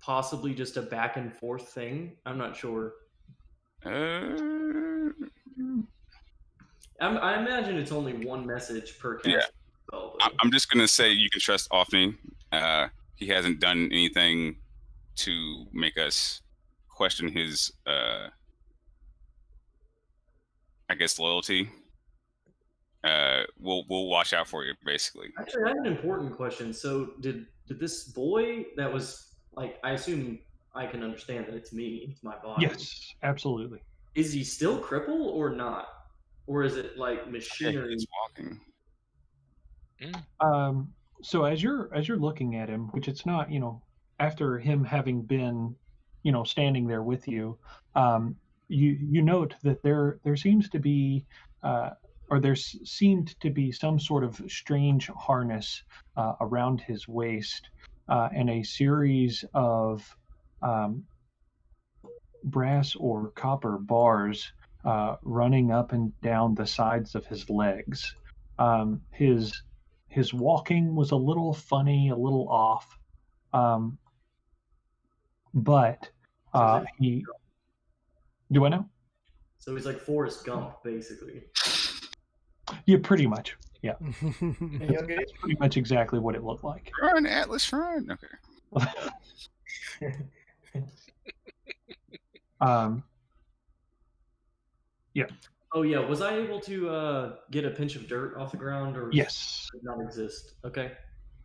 C: possibly just a back and forth thing. I'm not sure. I imagine it's only one message per cast.
F: Yeah.
C: Spell,
F: I'm just gonna say you can trust Offney. He hasn't done anything to make us question his, I guess, loyalty. We'll watch out for you, basically.
C: Actually, I have an important question. So, did this boy that was like? I assume I can understand that it's me. It's my body.
A: Yes, absolutely.
C: Is he still crippled or not? Or is it like
F: Yeah,
C: machinery?
F: he's walking.
A: So as you're looking at him, which it's not, after him having been, standing there with you, you note that there seems to be, or there seemed to be some sort of strange harness around his waist, and a series of brass or copper bars running up and down the sides of his legs. His walking was a little funny, a little off, but he. Do I know?
C: So he's like Forrest Gump, basically.
A: Yeah, pretty much. Yeah,
E: Okay.
A: that's pretty much exactly what it looked like.
F: Run, Atlas, run. Okay.
C: Oh yeah, was I able to get a pinch of dirt off the ground, or
A: Yes.
C: does it not exist? Okay.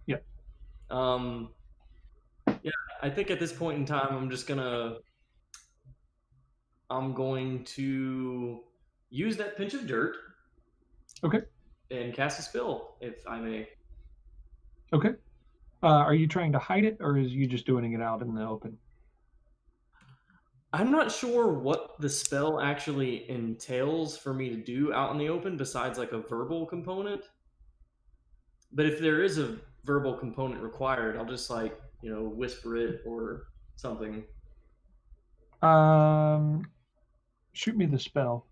A: Yep.
C: Yeah, I think at this point in time, I'm going to use that pinch of dirt.
A: Okay.
C: And cast a spell, if I may.
A: Okay. Are you trying to hide it, or is you just doing it out in the open?
C: I'm not sure what the spell actually entails for me to do out in the open besides like a verbal component. But if there is a verbal component required. I'll just like, whisper it or something.
A: Shoot me the spell.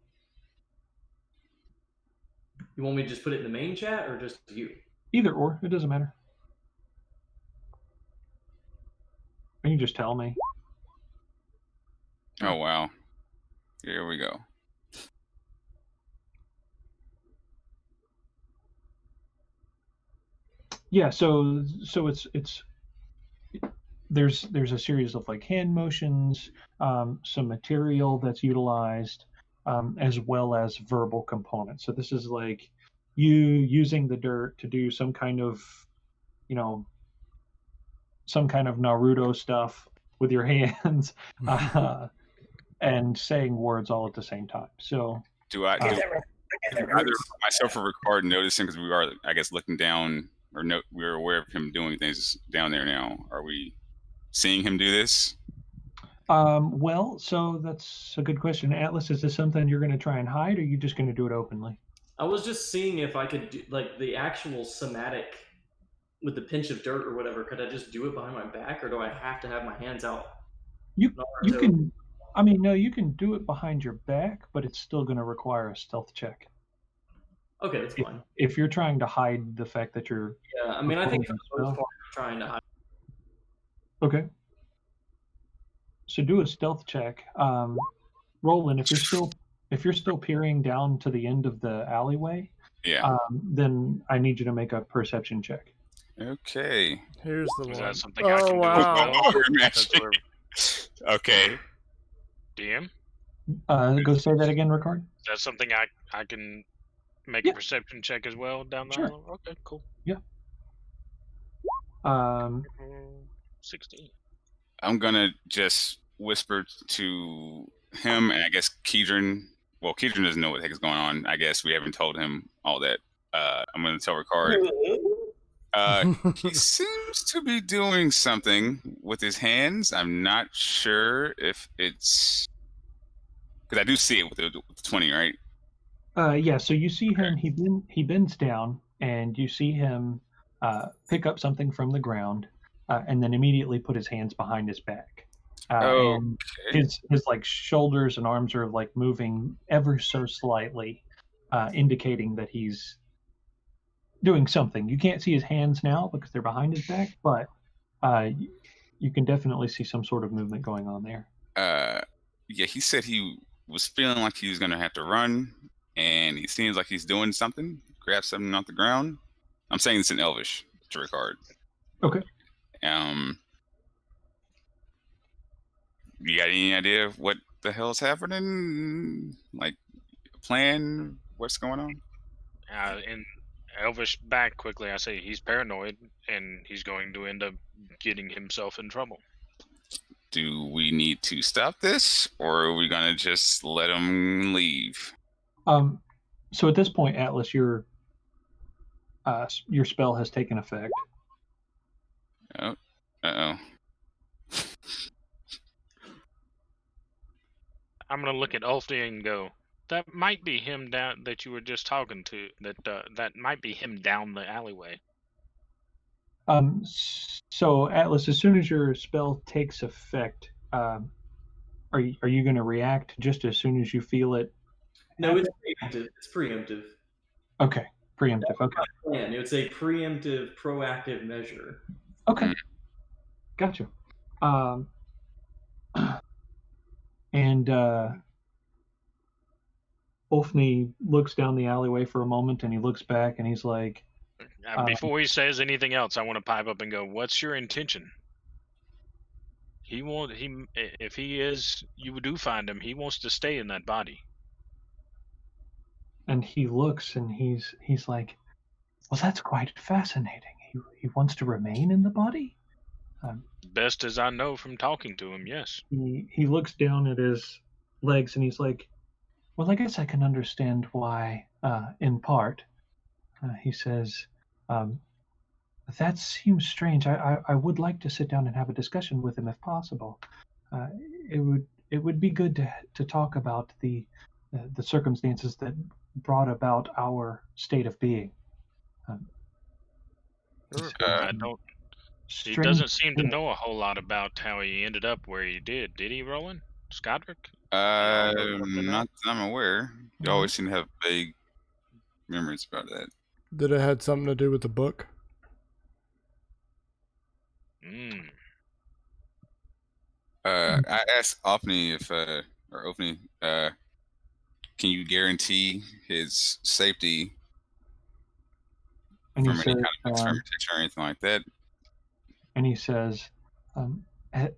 C: You want me to just put it in the main chat or just you?
A: Either or, it doesn't matter. You can just tell me.
F: Oh wow. Here we go.
A: Yeah, so it's there's a series of like hand motions, some material that's utilized, as well as verbal components. So this is like you using the dirt to do some kind of Naruto stuff with your hands, and saying words all at the same time. So
F: do either myself or Ricard noticing, because we are, I guess, looking down, or we're aware of him doing things down there now. Are we seeing him do this?
A: Well, so that's a good question. Atlas, is this something you're going to try and hide, or are you just going to do it openly?
C: I was just seeing if I could do like the actual somatic with the pinch of dirt or whatever. Could I just do it behind my back, or do I have to have my hands out?
A: You can. I mean, no, you can do it behind your back, but it's still going to require a stealth check.
C: Okay, that's fine.
A: If you're trying to hide the fact that you're...
C: Yeah, I mean, I think for the most part, I'm trying to hide.
A: Okay. So do a stealth check. Roland, if you're still peering down to the end of the alleyway, then I need you to make a perception check.
F: Okay.
B: Here's the
D: Is
B: one.
D: that something I can
B: Wow.
D: do?
F: Okay.
D: DM?
A: Go say that again, Ricard.
D: Is that something I can make a perception check as well down the
A: Sure.
D: Okay, cool.
A: Yeah.
D: 16.
F: I'm gonna just whisper to him, and I guess Keedron. Well, Keedron doesn't know what the heck is going on. I guess we haven't told him all that. I'm gonna tell Ricard. He seems to be doing something with his hands. I'm not sure if it's because I do see it with the 20, right?
A: Yeah. So you see him. He bends down, and you see him pick up something from the ground, and then immediately put his hands behind his back. And his like shoulders and arms are like moving ever so slightly, indicating that he's doing something. You can't see his hands now because they're behind his back, but you can definitely see some sort of movement going on there.
F: Yeah, he said he was feeling like he was going to have to run, and he seems like he's doing something. Grab something off the ground. I'm saying this in Elvish to Ricard.
A: Okay.
F: You got any idea of what the hell's happening? Like, plan? What's going on?
D: In Elvish back quickly, I say he's paranoid, and he's going to end up getting himself in trouble.
F: Do we need to stop this, or are we gonna just let him leave?
A: So at this point, Atlas, your spell has taken effect.
F: Oh, uh-oh.
D: I'm gonna look at Ulfdi and go, that might be him down that you were just talking to. That might be him down the alleyway.
A: So Atlas, as soon as your spell takes effect, are you going to react just as soon as you feel it?
C: No, it's preemptive. It's preemptive.
A: Okay, preemptive. Okay.
C: Plan. It's a preemptive, proactive measure.
A: Okay, gotcha. And Ulfni looks down the alleyway for a moment, and he looks back, and he's like,
D: before he says anything else, I want to pipe up and go, what's your intention? If he is, you do find him, he wants to stay in that body.
A: And he looks, and he's like, well, that's quite fascinating. He wants to remain in the body?
D: Best as I know from talking to him, yes.
A: He looks down at his legs, and he's like, well, I guess I can understand why, in part. He says, that seems strange. I would like to sit down and have a discussion with him if possible. It would be good to talk about the circumstances that brought about our state of being.
D: Sure.
F: Uh,
D: I don't. He
A: Strange
D: doesn't seem to
A: thing.
D: know a whole lot about how he ended up where he did. Did he, Roland? Skodrick?
F: not that I'm aware. You always seem to have vague memories about that.
B: Did it had something to do with the book?
D: Mm.
F: I asked Opni if, or Opni, can you guarantee his safety
A: And he
F: from any
A: says,
F: kind of experimentation or anything like that?
A: and he says,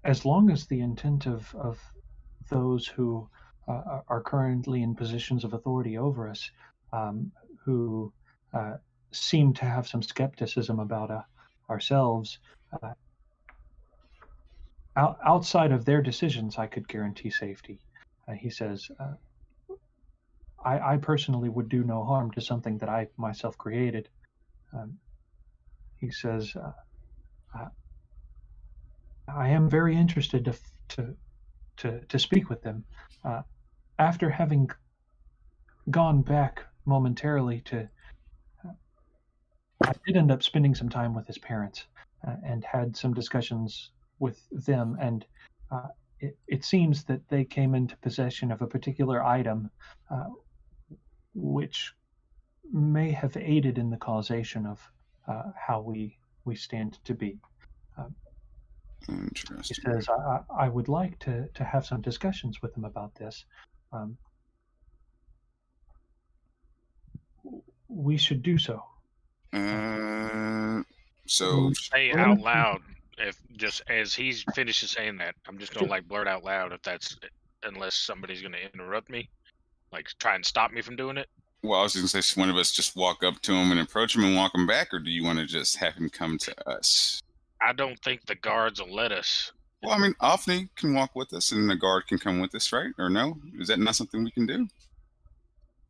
A: as long as the intent of those who are currently in positions of authority over us, who seem to have some skepticism about ourselves, outside of their decisions, I could guarantee safety. He says, I personally would do no harm to something that I myself created. He says, I am very interested to speak with them. After having gone back momentarily I did end up spending some time with his parents and had some discussions with them, and it seems that they came into possession of a particular item which may have aided in the causation of how we stand to be. He
F: Interesting.
A: says, I would like to have some discussions with him about this. We should do so.
F: So
D: Say out loud, if just as he finishes saying that, I'm just gonna blurt out loud if that's, unless somebody's gonna interrupt me, try and stop me from doing it.
F: Well, I was going to say, should one of us just walk up to him and approach him and walk him back, or do you want to just have him come to us?
D: I don't think the guards will let us.
F: Well, I mean, Opni can walk with us, and the guard can come with us, right? Or no? Is that not something we can do?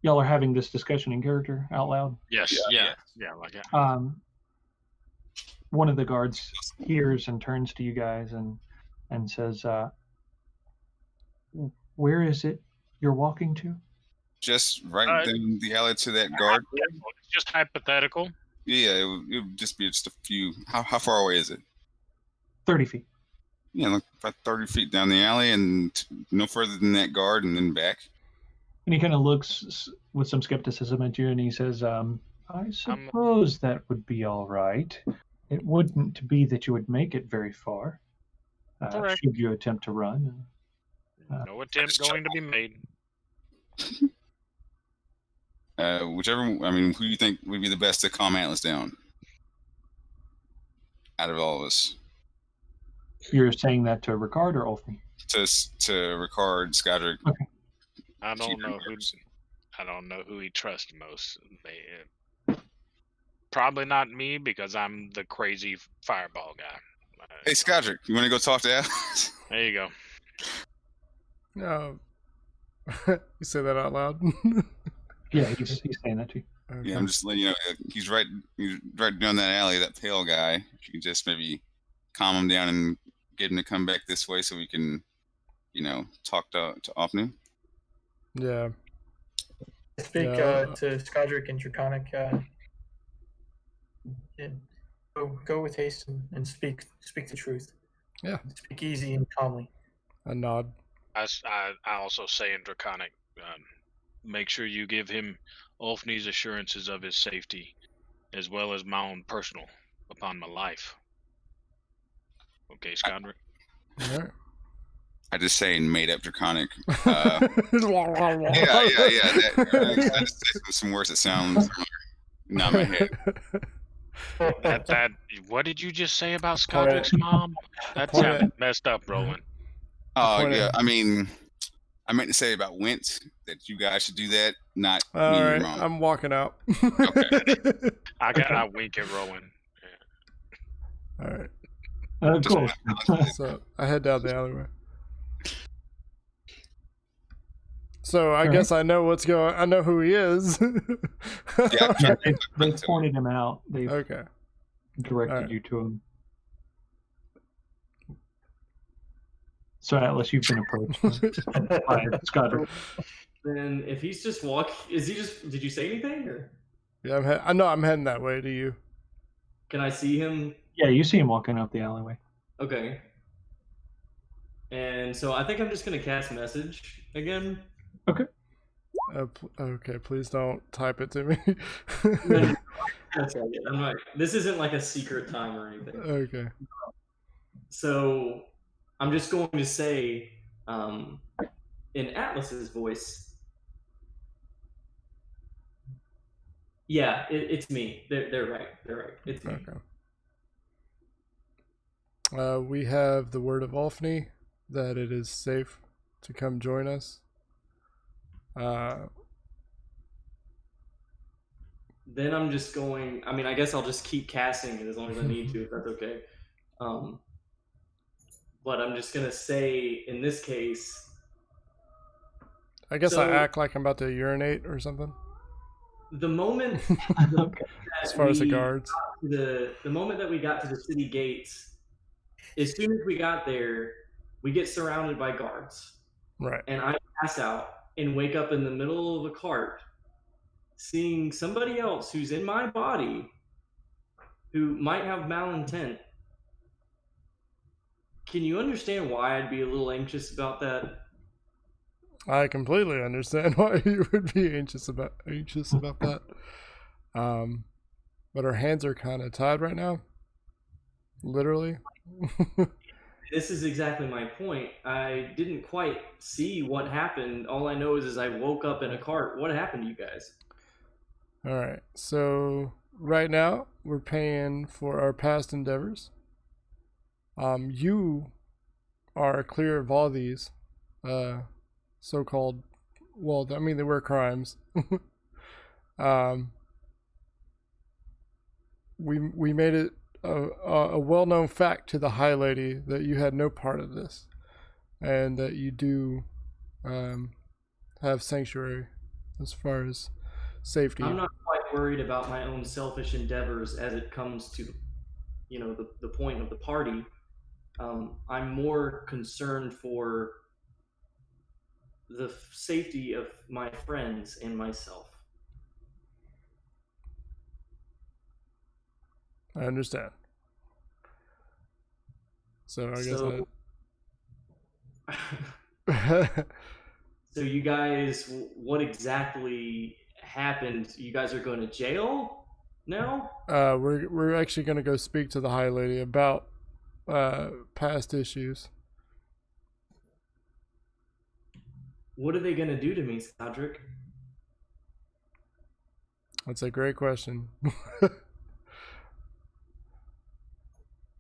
A: Y'all are having this discussion in character out loud.
D: Yes, yeah, like that.
A: One of the guards hears and turns to you guys and says, where is it you're walking to?
F: Just right down the alley to that guard.
D: It's just hypothetical.
F: Yeah, it would just be just a few. How far away is it?
A: 30 feet.
F: Yeah, like about 30 feet down the alley, and no further than that guard, and then back.
A: And he kind of looks with some skepticism at you, and he says, I suppose that would be all right. It wouldn't be that you would make it very far, should you attempt to run.
D: No attempt going to be made.
F: Whichever, I mean, who do you think would be the best to calm Atlas down out of all of us?
A: You're saying that to Ricard or Ulfney?
F: To Ricard, Skodrick.
A: Okay.
D: I don't know who he trusts most. Probably not me, because I'm the crazy fireball guy.
F: Hey, Skodrick, you want to go talk to Atlas?
D: There you go.
B: No. You say that out loud?
A: Yeah, he's saying that to you.
B: Okay.
F: Yeah, I'm just letting you know, he's right down that alley, that pale guy. If you can just maybe calm him down and get him to come back this way so we can, talk to Opni.
B: Yeah.
E: Speak to Skodrick and Draconic. Go with haste and speak the truth.
B: Yeah.
E: Speak easy and calmly.
B: A nod.
D: I also say in Draconic, make sure you give him Ulfney's assurances of his safety, as well as my own personal, upon my life. Okay, Skodrick?
B: All right.
F: I just say in made up Draconic. Yeah. I just say some words that sound similar. Not in my head.
D: That what did you just say about Skodrick's mom? That sounded messed up, Roland.
F: Oh, yeah. I mean, I meant to say about Wint that you guys should do that, not
B: all
F: me
B: right,
F: wrong.
B: I'm walking out.
F: Okay.
D: I wink at Roland.
B: All right.
A: Cool.
B: So I head down the alleyway. So I guess I know what's going. I know who he is.
F: Yeah,
A: they've pointed him out. They've
B: Okay.
A: directed you to him. So Atlas, you've been approached by Skodrick.
C: Then if he's just did you say anything or?
B: Yeah, I'm heading that way to you.
C: Can I see him?
A: Yeah, you see him walking up the alleyway.
C: Okay. And so I think I'm just gonna cast message again.
A: Okay.
B: Okay, please don't type it to me.
C: That's all good. I'm not. This isn't like a secret time or anything.
B: Okay.
C: So I'm just going to say, in Atlas's voice, yeah, it's me. They're right. They're right. It's me.
B: Okay. We have the word of Ulfni that it is safe to come join us.
C: Then I'm just going. I mean, I guess I'll just keep casting it as long as I need to, if that's okay. But I'm just gonna say, in this case,
B: I guess I act like I'm about to urinate or something.
C: The moment,
B: as far as the guards,
C: the moment that we got to the city gates, as soon as we got there, we get surrounded by guards.
B: Right.
C: And I pass out and wake up in the middle of a cart, seeing somebody else who's in my body, who might have malintent. Can you understand why I'd be a little anxious about that?
B: I completely understand why you would be anxious about that. But our hands are kind of tied right now. Literally.
C: This is exactly my point. I didn't quite see what happened. All I know is I woke up in a cart. What happened to you guys?
B: All right. So right now we're paying for our past endeavors. You are clear of all these so-called, well, I mean, they were crimes. We made it a well-known fact to the High Lady that you had no part of this, and that you do have sanctuary as far as safety.
C: I'm not quite worried about my own selfish endeavors as it comes to, the point of the party. I'm more concerned for the safety of my friends and myself.
B: I understand. So I guess
C: So you guys, what exactly happened? You guys are going to jail now?
B: We're actually going to go speak to the High Lady about past issues.
C: What are they going to do to me, Cedric?
B: That's a great question.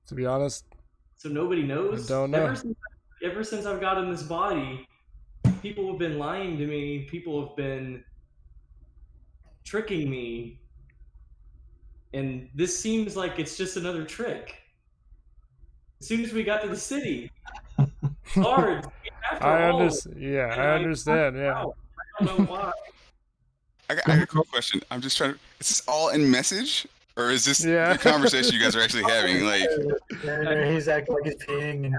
B: To be honest,
C: so nobody knows.
B: I don't know.
C: Ever since I've got in this body, people have been lying to me. People have been tricking me, and this seems like it's just another trick. As soon as we got to the city, guards.
B: I understand. Yeah, I understand. Yeah.
C: I don't know why.
F: I got a quick question. I'm just trying to. Is this all in message? Or is this the conversation you guys are actually having? Like,
E: he's acting like he's peeing.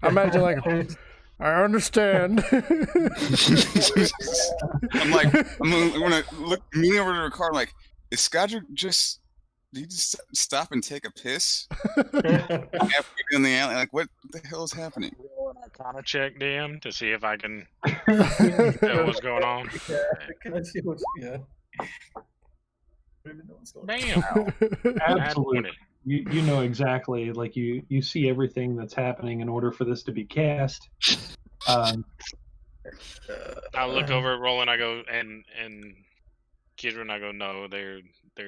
B: I'm acting like I understand.
F: I'm gonna look me over to the car. I'm like, is Scodrick just? Did he just stop and take a piss? Halfway in the alley, like what the hell is happening?
D: Arcana check, DM, to see if I can know what's going on.
E: Can I see what's
D: Bam!
A: Absolutely. You know exactly, like you see everything that's happening in order for this to be cast.
D: I look over at Roland. I go and Kidron. I go, no, they're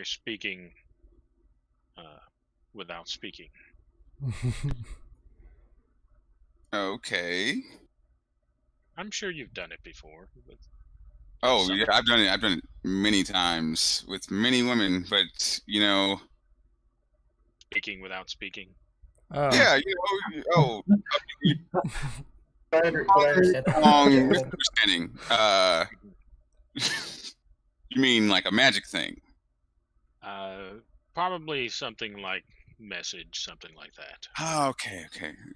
D: speaking without speaking.
F: Okay.
D: I'm sure you've done it before. But
F: oh yeah, I've done it. I've done it many times with many women, but
D: speaking without speaking.
F: Yeah, long misunderstanding. You mean like a magic thing?
D: Probably something like message, something like that.
F: Oh, okay.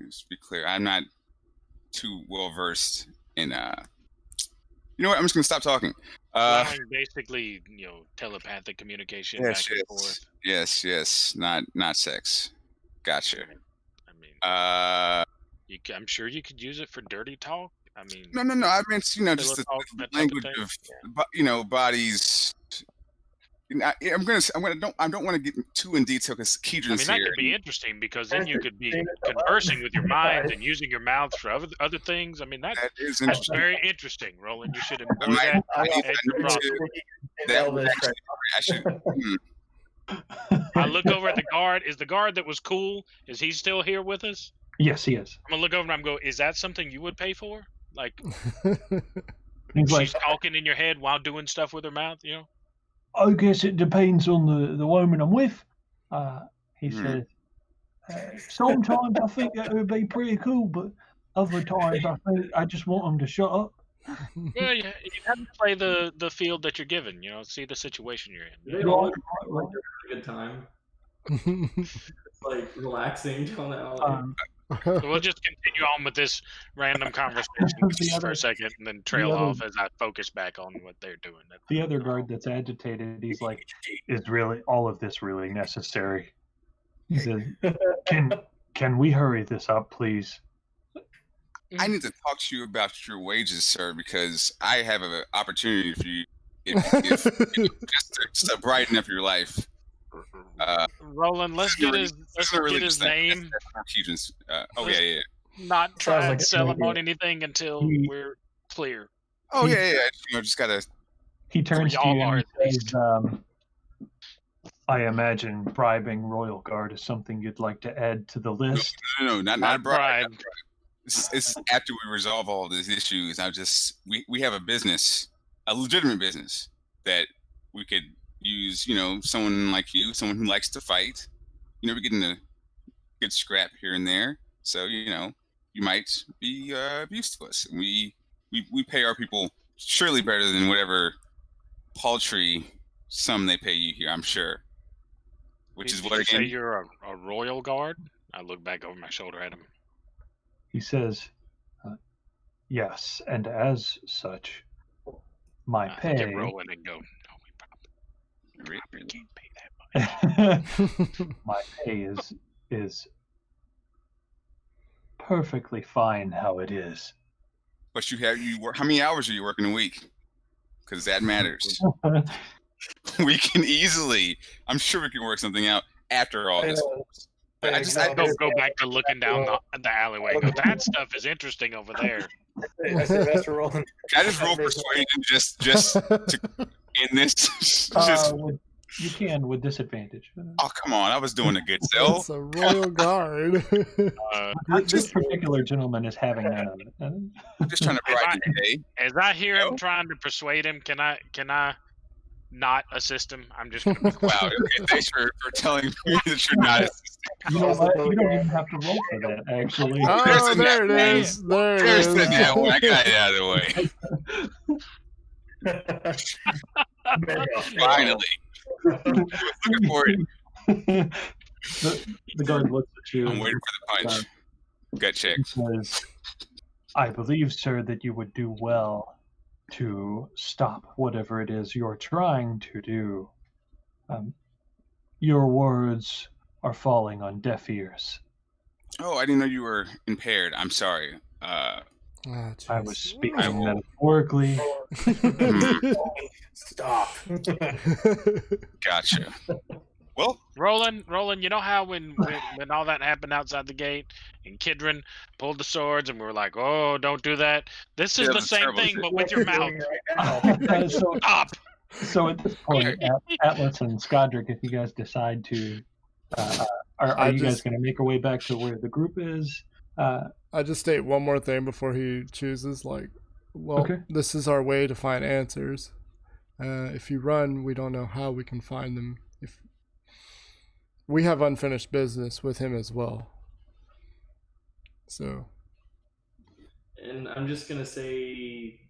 F: Just be clear, I'm not too well versed in. You know what? I'm just gonna stop talking.
D: Allowing basically, telepathic communication back and forth.
F: Yes. Not sex. Gotcha.
D: I mean, I'm sure you could use it for dirty talk. I mean,
F: no. I meant just the language of bodies. I don't want to get too in detail because Keedron's
D: that
F: here.
D: could be interesting because then you could be conversing with your mind and using your mouth for other things. I mean, that is
F: interesting.
D: very interesting, Roland. You should employ that. I look over at the guard. Is the guard that was cool? Is he still here with us?
A: Yes, he is.
D: I'm gonna look over and I'm go. Is that something you would pay for? Like
A: she's
D: talking in your head while doing stuff with her mouth,
A: I guess it depends on the woman I'm with. He says, sometimes I think that would be pretty cool, but other times I think I just want them to shut up.
D: Yeah, you have to play the field that you're given, see the situation you're in.
C: They all like a good time. It's like relaxing till now.
D: So we'll just continue on with this random conversation for a second and then trail off as I focus back on what they're doing.
A: The other guard that's agitated, he's like, is really all of this really necessary? He says, can we hurry this up, please?
F: I need to talk to you about your wages, sir, because I have an opportunity for you if just to brighten up your life.
D: Roland, let's get his name.
F: Yeah.
D: Not try and sell him on anything until we're clear.
F: Oh yeah. Just gotta.
A: He turns to you and says, I imagine bribing Royal Guard is something you'd like to add to the list.
F: No, not bribe. It's after we resolve all these issues. We have a legitimate business that we could use, someone like you, someone who likes to fight. We're getting a good scrap here and there. So, you might be of use to us. We pay our people surely better than whatever paltry sum they pay you here, I'm sure. Which is what again?
D: Say you're a royal guard? I look back over my shoulder at him.
A: He says, yes, and as such, my pay.
D: I keep rolling and go, no, we probably can't pay that much.
A: My pay is perfectly fine how it is.
F: But you work. How many hours are you working a week? Because that matters. We can easily. I'm sure we can work something out after all this. But I
D: go back to looking down the alleyway. Go, that stuff is interesting over there.
E: I said, Master Roland.
F: Can I just roll persuasion just to in this?
A: You can with disadvantage.
F: Oh come on! I was doing a good sell.
B: It's a royal guard.
A: This particular gentleman is having none of it.
F: I'm just trying to brighten the day.
D: As I hear him trying to persuade him, can I not assist him? I'm just gonna
F: wow. Okay, thanks for telling me that you're not assisting.
A: You know what? You don't even have to roll for that, actually.
B: Oh, there it is.
F: There's the net one. I got it out of the way. Finally. Looking for it.
A: The guard looks at you.
F: I'm waiting for the punch. Gut check.
A: Says, I believe, sir, that you would do well to stop whatever it is you're trying to do. Your words are falling on deaf ears.
F: Oh, I didn't know you were impaired. I'm sorry.
A: I was speaking metaphorically.
E: Stop.
F: Gotcha. Well,
D: Roland, you know how when all that happened outside the gate and Kidron pulled the swords and we were like, oh, don't do that. This is the same thing, but with your mouth. Stop.
A: So at this point, Atlas and Skodrick, if you guys decide to, are you guys going to make your way back to where the group is?
B: I just state one more thing before he chooses. This is our way to find answers. If you run, we don't know how we can find them. If we have unfinished business with him as well. So.
C: And I'm just gonna say.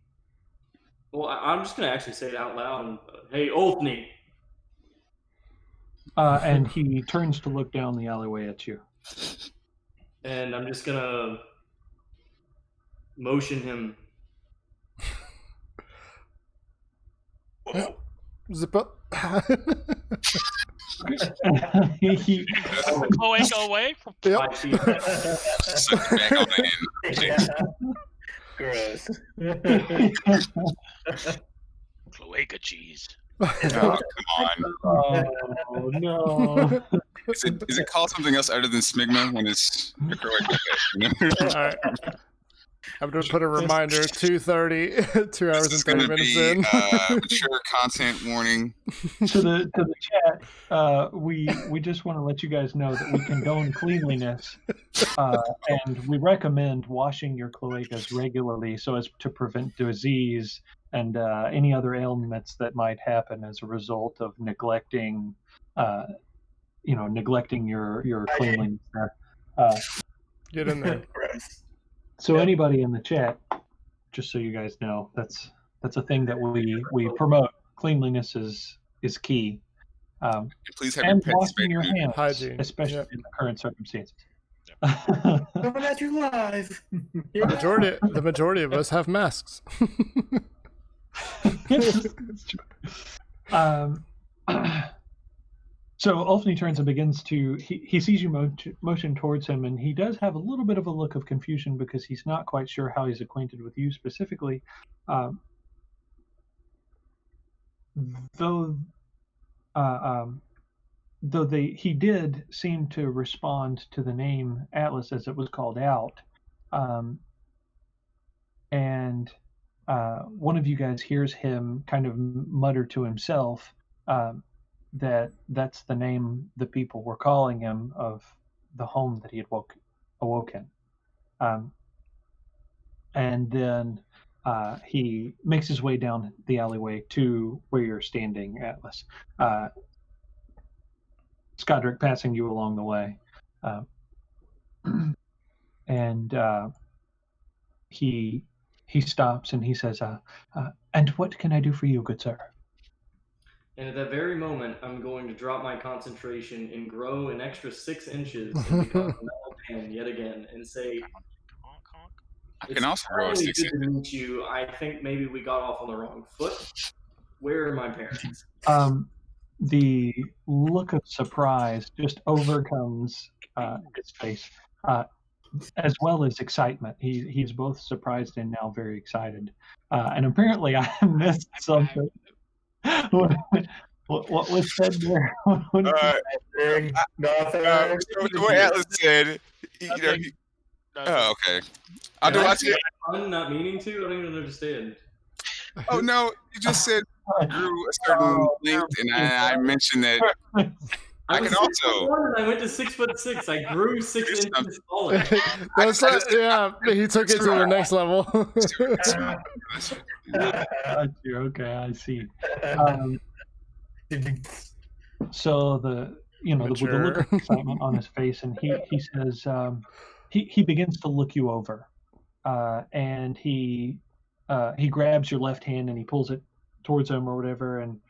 C: Well, I'm just gonna actually say it out loud. Hey, Oltney.
A: And he turns to look down the alleyway at you.
C: And I'm just gonna motion him
B: Zip up.
A: He-
D: Cloaca away from
B: Yep.
C: 5 feet.
F: Suck it back on the end.
D: cloaca cheese.
F: Oh, come on.
A: oh no!
F: Is it called something else other than smegma when it's
B: All right. I'm gonna put a reminder: 2:30, 2 hours and
F: This is
B: 30
F: gonna
B: minutes
F: be
B: in.
F: mature content warning.
A: to the chat, we just want to let you guys know that we condone cleanliness, and we recommend washing your cloacas regularly so as to prevent disease and any other ailments that might happen as a result of neglecting your cleanliness there.
B: Get in there.
A: So anybody in the chat, just so you guys know, that's a thing that we promote. Cleanliness is key.
F: Please have your
A: And
F: pets
A: washing your
F: spayed and neutered.
A: hands,
B: Hygiene.
A: especially
B: Yep.
A: in the current circumstances.
E: Coming at you live.
B: The majority of us have masks.
A: So Ulfni turns and begins to. He sees you motion towards him, and he does have a little bit of a look of confusion because he's not quite sure how he's acquainted with you specifically. Though he did seem to respond to the name Atlas as it was called out, and one of you guys hears him kind of mutter to himself that that's the name the people were calling him of the home that he had awoken. And then he makes his way down the alleyway to where you're standing, Atlas. Skodrick passing you along the way. And he stops and he says, and what can I do for you, good sir?
C: And at that very moment, I'm going to drop my concentration and grow an extra 6 inches and become a metal man yet again and say,
F: I can also grow a
C: "It's
F: 6
C: really good to meet you. I think maybe we got off on the wrong foot. Where are my parents?"
A: The look of surprise just overcomes his face, as well as excitement. He's both surprised and now very excited. And apparently I missed something. What was said there?
E: Nothing.
F: What Atlas said, oh, okay. I'll do watch it.
C: I'm not meaning to. I don't even understand.
F: Oh no, you just said you grew a certain length, and I mentioned that I
C: was
F: can also.
C: 6'1" and I went to 6'6". I grew 6 inches taller.
B: That's right. Yeah, he took it to the next level.
A: Okay, I see. So with the look of excitement on his face, and he says he begins to look you over, and he grabs your left hand and he pulls it towards him or whatever, and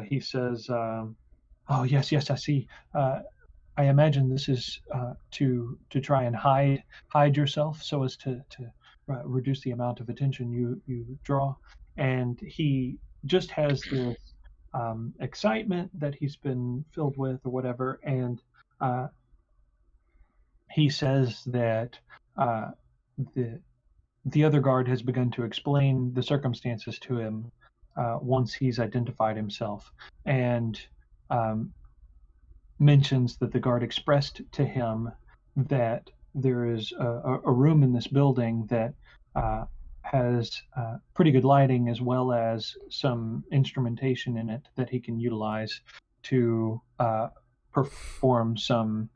A: he says, "Oh yes, I see. I imagine this is to try and hide yourself so as to reduce the amount of attention you draw." And he just has this excitement that he's been filled with or whatever, and he says that the other guard has begun to explain the circumstances to him once he's identified himself, and mentions that the guard expressed to him that there is a room in this building that has pretty good lighting as well as some instrumentation in it that he can utilize to perform some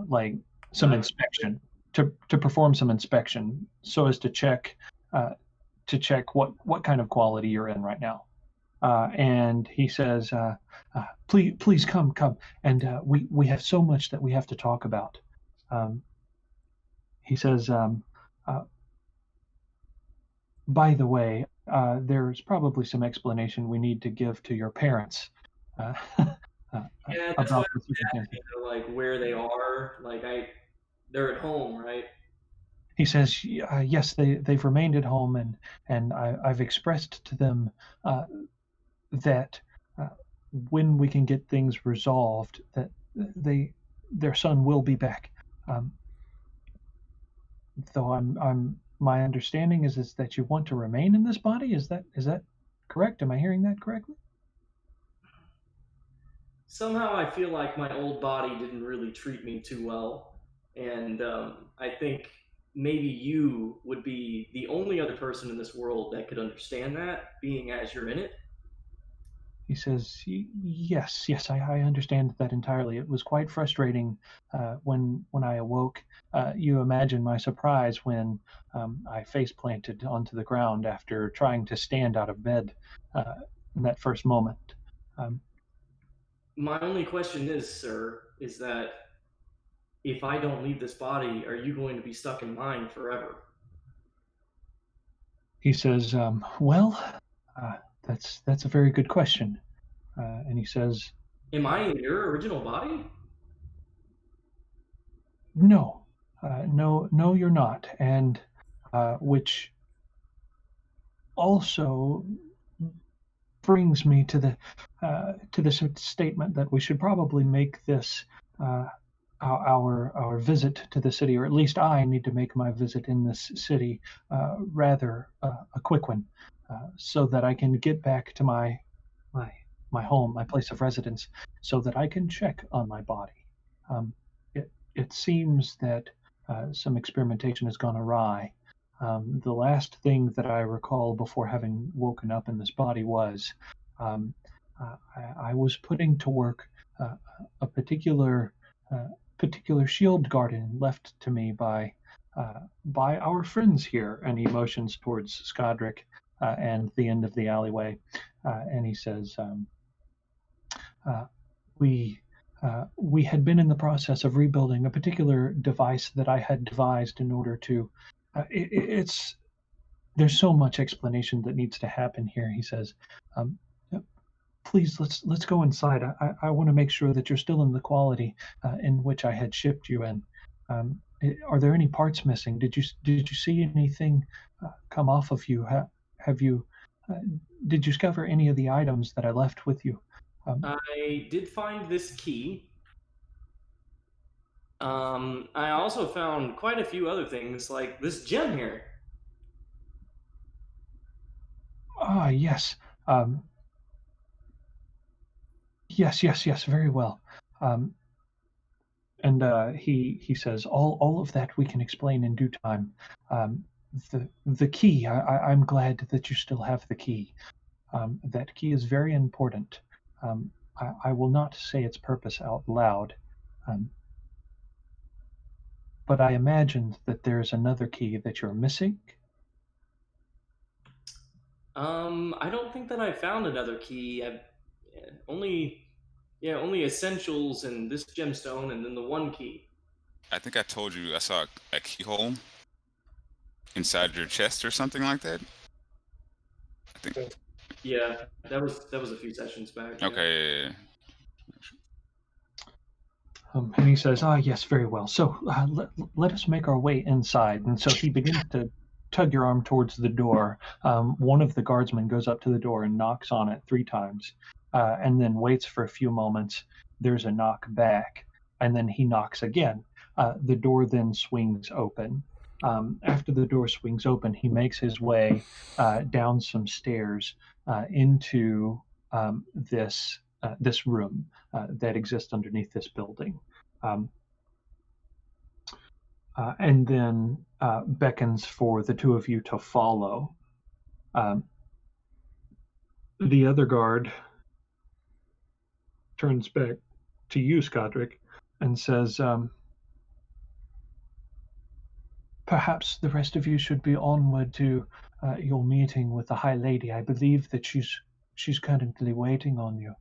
A: like some inspection, to perform some inspection so as to check what kind of quality you're in right now. And he says, please come, and we have so much that we have to talk about. He says, by the way, there's probably some explanation we need to give to your parents.
C: Yeah, that's
A: about
C: what
A: the
C: I'm asking, like where they are. Like they're at home, right?
A: he says, yes, they've remained at home, and I've expressed to them that when we can get things resolved, that their son will be back. Though my understanding is that you want to remain in this body. Is that correct? Am I hearing that correctly?
C: Somehow I feel like my old body didn't really treat me too well, and I think maybe you would be the only other person in this world that could understand that, being as you're in it.
A: He says, yes, I understand that entirely. It was quite frustrating when I awoke. You imagine my surprise when I face planted onto the ground after trying to stand out of bed in that first moment.
C: My only question is, sir, is that if I don't leave this body, are you going to be stuck in mine forever?
A: He says, well, that's a very good question. And he says,
C: am I in your original body?
A: No, no, you're not. And which also brings me to the statement that we should probably make this our visit to the city, or at least I need to make my visit in this city rather a quick one, so that I can get back to my home, my place of residence, so that I can check on my body. It seems that some experimentation has gone awry. The last thing that I recall before having woken up in this body was I was putting to work a particular shield garden left to me by our friends here, and he motions towards Skadric and the end of the alleyway, and he says, we had been in the process of rebuilding a particular device that I had devised in order to. There's so much explanation that needs to happen here. He says, "Please, let's go inside. I want to make sure that you're still in the quality in which I had shipped you in. Are there any parts missing? Did you see anything come off of you? Have you? Did you discover any of the items that I left with you?"
C: I did find this key. I also found quite a few other things, like this gem here.
A: Ah, yes. Yes, very well. And he says, all of that we can explain in due time. The key, I'm glad that you still have the key. That key is very important. I will not say its purpose out loud, but I imagine that there's another key that you're missing.
C: I don't think that I found another key. Only essentials and this gemstone, and then the one key.
F: I think I told you I saw a keyhole inside your chest or something like that. I think.
C: Yeah, that was a few sessions back.
F: Okay. Yeah.
A: And he says, yes, very well. So let us make our way inside. And so he begins to tug your arm towards the door. One of the guardsmen goes up to the door and knocks on it 3 times, and then waits for a few moments. There's a knock back, and then he knocks again. The door then swings open. After the door swings open, he makes his way down some stairs into this room that exists underneath this building, and then beckons for the 2 of you to follow. The other guard turns back to you, Skadric, and says, perhaps the rest of you should be onward to your meeting with the High Lady. I believe that she's currently waiting on you.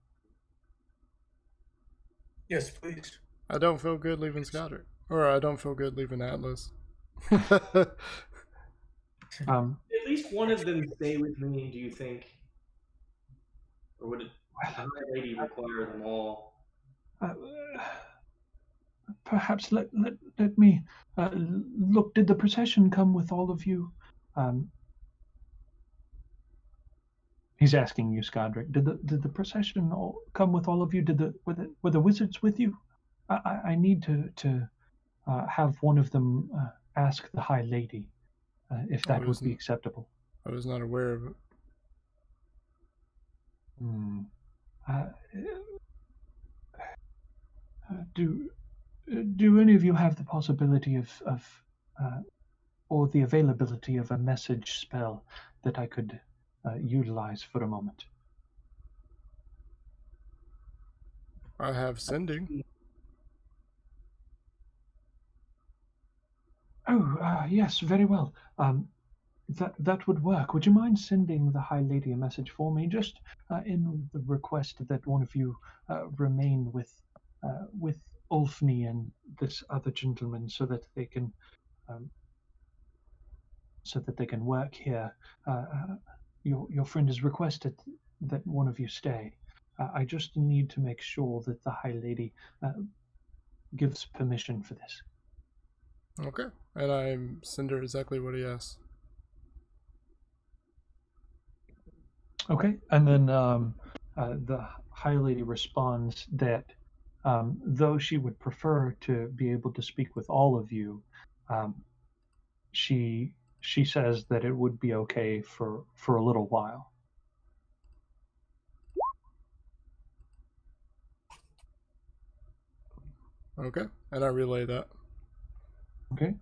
E: Yes, please.
B: I don't feel good leaving Skadric. Or I don't feel good leaving Atlas.
C: At least one of them stay with me, do you think? Or would the High Lady require them all?
A: perhaps let me look. Did the procession come with all of you? He's asking you, Skadric. Did the procession all come with all of you? Were the wizards with you? I need to have one of them ask the High Lady if that would be acceptable.
B: I was not aware of it.
A: Do any of you have the possibility of or the availability of a message spell that I could utilize for a moment?
B: I have sending.
A: Oh, yes, very well. That would work. Would you mind sending the High Lady a message for me, just in the request that one of you remain with Ulfni and this other gentleman, so that they can work here. Your friend has requested that one of you stay. I just need to make sure that the High Lady gives permission for this.
B: Okay, and I send her exactly what he asked.
A: Okay, and then the High Lady responds that though she would prefer to be able to speak with all of you, she says that it would be okay for a little while.
B: Okay, and I relay that.
A: Okay.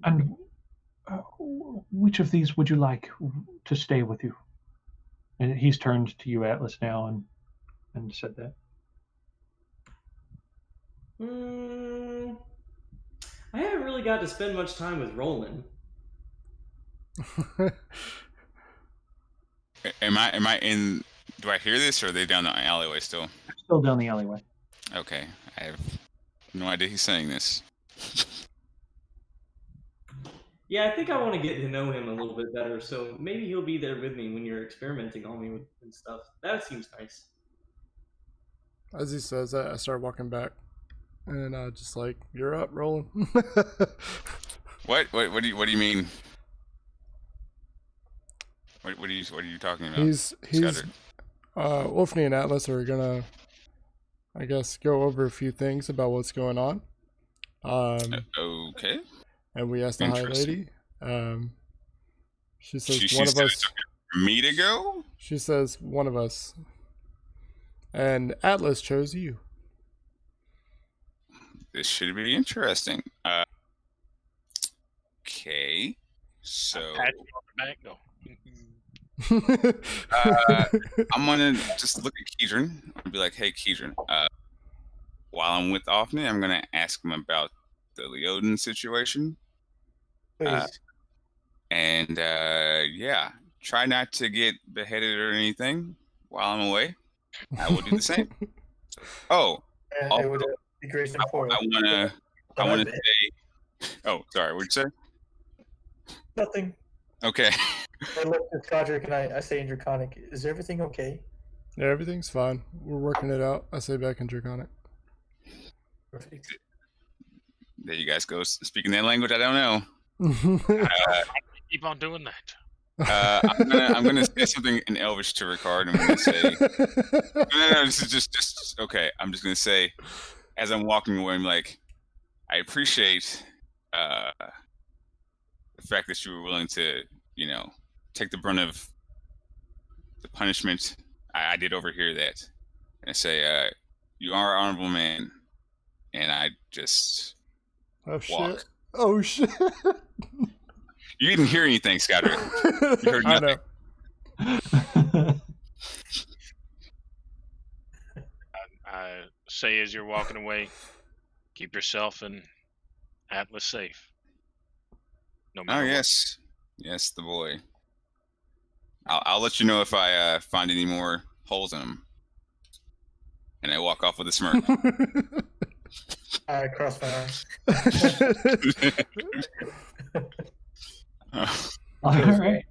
A: And which of these would you like to stay with you? And he's turned to you, Atlas, now, and said that.
C: I haven't really got to spend much time with Roland.
F: Am I in? Do I hear this, or are they down the alleyway still?
A: Still down the alleyway.
F: Okay, I have no idea he's saying this.
C: Yeah, I think I want to get to know him a little bit better, so maybe he'll be there with me when you're experimenting on me and stuff. That seems nice.
B: As he says that, I start walking back, and just like, you're up, Roland.
F: What do you mean? What are you talking about?
B: He's Ulfni and Atlas are gonna, I guess, go over a few things about what's going on.
F: Okay.
B: And we asked the High Lady. She says
F: she
B: one of us.
F: For me to go?
B: She says one of us. And Atlas chose you.
F: This should be interesting. Okay. So
D: pat you on the back, no.
F: I'm gonna just look at Keedron and be like, "Hey, Keedron. While I'm with Ulfni, I'm gonna ask him about the Leoden situation. And yeah, try not to get beheaded or anything while I'm away. I will do the same. Oh,
E: it would be great
F: I wanna say. Oh, sorry. What'd you say?
E: Nothing.
F: Okay.
E: I look at Skadric and I say in Draconic, "Is everything okay?"
B: Yeah, everything's fine. We're working it out. I say back in Draconic.
E: Perfect.
F: There you guys go. Speaking that language, I don't know.
D: Keep on doing that.
F: I'm gonna say something in Elvish to Ricard. I'm gonna say, no. This is just okay. I'm just gonna say, as I'm walking away, I'm like, I appreciate the fact that you were willing to, take the brunt of the punishment I did overhear that. And I say, you are an honorable man, and I just walk.
B: Shit. Oh shit.
F: You didn't hear anything, Skadric. You heard nothing.
D: I say as you're walking away, keep yourself and Atlas safe. No matter what.
F: Yes, the boy. I'll let you know if I find any more holes in him. And I walk off with a smirk.
E: I cross my arms.
A: All right.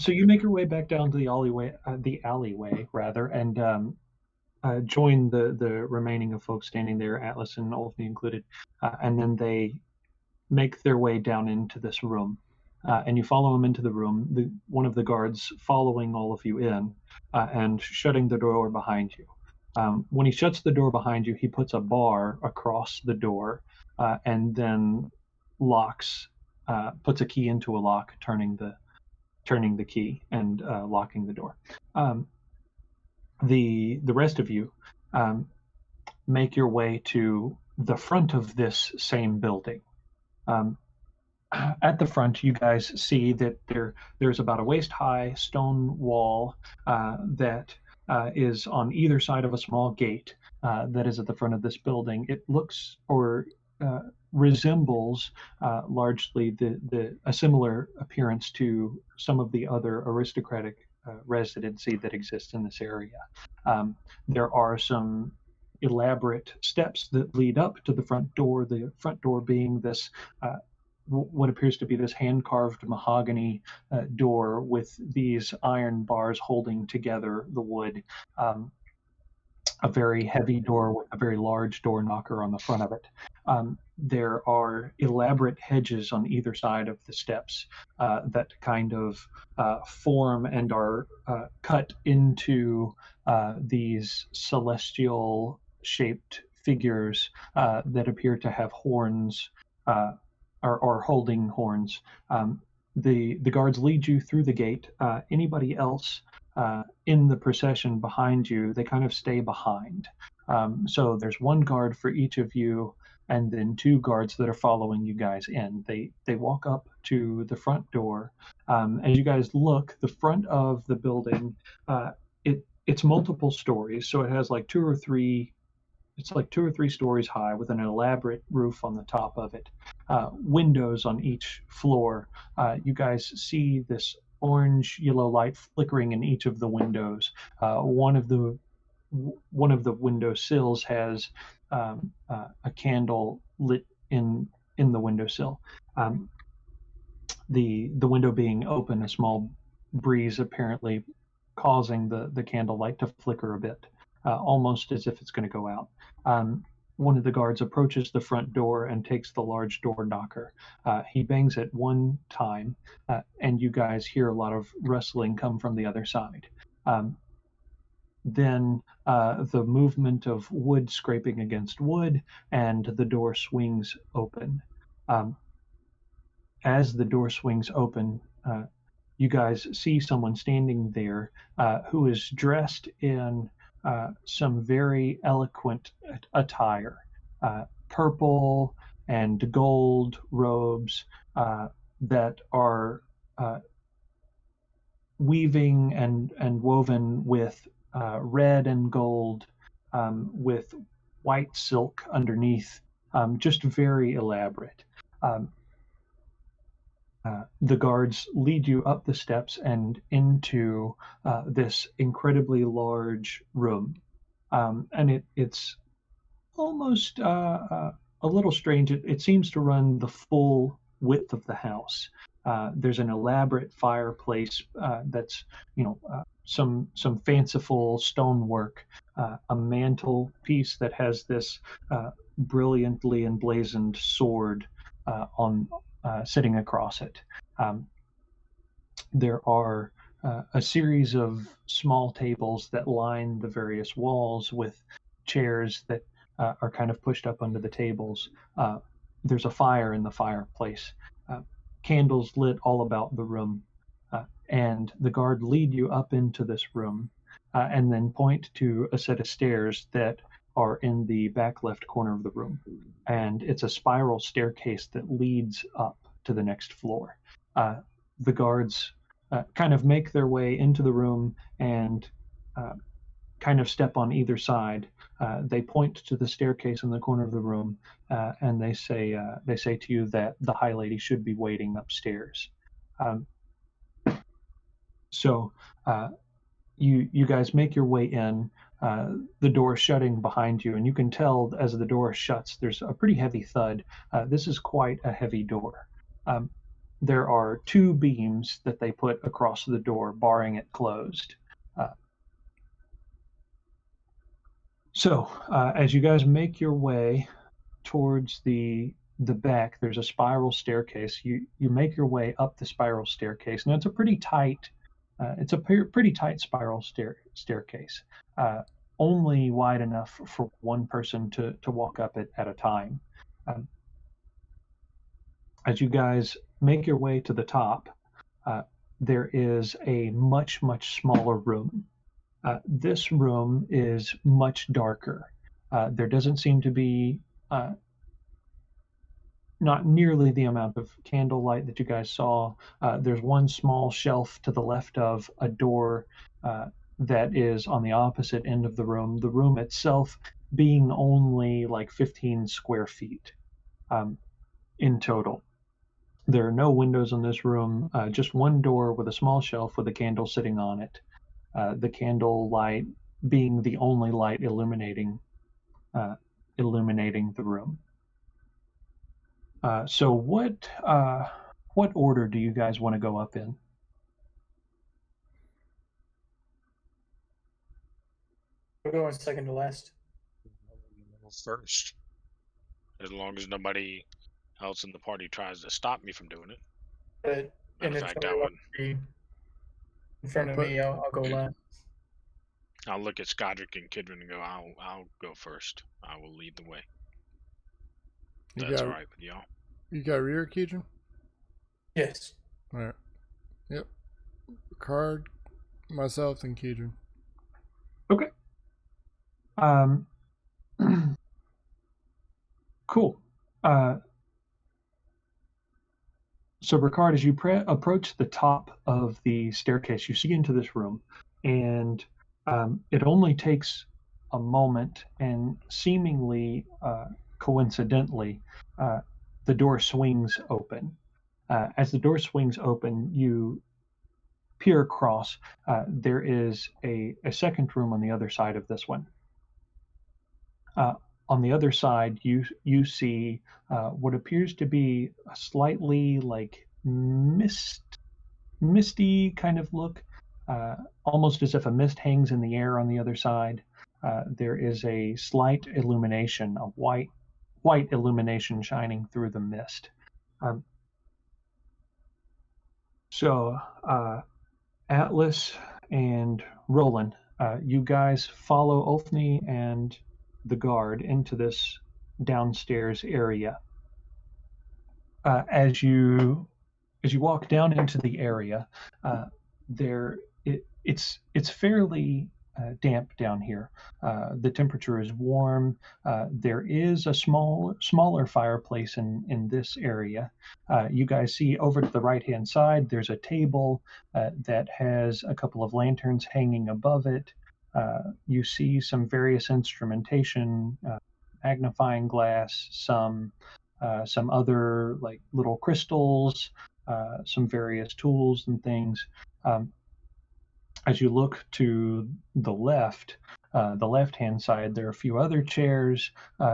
A: So you make your way back down to the alleyway, and join the remaining of folks standing there, Atlas and Olfney included, and then they make their way down into this room. And you follow them into the room, one of the guards following all of you in and shutting the door behind you. When he shuts the door behind you, he puts a bar across the door and then puts a key into a lock, turning the key and locking the door. The rest of you make your way to the front of this same building. At the front, you guys see that there's about a waist-high stone wall that is on either side of a small gate that is at the front of this building. It looks or resembles largely a similar appearance to some of the other aristocratic residency that exists in this area. There are some elaborate steps that lead up to the front door being this what appears to be this hand-carved mahogany door with these iron bars holding together the wood. A very heavy door with a very large door knocker on the front of it. There are elaborate hedges on either side of the steps that kind of form and are cut into these celestial-shaped figures that appear to have horns or holding horns. The guards lead you through the gate. Anybody else in the procession behind you, they kind of stay behind. So there's one guard for each of you, and then two guards that are following you guys in. They walk up to the front door. As you guys look, the front of the building, it's multiple stories, so it has like two or three stories high with an elaborate roof on the top of it. Windows on each floor. You guys see this orange yellow light flickering in each of the windows. One of the window sills has a candle lit in the windowsill. The window being open, a small breeze apparently causing the candle light to flicker a bit, almost as if it's going to go out. One of the guards approaches the front door and takes the large door knocker. He bangs it one time, and you guys hear a lot of rustling come from the other side. Then the movement of wood scraping against wood, and the door swings open. As the door swings open, you guys see someone standing there who is dressed in some very eloquent attire, purple and gold robes that are weaving and woven with red and gold with white silk underneath, just very elaborate. The guards lead you up the steps and into this incredibly large room. And it's almost a little strange. It seems to run the full width of the house. There's an elaborate fireplace that's, some fanciful stonework, a mantelpiece that has this brilliantly emblazoned sword on sitting across it. There are a series of small tables that line the various walls with chairs that are kind of pushed up under the tables. There's a fire in the fireplace, candles lit all about the room, and the guard lead you up into this room and then point to a set of stairs that are in the back left corner of the room. And it's a spiral staircase that leads up to the next floor. The guards kind of make their way into the room and kind of step on either side. They point to the staircase in the corner of the room, and they say to you that the High Lady should be waiting upstairs. So you guys make your way in, the door shutting behind you, and you can tell as the door shuts, there's a pretty heavy thud. This is quite a heavy door. There are two beams that they put across the door, barring it closed. So, as you guys make your way towards the back, there's a spiral staircase. You make your way up the spiral staircase. Now, it's a pretty tight, pretty tight spiral staircase, only wide enough for one person to walk up it at a time. As you guys make your way to the top, there is a much smaller room. This room is much darker. There doesn't seem to be not nearly the amount of candlelight that you guys saw. There's one small shelf to the left of a door that is on the opposite end of the room itself being only like 15 square feet in total. There are no windows in this room, just one door with a small shelf with a candle sitting on it. The candle light being the only light illuminating the room. So what order do you guys want to go up in?
E: We're going second to last.
D: First, as long as nobody else in the party tries to stop me from doing it.
E: But
D: in fact, I would.
E: In front of me, I'll go last.
D: I'll look at Skodrick and Kidron and go, I'll go first. I will lead the way. That's all right with y'all.
B: You got rear, Kidron?
E: Yes.
B: All right. Yep. Card, myself, and Kidron.
A: Okay. Cool. So, Ricard, as you approach the top of the staircase, you see into this room, and it only takes a moment, and seemingly coincidentally, the door swings open. As the door swings open, you peer across. There is a second room on the other side of this one. On the other side, you see what appears to be a slightly like misty kind of look, almost as if a mist hangs in the air on the other side. There is a slight illumination, a white illumination shining through the mist. So Atlas and Roland, you guys follow Ulfni and the guard into this downstairs area. As you walk down into the area, it's fairly damp down here. The temperature is warm. There is a smaller fireplace in this area. You guys see over to the right-hand side, there's a table that has a couple of lanterns hanging above it. You see some various instrumentation, magnifying glass, some other like little crystals, some various tools and things. As you look to the left-hand side, there are a few other chairs.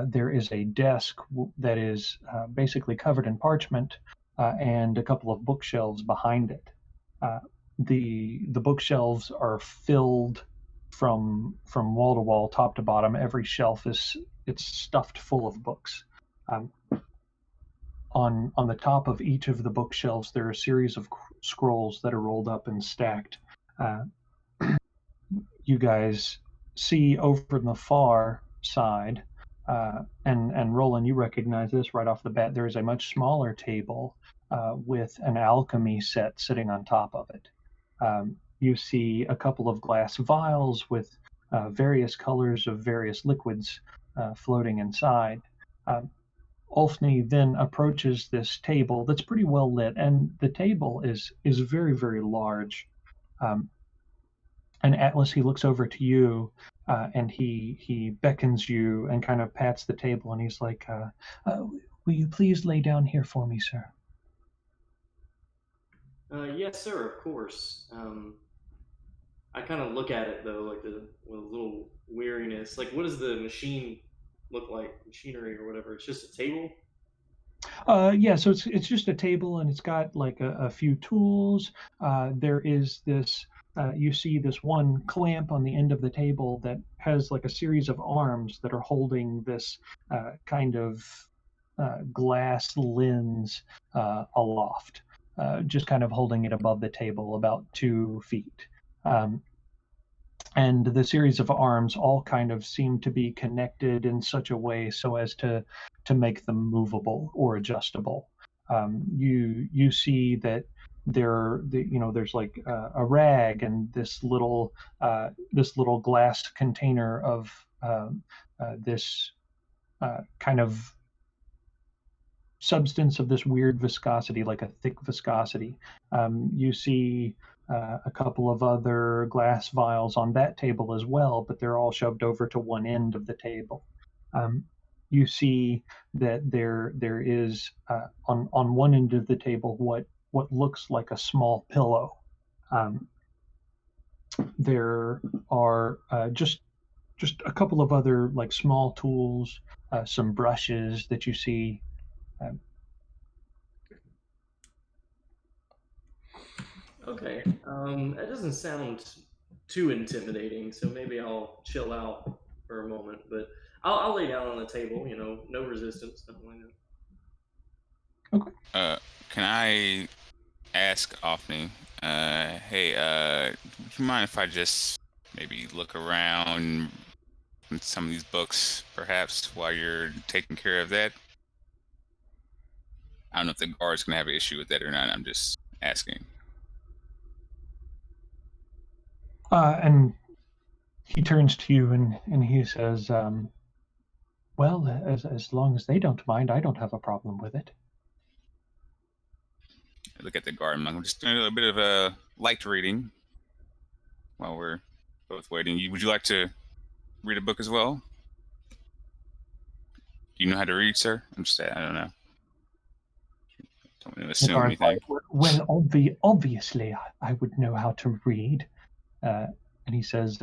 A: There is a desk that is basically covered in parchment, and a couple of bookshelves behind it. The bookshelves are filled from wall to wall, top to bottom. Every shelf it's stuffed full of books. On the top of each of the bookshelves, there are a series of scrolls that are rolled up and stacked. You guys see over on the far side, and Roland, you recognize this right off the bat. There is a much smaller table with an alchemy set sitting on top of it. You see a couple of glass vials with various colors of various liquids floating inside. Ulfni then approaches this table that's pretty well lit, and the table is very, very large. And Atlas, he looks over to you, and he beckons you and kind of pats the table, and he's like, will you please lay down here for me, sir?
C: Yes, sir, of course. I kind of look at it, though, like with a little weariness. Like, what does the machine look like? Machinery or whatever? It's just a table?
A: Yeah, so it's just a table, and it's got like a few tools. There is this you see this one clamp on the end of the table that has like a series of arms that are holding this kind of glass lens aloft, just kind of holding it above the table about 2 feet. And the series of arms all kind of seem to be connected in such a way so as to make them movable or adjustable. You see that there's like a rag and this little glass container of this kind of substance of this weird viscosity, like a thick viscosity. You see a couple of other glass vials on that table as well, but they're all shoved over to one end of the table. You see that there is on one end of the table what looks like a small pillow. There are just a couple of other like small tools, some brushes that you see.
C: Okay. That doesn't sound too intimidating, so maybe I'll chill out for a moment. But I'll lay down on the table. No resistance, nothing like that.
A: Okay.
F: Can I ask Offney? Hey, would you mind if I just maybe look around in some of these books, perhaps, while you're taking care of that? I don't know if the guard's gonna have an issue with that or not. I'm just asking.
A: And he turns to you and he says, well, as long as they don't mind, I don't have a problem with it.
F: I look at the guard. I'm just doing a bit of a light reading while we're both waiting. Would you like to read a book as well? Do you know how to read, sir? I don't know. Don't want to assume anything.
A: Well, obviously, I would know how to read. And he says,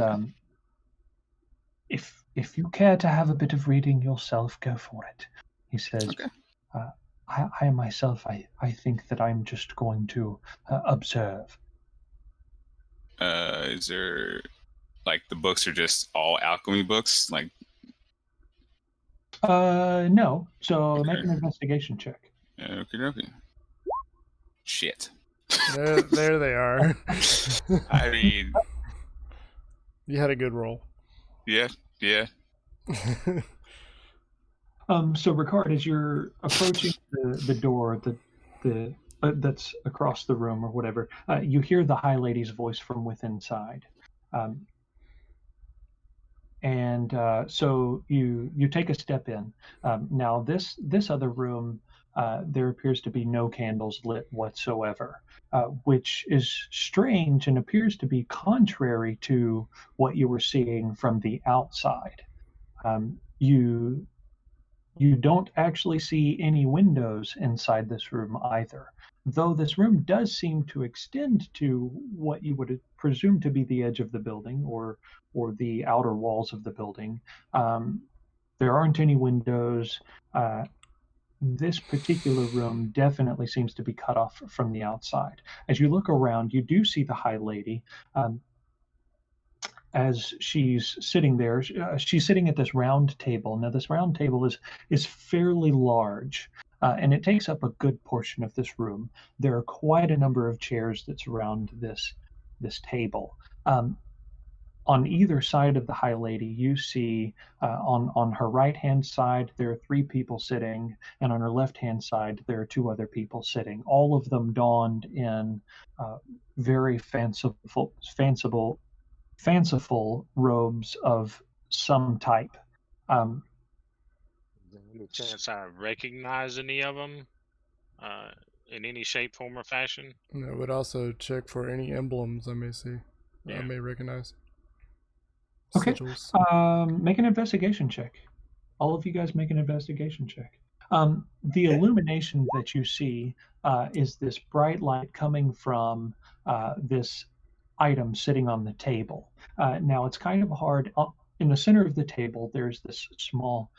A: if you care to have a bit of reading yourself, go for it. He says, okay. I myself, I think that I'm just going to observe.
F: Is there, like, the books are just all alchemy books? Like,
A: no. So
F: okay.
A: Make an investigation check.
F: Okay. Shit.
B: There they are.
F: I mean,
B: you had a good roll.
F: Yeah.
A: So Ricard, as you're approaching the door, the that's across the room or whatever, you hear the High Lady's voice from within inside. So you take a step in. Now this other room, there appears to be no candles lit whatsoever, which is strange and appears to be contrary to what you were seeing from the outside. You don't actually see any windows inside this room either, though this room does seem to extend to what you would presume to be the edge of the building or the outer walls of the building. There aren't any windows. This particular room definitely seems to be cut off from the outside. As you look around, you do see the High Lady. As she's sitting there, she's sitting at this round table. Now, this round table is fairly large, and it takes up a good portion of this room. There are quite a number of chairs that surround this table. On either side of the High Lady, you see on her right-hand side, there are 3 people sitting, and on her left-hand side, there are 2 other people sitting, all of them donned in very fanciful robes of some type.
D: Any chance I recognize any of them in any shape, form, or fashion?
B: I would also check for any emblems I may see. Yeah. I may recognize.
A: Okay.
B: Sigils.
A: Make an investigation check. All of you guys make an investigation check. The illumination that you see is this bright light coming from this item sitting on the table. Now, it's kind of hard. In the center of the table, there's this small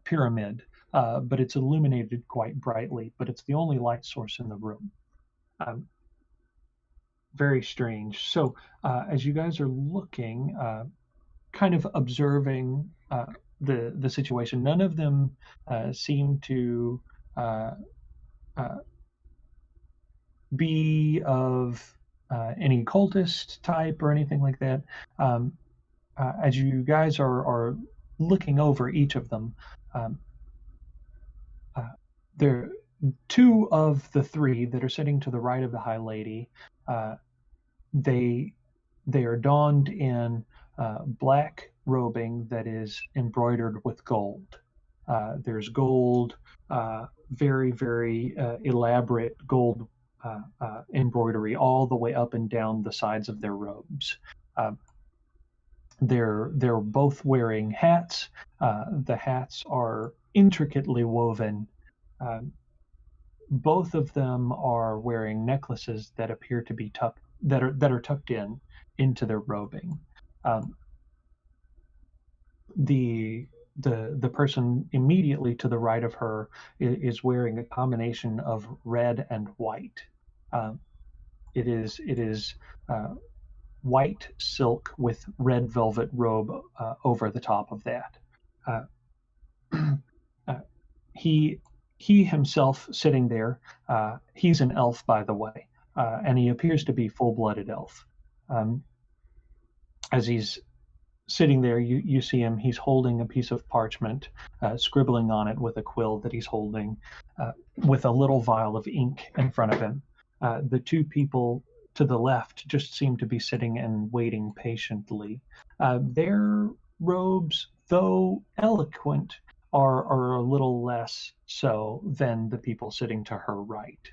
A: pyramid, but it's illuminated quite brightly, but it's the only light source in the room. very strange. So as you guys are looking, kind of observing the situation, none of them seem to be of any cultist type or anything like that. As you guys are looking over each of them, there two of the three that are sitting to the right of the High Lady, they are donned in black robing that is embroidered with gold. There's gold, very, very elaborate gold embroidery all the way up and down the sides of their robes. They're both wearing hats. The hats are intricately woven. Both of them are wearing necklaces that appear to be tucked tucked into their robing. The person immediately to the right of her is wearing a combination of red and white. It is white silk with red velvet robe over the top of that. He himself sitting there, he's an elf, by the way, and he appears to be full-blooded elf. As he's sitting there, you see him, he's holding a piece of parchment, scribbling on it with a quill that he's holding, with a little vial of ink in front of him. The two people to the left just seem to be sitting and waiting patiently. Their robes, though eloquent, are a little less so than the people sitting to her right.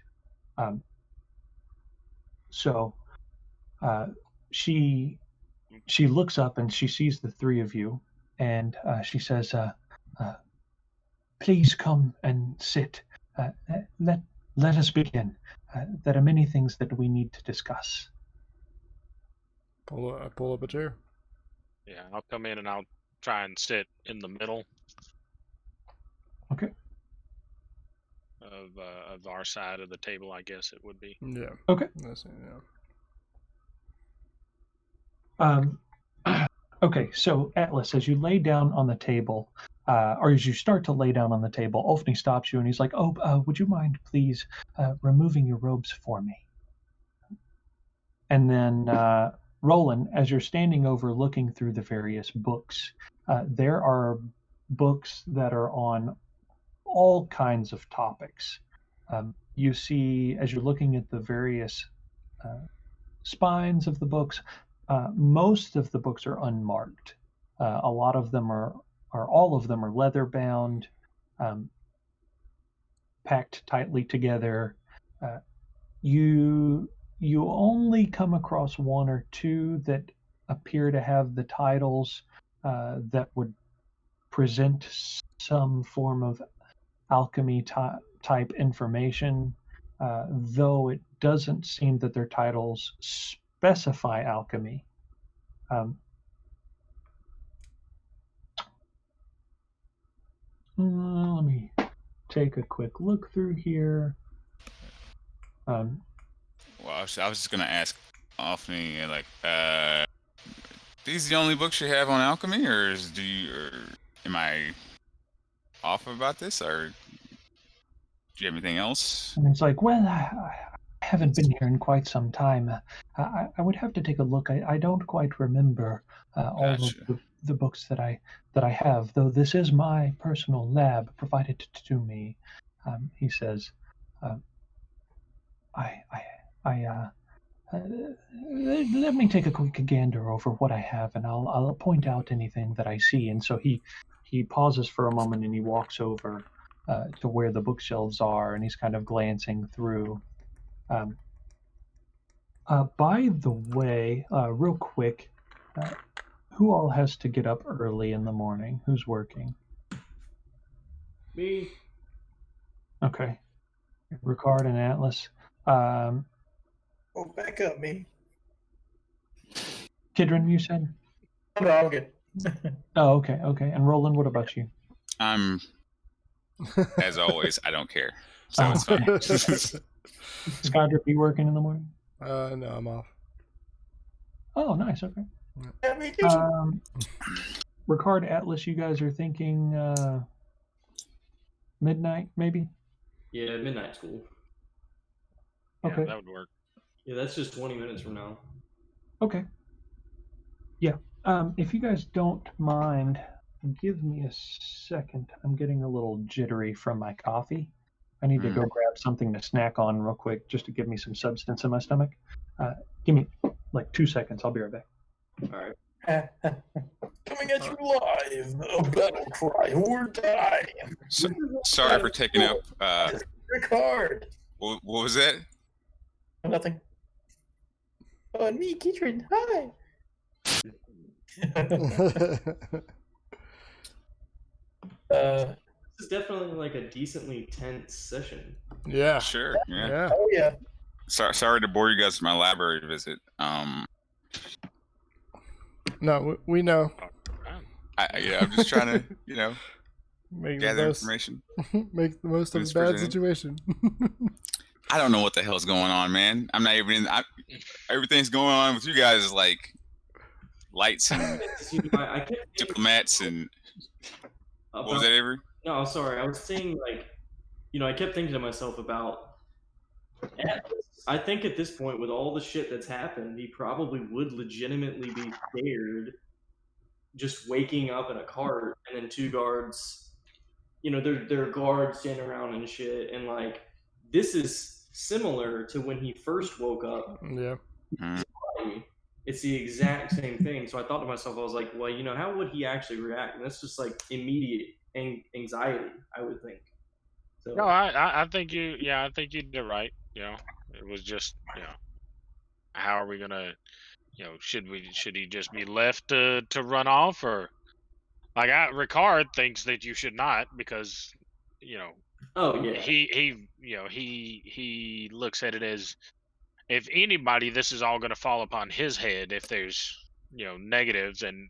A: She looks up and she sees the three of you, and she says, "Please come and sit. Let us begin. There are many things that we need to discuss."
B: I pull up a chair.
D: Yeah, I'll come in and I'll try and sit in the middle.
A: Okay.
D: Of our side of the table, I guess it would be.
B: Yeah.
A: Okay. Okay, so Atlas, as you lay down on the table, or as you start to lay down on the table, Ulfni stops you and he's like, would you mind please removing your robes for me? And then Roland, as you're standing over looking through the various books, there are books that are on all kinds of topics. You see, as you're looking at the various spines of the books, most of the books are unmarked. A lot of them all of them are leather bound, packed tightly together. You only come across one or two that appear to have the titles that would present some form of alchemy type information, though it doesn't seem that their titles specify alchemy. Let me take a quick look through here.
F: Well, I was just gonna ask Ulfni, like, these the only books you have on alchemy, or am I off about this, or do you have anything else?
A: And it's like, well, I haven't been here in quite some time. I would have to take a look. I don't quite remember all of the books that I have, though this is my personal lab provided to me. He says, let me take a quick gander over what I have, and I'll point out anything that I see. And so he pauses for a moment and he walks over to where the bookshelves are, and he's kind of glancing through. By the way, real quick, who all has to get up early in the morning? Who's working?
C: Me.
A: Okay. Ricard and Atlas.
E: Back up, me.
A: Kidron, you said?
E: No, I'm good.
A: Oh, okay. And Roland, what about you?
F: I'm, as always, I don't care. So it's fine.
A: Skydra, be working in the morning?
B: No, I'm off.
A: Oh, nice. Okay.
E: Yeah, vacation.
A: Ricard, Atlas, you guys are thinking midnight, maybe?
C: Yeah, midnight's cool.
D: Yeah,
A: Okay.
D: that would work.
C: Yeah, that's just 20 minutes from now.
A: Okay. Yeah. If you guys don't mind, give me a second. I'm getting a little jittery from my coffee. I need to go grab something to snack on real quick just to give me some substance in my stomach. Give me like 2 seconds. I'll be right back.
C: All right.
E: Coming at you live, a battle cry or die.
F: Sorry for taking up.
E: Ricard.
F: What was that?
E: Nothing. Oh, and me, Keatron. Hi.
C: This is definitely like a decently tense session.
B: Yeah.
F: Sure. Yeah.
B: Yeah.
E: Oh yeah.
F: Sorry to bore you guys with my library visit.
B: No, we know.
F: I'm just trying to,
B: Make
F: gather
B: the most,
F: information.
B: make the most of a
F: Who's
B: bad
F: presenting?
B: situation.
F: I don't know what the hell's going on, man. I'm not even. Everything's going on with you guys is like lights and
C: I kept thinking
F: diplomats and what was that, Avery?
C: No, I'm sorry. I was saying I kept thinking to myself about Atlas. I think at this point, with all the shit that's happened, he probably would legitimately be scared just waking up in a cart and then two guards, there are guards standing around and shit. And like, this is similar to when he first woke up.
B: Yeah.
C: It's the exact same thing. So I thought to myself, I was like, well, how would he actually react? And that's just like immediate anxiety, I would think. So,
D: No, I think you did right. It was just, how are we gonna, should he just be left to run off, or like Ricard thinks that you should not, because,
C: oh yeah,
D: he looks at it as, if anybody, this is all going to fall upon his head if there's negatives, and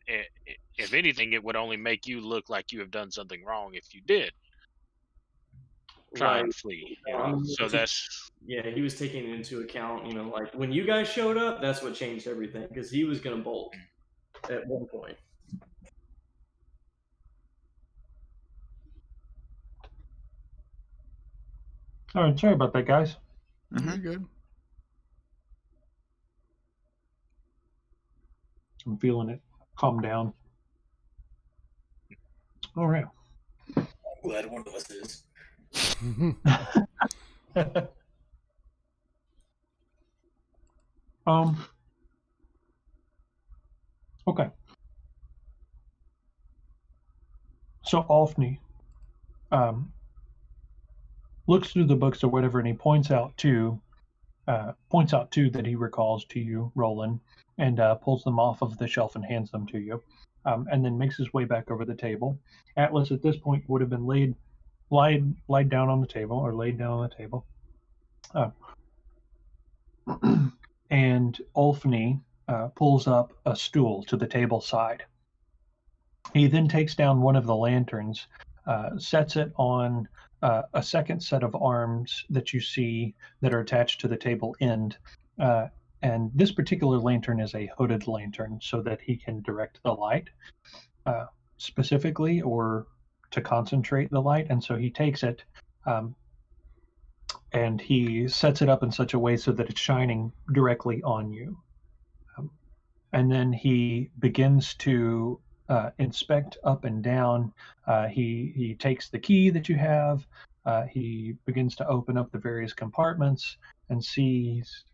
D: if anything, it would only make you look like you have done something wrong if you did try
C: right.
D: and flee. So
C: he was taking into account, like when you guys showed up, that's what changed everything, because he was gonna bolt at one point.
A: All right, sorry about that, guys.
B: You're good.
A: I'm feeling it. Calm down. All right.
E: I'm glad one of us is.
A: Okay. So Alfney looks through the books or whatever, and he points out two that he recalls to you, Roland, and pulls them off of the shelf and hands them to you, and then makes his way back over the table. Atlas at this point would have been laid down on the table, and Alfney pulls up a stool to the table side. He then takes down one of the lanterns, sets it on a second set of arms that you see that are attached to the table end. And this particular lantern is a hooded lantern so that he can direct the light specifically, or to concentrate the light. And so he takes it and he sets it up in such a way so that it's shining directly on you. And then he begins to inspect up and down. He takes the key that you have. He begins to open up the various compartments and sees.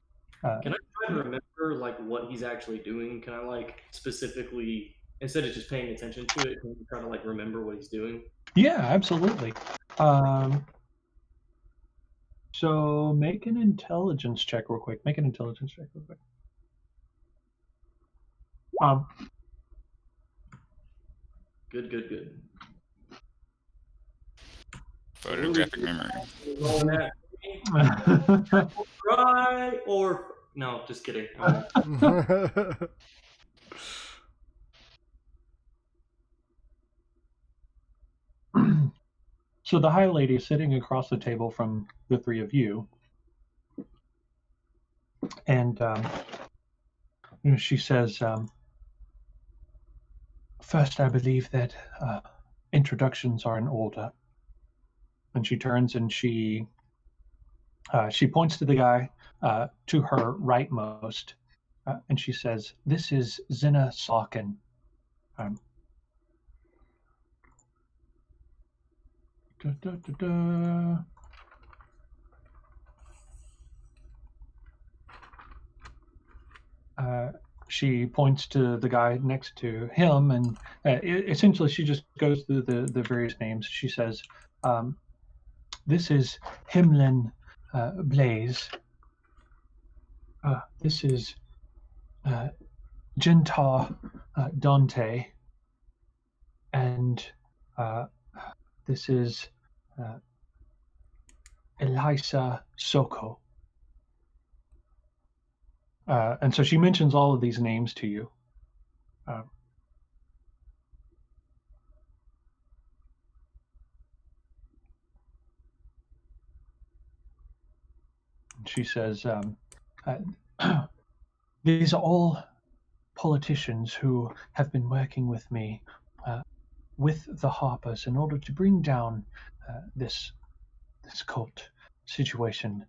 C: Can I try to remember like what he's actually doing? Can I like specifically, instead of just paying attention to it, can you try to like remember what he's doing?
A: Yeah, absolutely. So make an intelligence check real quick.
C: Good.
F: Photographic memory.
C: Right or no? Just kidding.
A: So the High Lady sitting across the table from the three of you And she says, first, I believe that introductions are in order. And she turns and she points to the guy to her rightmost, and she says, "This is Zina Salkin." She points to the guy next to him, and essentially she just goes through the various names. She says, this is Himlin Blaze. This is Jintar Dante. And this is Elisa Soko. And so she mentions all of these names to you. She says, these are all politicians who have been working with me, with the Harpers, in order to bring down this cult situation.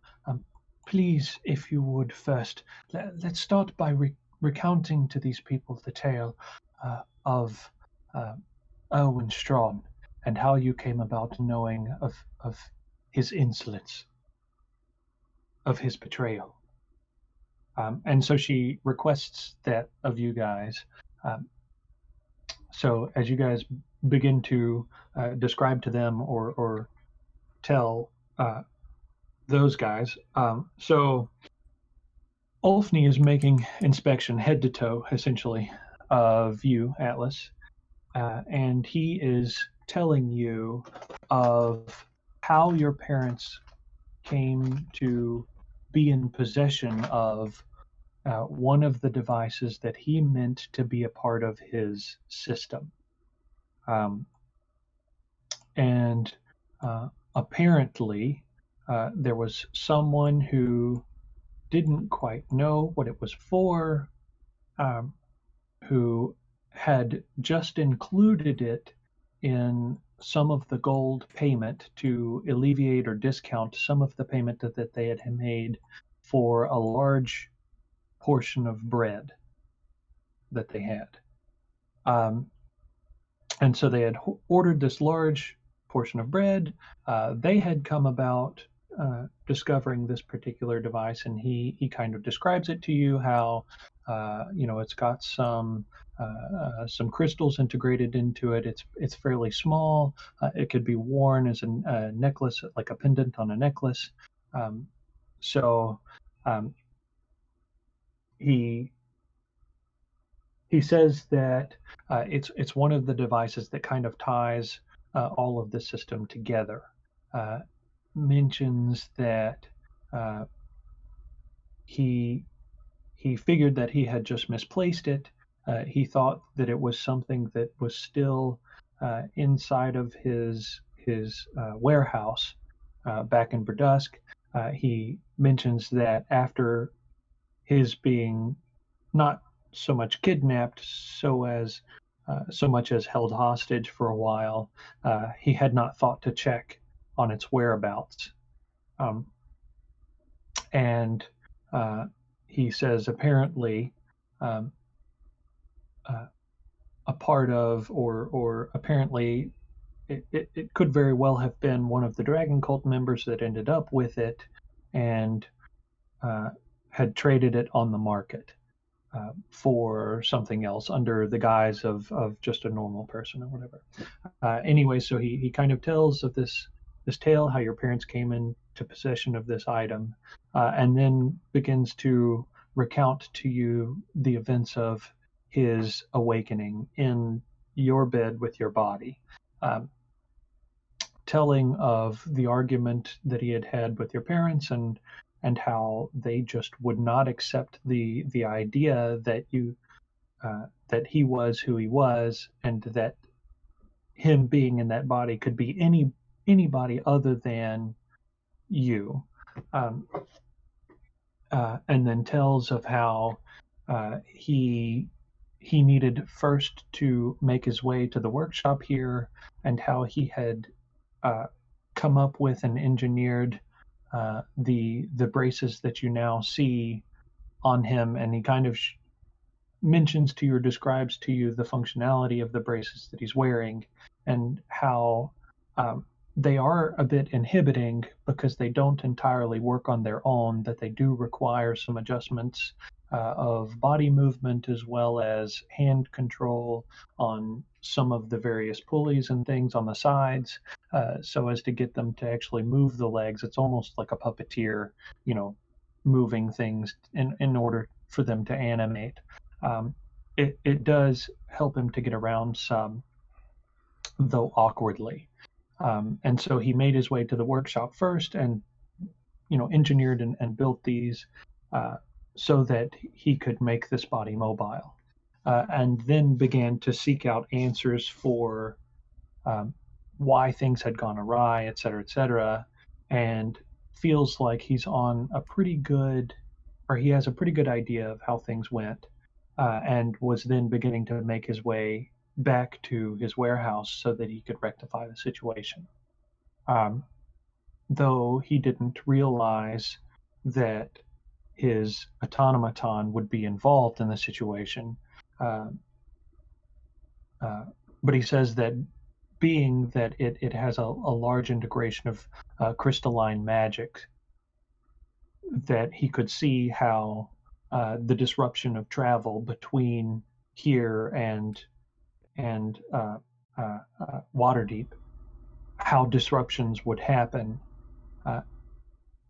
A: Please, if you would first, let's start by recounting to these people the tale of Erwin Strawn and how you came about knowing of his insolence, of his betrayal. And so she requests that of you guys. So as you guys begin to describe to them or tell those guys, so Ulfni is making inspection head to toe, essentially, of you, Atlas, and he is telling you of how your parents came to be in possession of one of the devices that he meant to be a part of his system. And apparently, there was someone who didn't quite know what it was for, who had just included it in some of the gold payment to alleviate or discount some of the payment that they had made for a large portion of bread that they had. And so they had ordered this large portion of bread. They had come about discovering this particular device, and he kind of describes it to you how it's got some crystals integrated into it. It's fairly small. It could be worn as a necklace, like a pendant on a necklace. He says that it's one of the devices that kind of ties all of the system together. Mentions that he figured that he had just misplaced it. He thought that it was something that was still inside of his warehouse back in Berdusk. He mentions that after his being not so much kidnapped, so much as held hostage for a while, he had not thought to check on its whereabouts. And he says apparently a part of, or apparently it could very well have been one of the Dragon Cult members that ended up with it and had traded it on the market for something else under the guise of just a normal person or whatever. Anyway, so he kind of tells of this tale, how your parents came into possession of this item, and then begins to recount to you the events of his awakening in your bed with your body, telling of the argument that he had with your parents and how they just would not accept the idea that that he was who he was, and that him being in that body could be anybody other than you. and then tells of how he needed first to make his way to the workshop here, and how he had come up with and engineered the braces that you now see on him, and he kind of mentions to you or describes to you the functionality of the braces that he's wearing, and how they are a bit inhibiting because they don't entirely work on their own, that they do require some adjustments of body movement as well as hand control on some of the various pulleys and things on the sides, so as to get them to actually move the legs. It's almost like a puppeteer, moving things in order for them to animate. It does help him to get around some, though awkwardly. And so he made his way to the workshop first, and engineered and built these so that he could make this body mobile, and then began to seek out answers for why things had gone awry, et cetera, and feels like he's on a pretty good, or he has a pretty good idea of how things went, and was then beginning to make his way back to his warehouse so that he could rectify the situation. Though he didn't realize that his automaton would be involved in the situation. But he says that being that it has a large integration of crystalline magic, that he could see how the disruption of travel between here and Waterdeep, how disruptions would happen.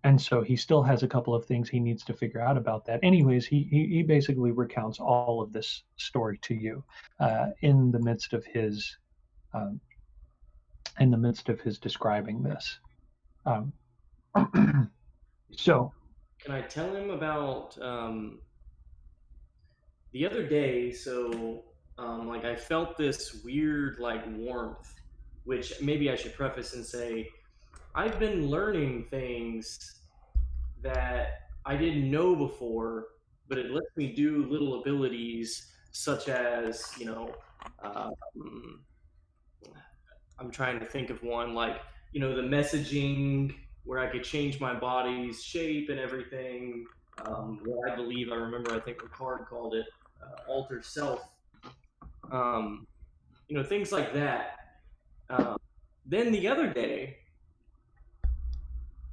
A: And so he still has a couple of things he needs to figure out about that. Anyways, he basically recounts all of this story to you in the midst of his describing this. So,
C: can I tell him about the other day? So, I felt this weird warmth, which maybe I should preface and say, I've been learning things that I didn't know before, but it lets me do little abilities such as, I'm trying to think of one, the messaging, where I could change my body's shape and everything. What I think Ricard called it alter self. Things like that. Then the other day,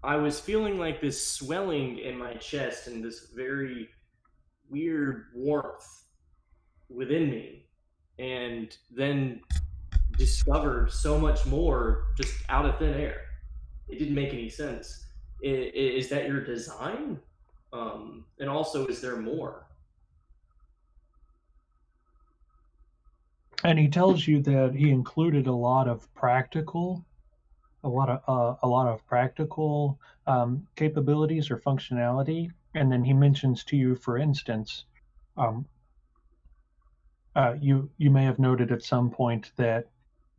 C: I was feeling like this swelling in my chest and this very weird warmth within me, and then discovered so much more just out of thin air. It didn't make any sense. Is that your design? And also, is there more?
A: And he tells you that he included a lot of practical capabilities or functionality, and then he mentions to you, for instance, you may have noted at some point that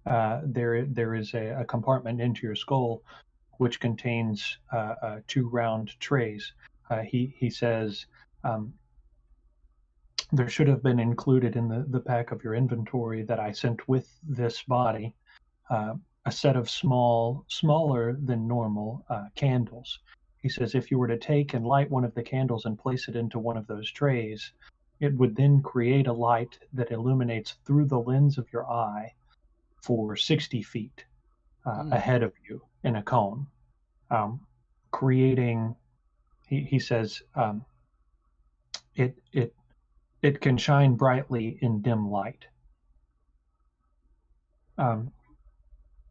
A: there is a compartment into your skull which contains 2 round trays. He says there should have been included in the pack of your inventory that I sent with this body a set of smaller than normal candles. He says if you were to take and light one of the candles and place it into one of those trays, it would then create a light that illuminates through the lens of your eye for 60 feet ahead of you in a cone, creating, he says, it can shine brightly in dim light.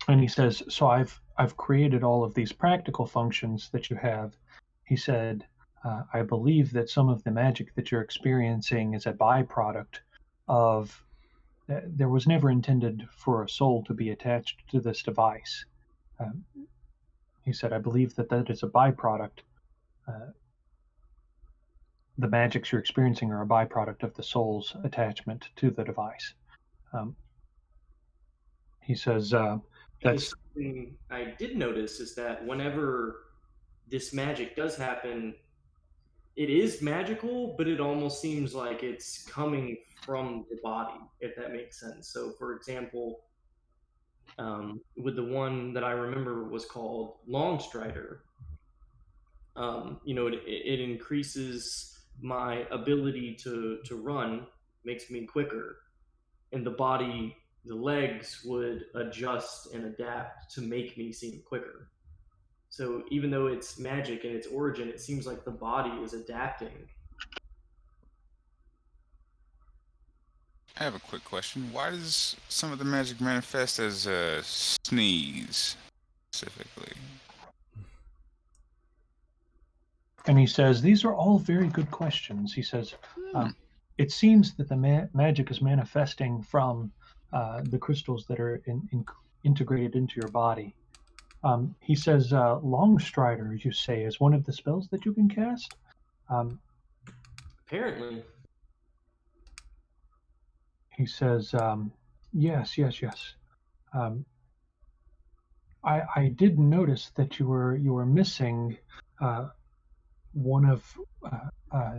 A: And he says, so I've created all of these practical functions that you have. He said, I believe that some of the magic that you're experiencing is a byproduct of, there was never intended for a soul to be attached to this device. He said, I believe that is a byproduct. The magics you're experiencing are a byproduct of the soul's attachment to the device. He says, that's
C: something I did notice is that whenever this magic does happen, it is magical, but it almost seems like it's coming from the body, if that makes sense. So, for example, with the one that I remember was called Longstrider, it increases my ability to run, makes me quicker, and the legs would adjust and adapt to make me seem quicker. So even though it's magic in its origin, it seems like the body is adapting.
F: I have a quick question. Why does some of the magic manifest as a sneeze, specifically?
A: And he says, these are all very good questions. He says, it seems that the magic is manifesting from the crystals that are integrated into your body. He says, Longstrider, you say, is one of the spells that you can cast?
C: Apparently.
A: He says, yes. I did notice that you were missing one of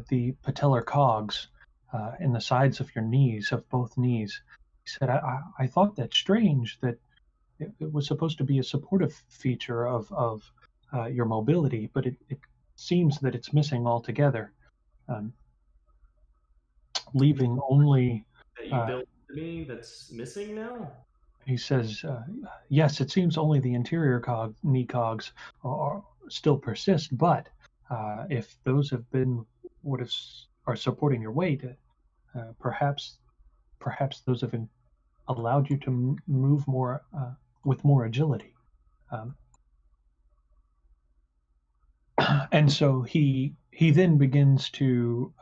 A: the patellar cogs in the sides of your knees, of both knees. He said, I thought that strange that it was supposed to be a supportive feature of your mobility, but it seems that it's missing altogether, leaving only...
C: That you built to me that's missing now?
A: He says, yes, it seems only the interior knee cogs still persist, but if those have been are supporting your weight, perhaps those have allowed you to move more with more agility. And so he then begins to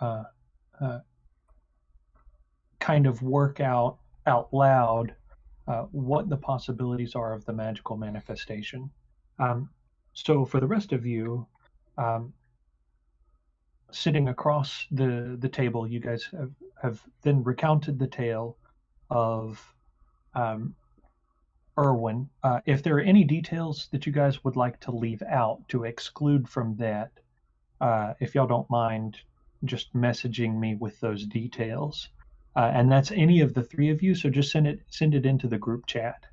A: kind of work out loud what the possibilities are of the magical manifestation. So for the rest of you, sitting across the table, you guys have then recounted the tale of Erwin. If there are any details that you guys would like to leave out, to exclude from that, if y'all don't mind just messaging me with those details. And that's any of the three of you, so just send it into the group chat.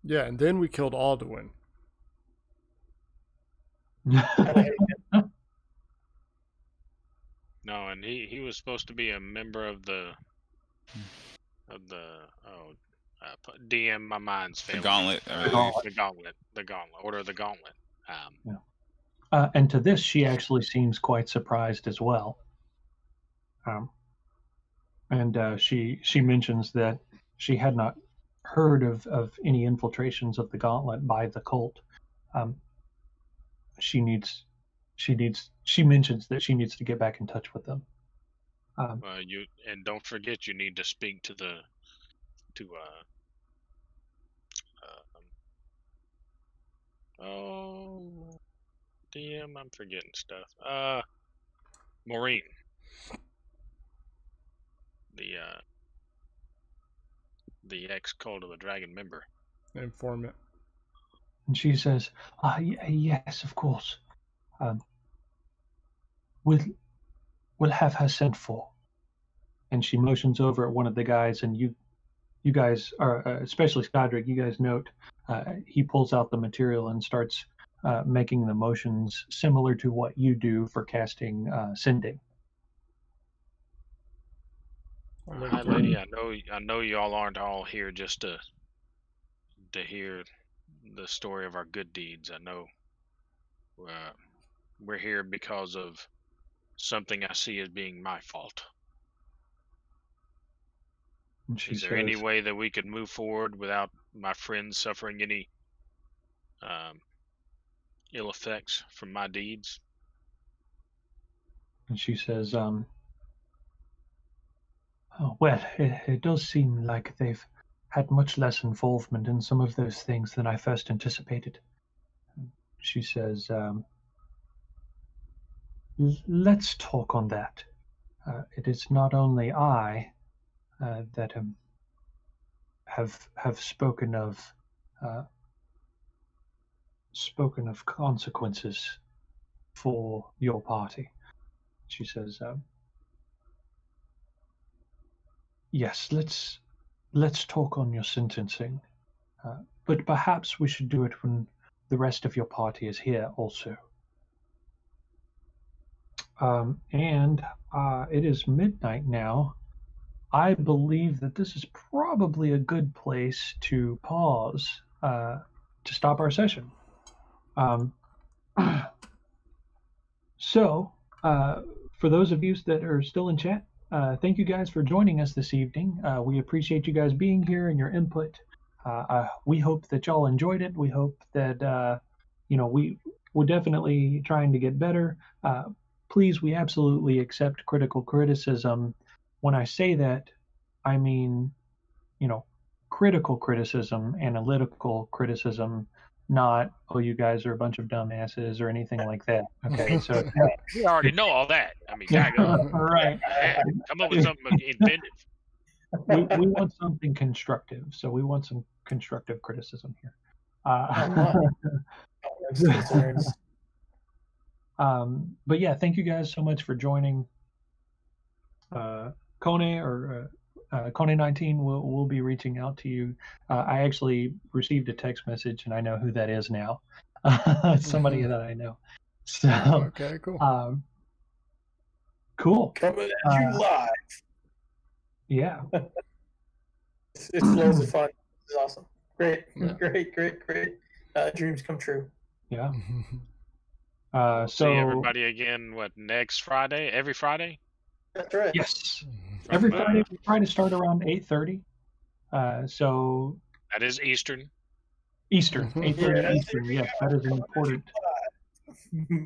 B: Yeah, and then we killed Alduin.
D: No, and he was supposed to be a member of the DM. My mind's failing.
F: The Gauntlet.
D: The Gauntlet. Order of the Gauntlet.
A: And to this, she actually seems quite surprised as well. And she mentions that she had not heard of any infiltrations of the Gauntlet by the cult. She mentions that she needs to get back in touch with them.
D: And don't forget, you need to speak to DM. I'm forgetting stuff. Maureen, the ex-Cult of the Dragon member.
B: Informant.
A: And she says, yes, of course. We'll have her sent for. And she motions over at one of the guys, and you guys are, especially Skadric, you guys note, he pulls out the material and starts making the motions similar to what you do for casting sending.
D: Hi, lady. I know y'all aren't all here just to hear the story of our good deeds. I know we're here because of something I see as being my fault. Is there any way that we could move forward without my friends suffering any ill effects from my deeds?
A: And she says, well, it does seem like they've had much less involvement in some of those things than I first anticipated. She says, let's talk on that. It is not only I that have spoken of consequences for your party. She says, "Yes, let's talk on your sentencing, but perhaps we should do it when the rest of your party is here also." And it is midnight now. I believe that this is probably a good place to pause to stop our session. So, for those of you that are still in chat, thank you guys for joining us this evening. We appreciate you guys being here and your input. We hope that y'all enjoyed it. We hope that we're definitely trying to get better. Please, we absolutely accept critical criticism. When I say that, I mean, critical criticism, analytical criticism, not, oh, you guys are a bunch of dumbasses or anything like that. Okay, so
D: we already know all that. I mean,
A: right.
D: Come up with something inventive.
A: We want something constructive, so we want some constructive criticism here. But yeah, thank you guys so much for joining. Kone or Kone19 will be reaching out to you. I actually received a text message, and I know who that is now. Somebody that I know. So
B: okay, cool.
A: Cool.
E: Coming at you live.
A: Yeah.
E: It's loads of fun. It's awesome. Great,
B: Yeah.
E: great. Dreams come true.
A: Yeah.
D: So
A: So
D: everybody again, next Friday? Every Friday?
E: That's right.
A: yes, every Friday we try to start around 8:30. So
D: that is Eastern.
A: Eastern, 8:30 Eastern. Yes, that is an important.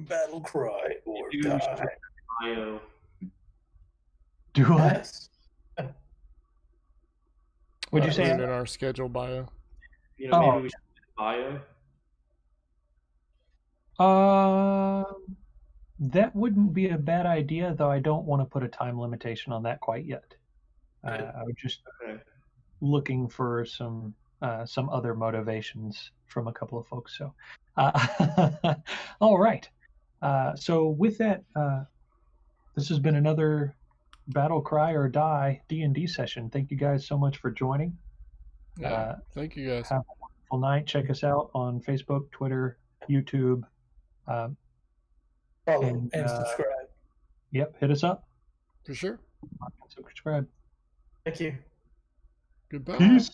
E: Battle cry or die.
C: Bio.
A: Do what?
E: Yes.
A: Would you
B: Put
A: say?
B: it in our schedule bio?
C: Maybe we should do bio.
A: That wouldn't be a bad idea, though I don't want to put a time limitation on that quite yet. I was just looking for some other motivations from a couple of folks. So, all right. So with that, this has been another Battle Cry or Die D&D session. Thank you guys so much for joining.
B: Yeah, thank you guys.
A: Have a wonderful night. Check us out on Facebook, Twitter, YouTube.
E: Follow and subscribe.
A: Yep, hit us up.
B: For sure.
A: Subscribe.
E: Thank you.
B: Goodbye.
A: Peace.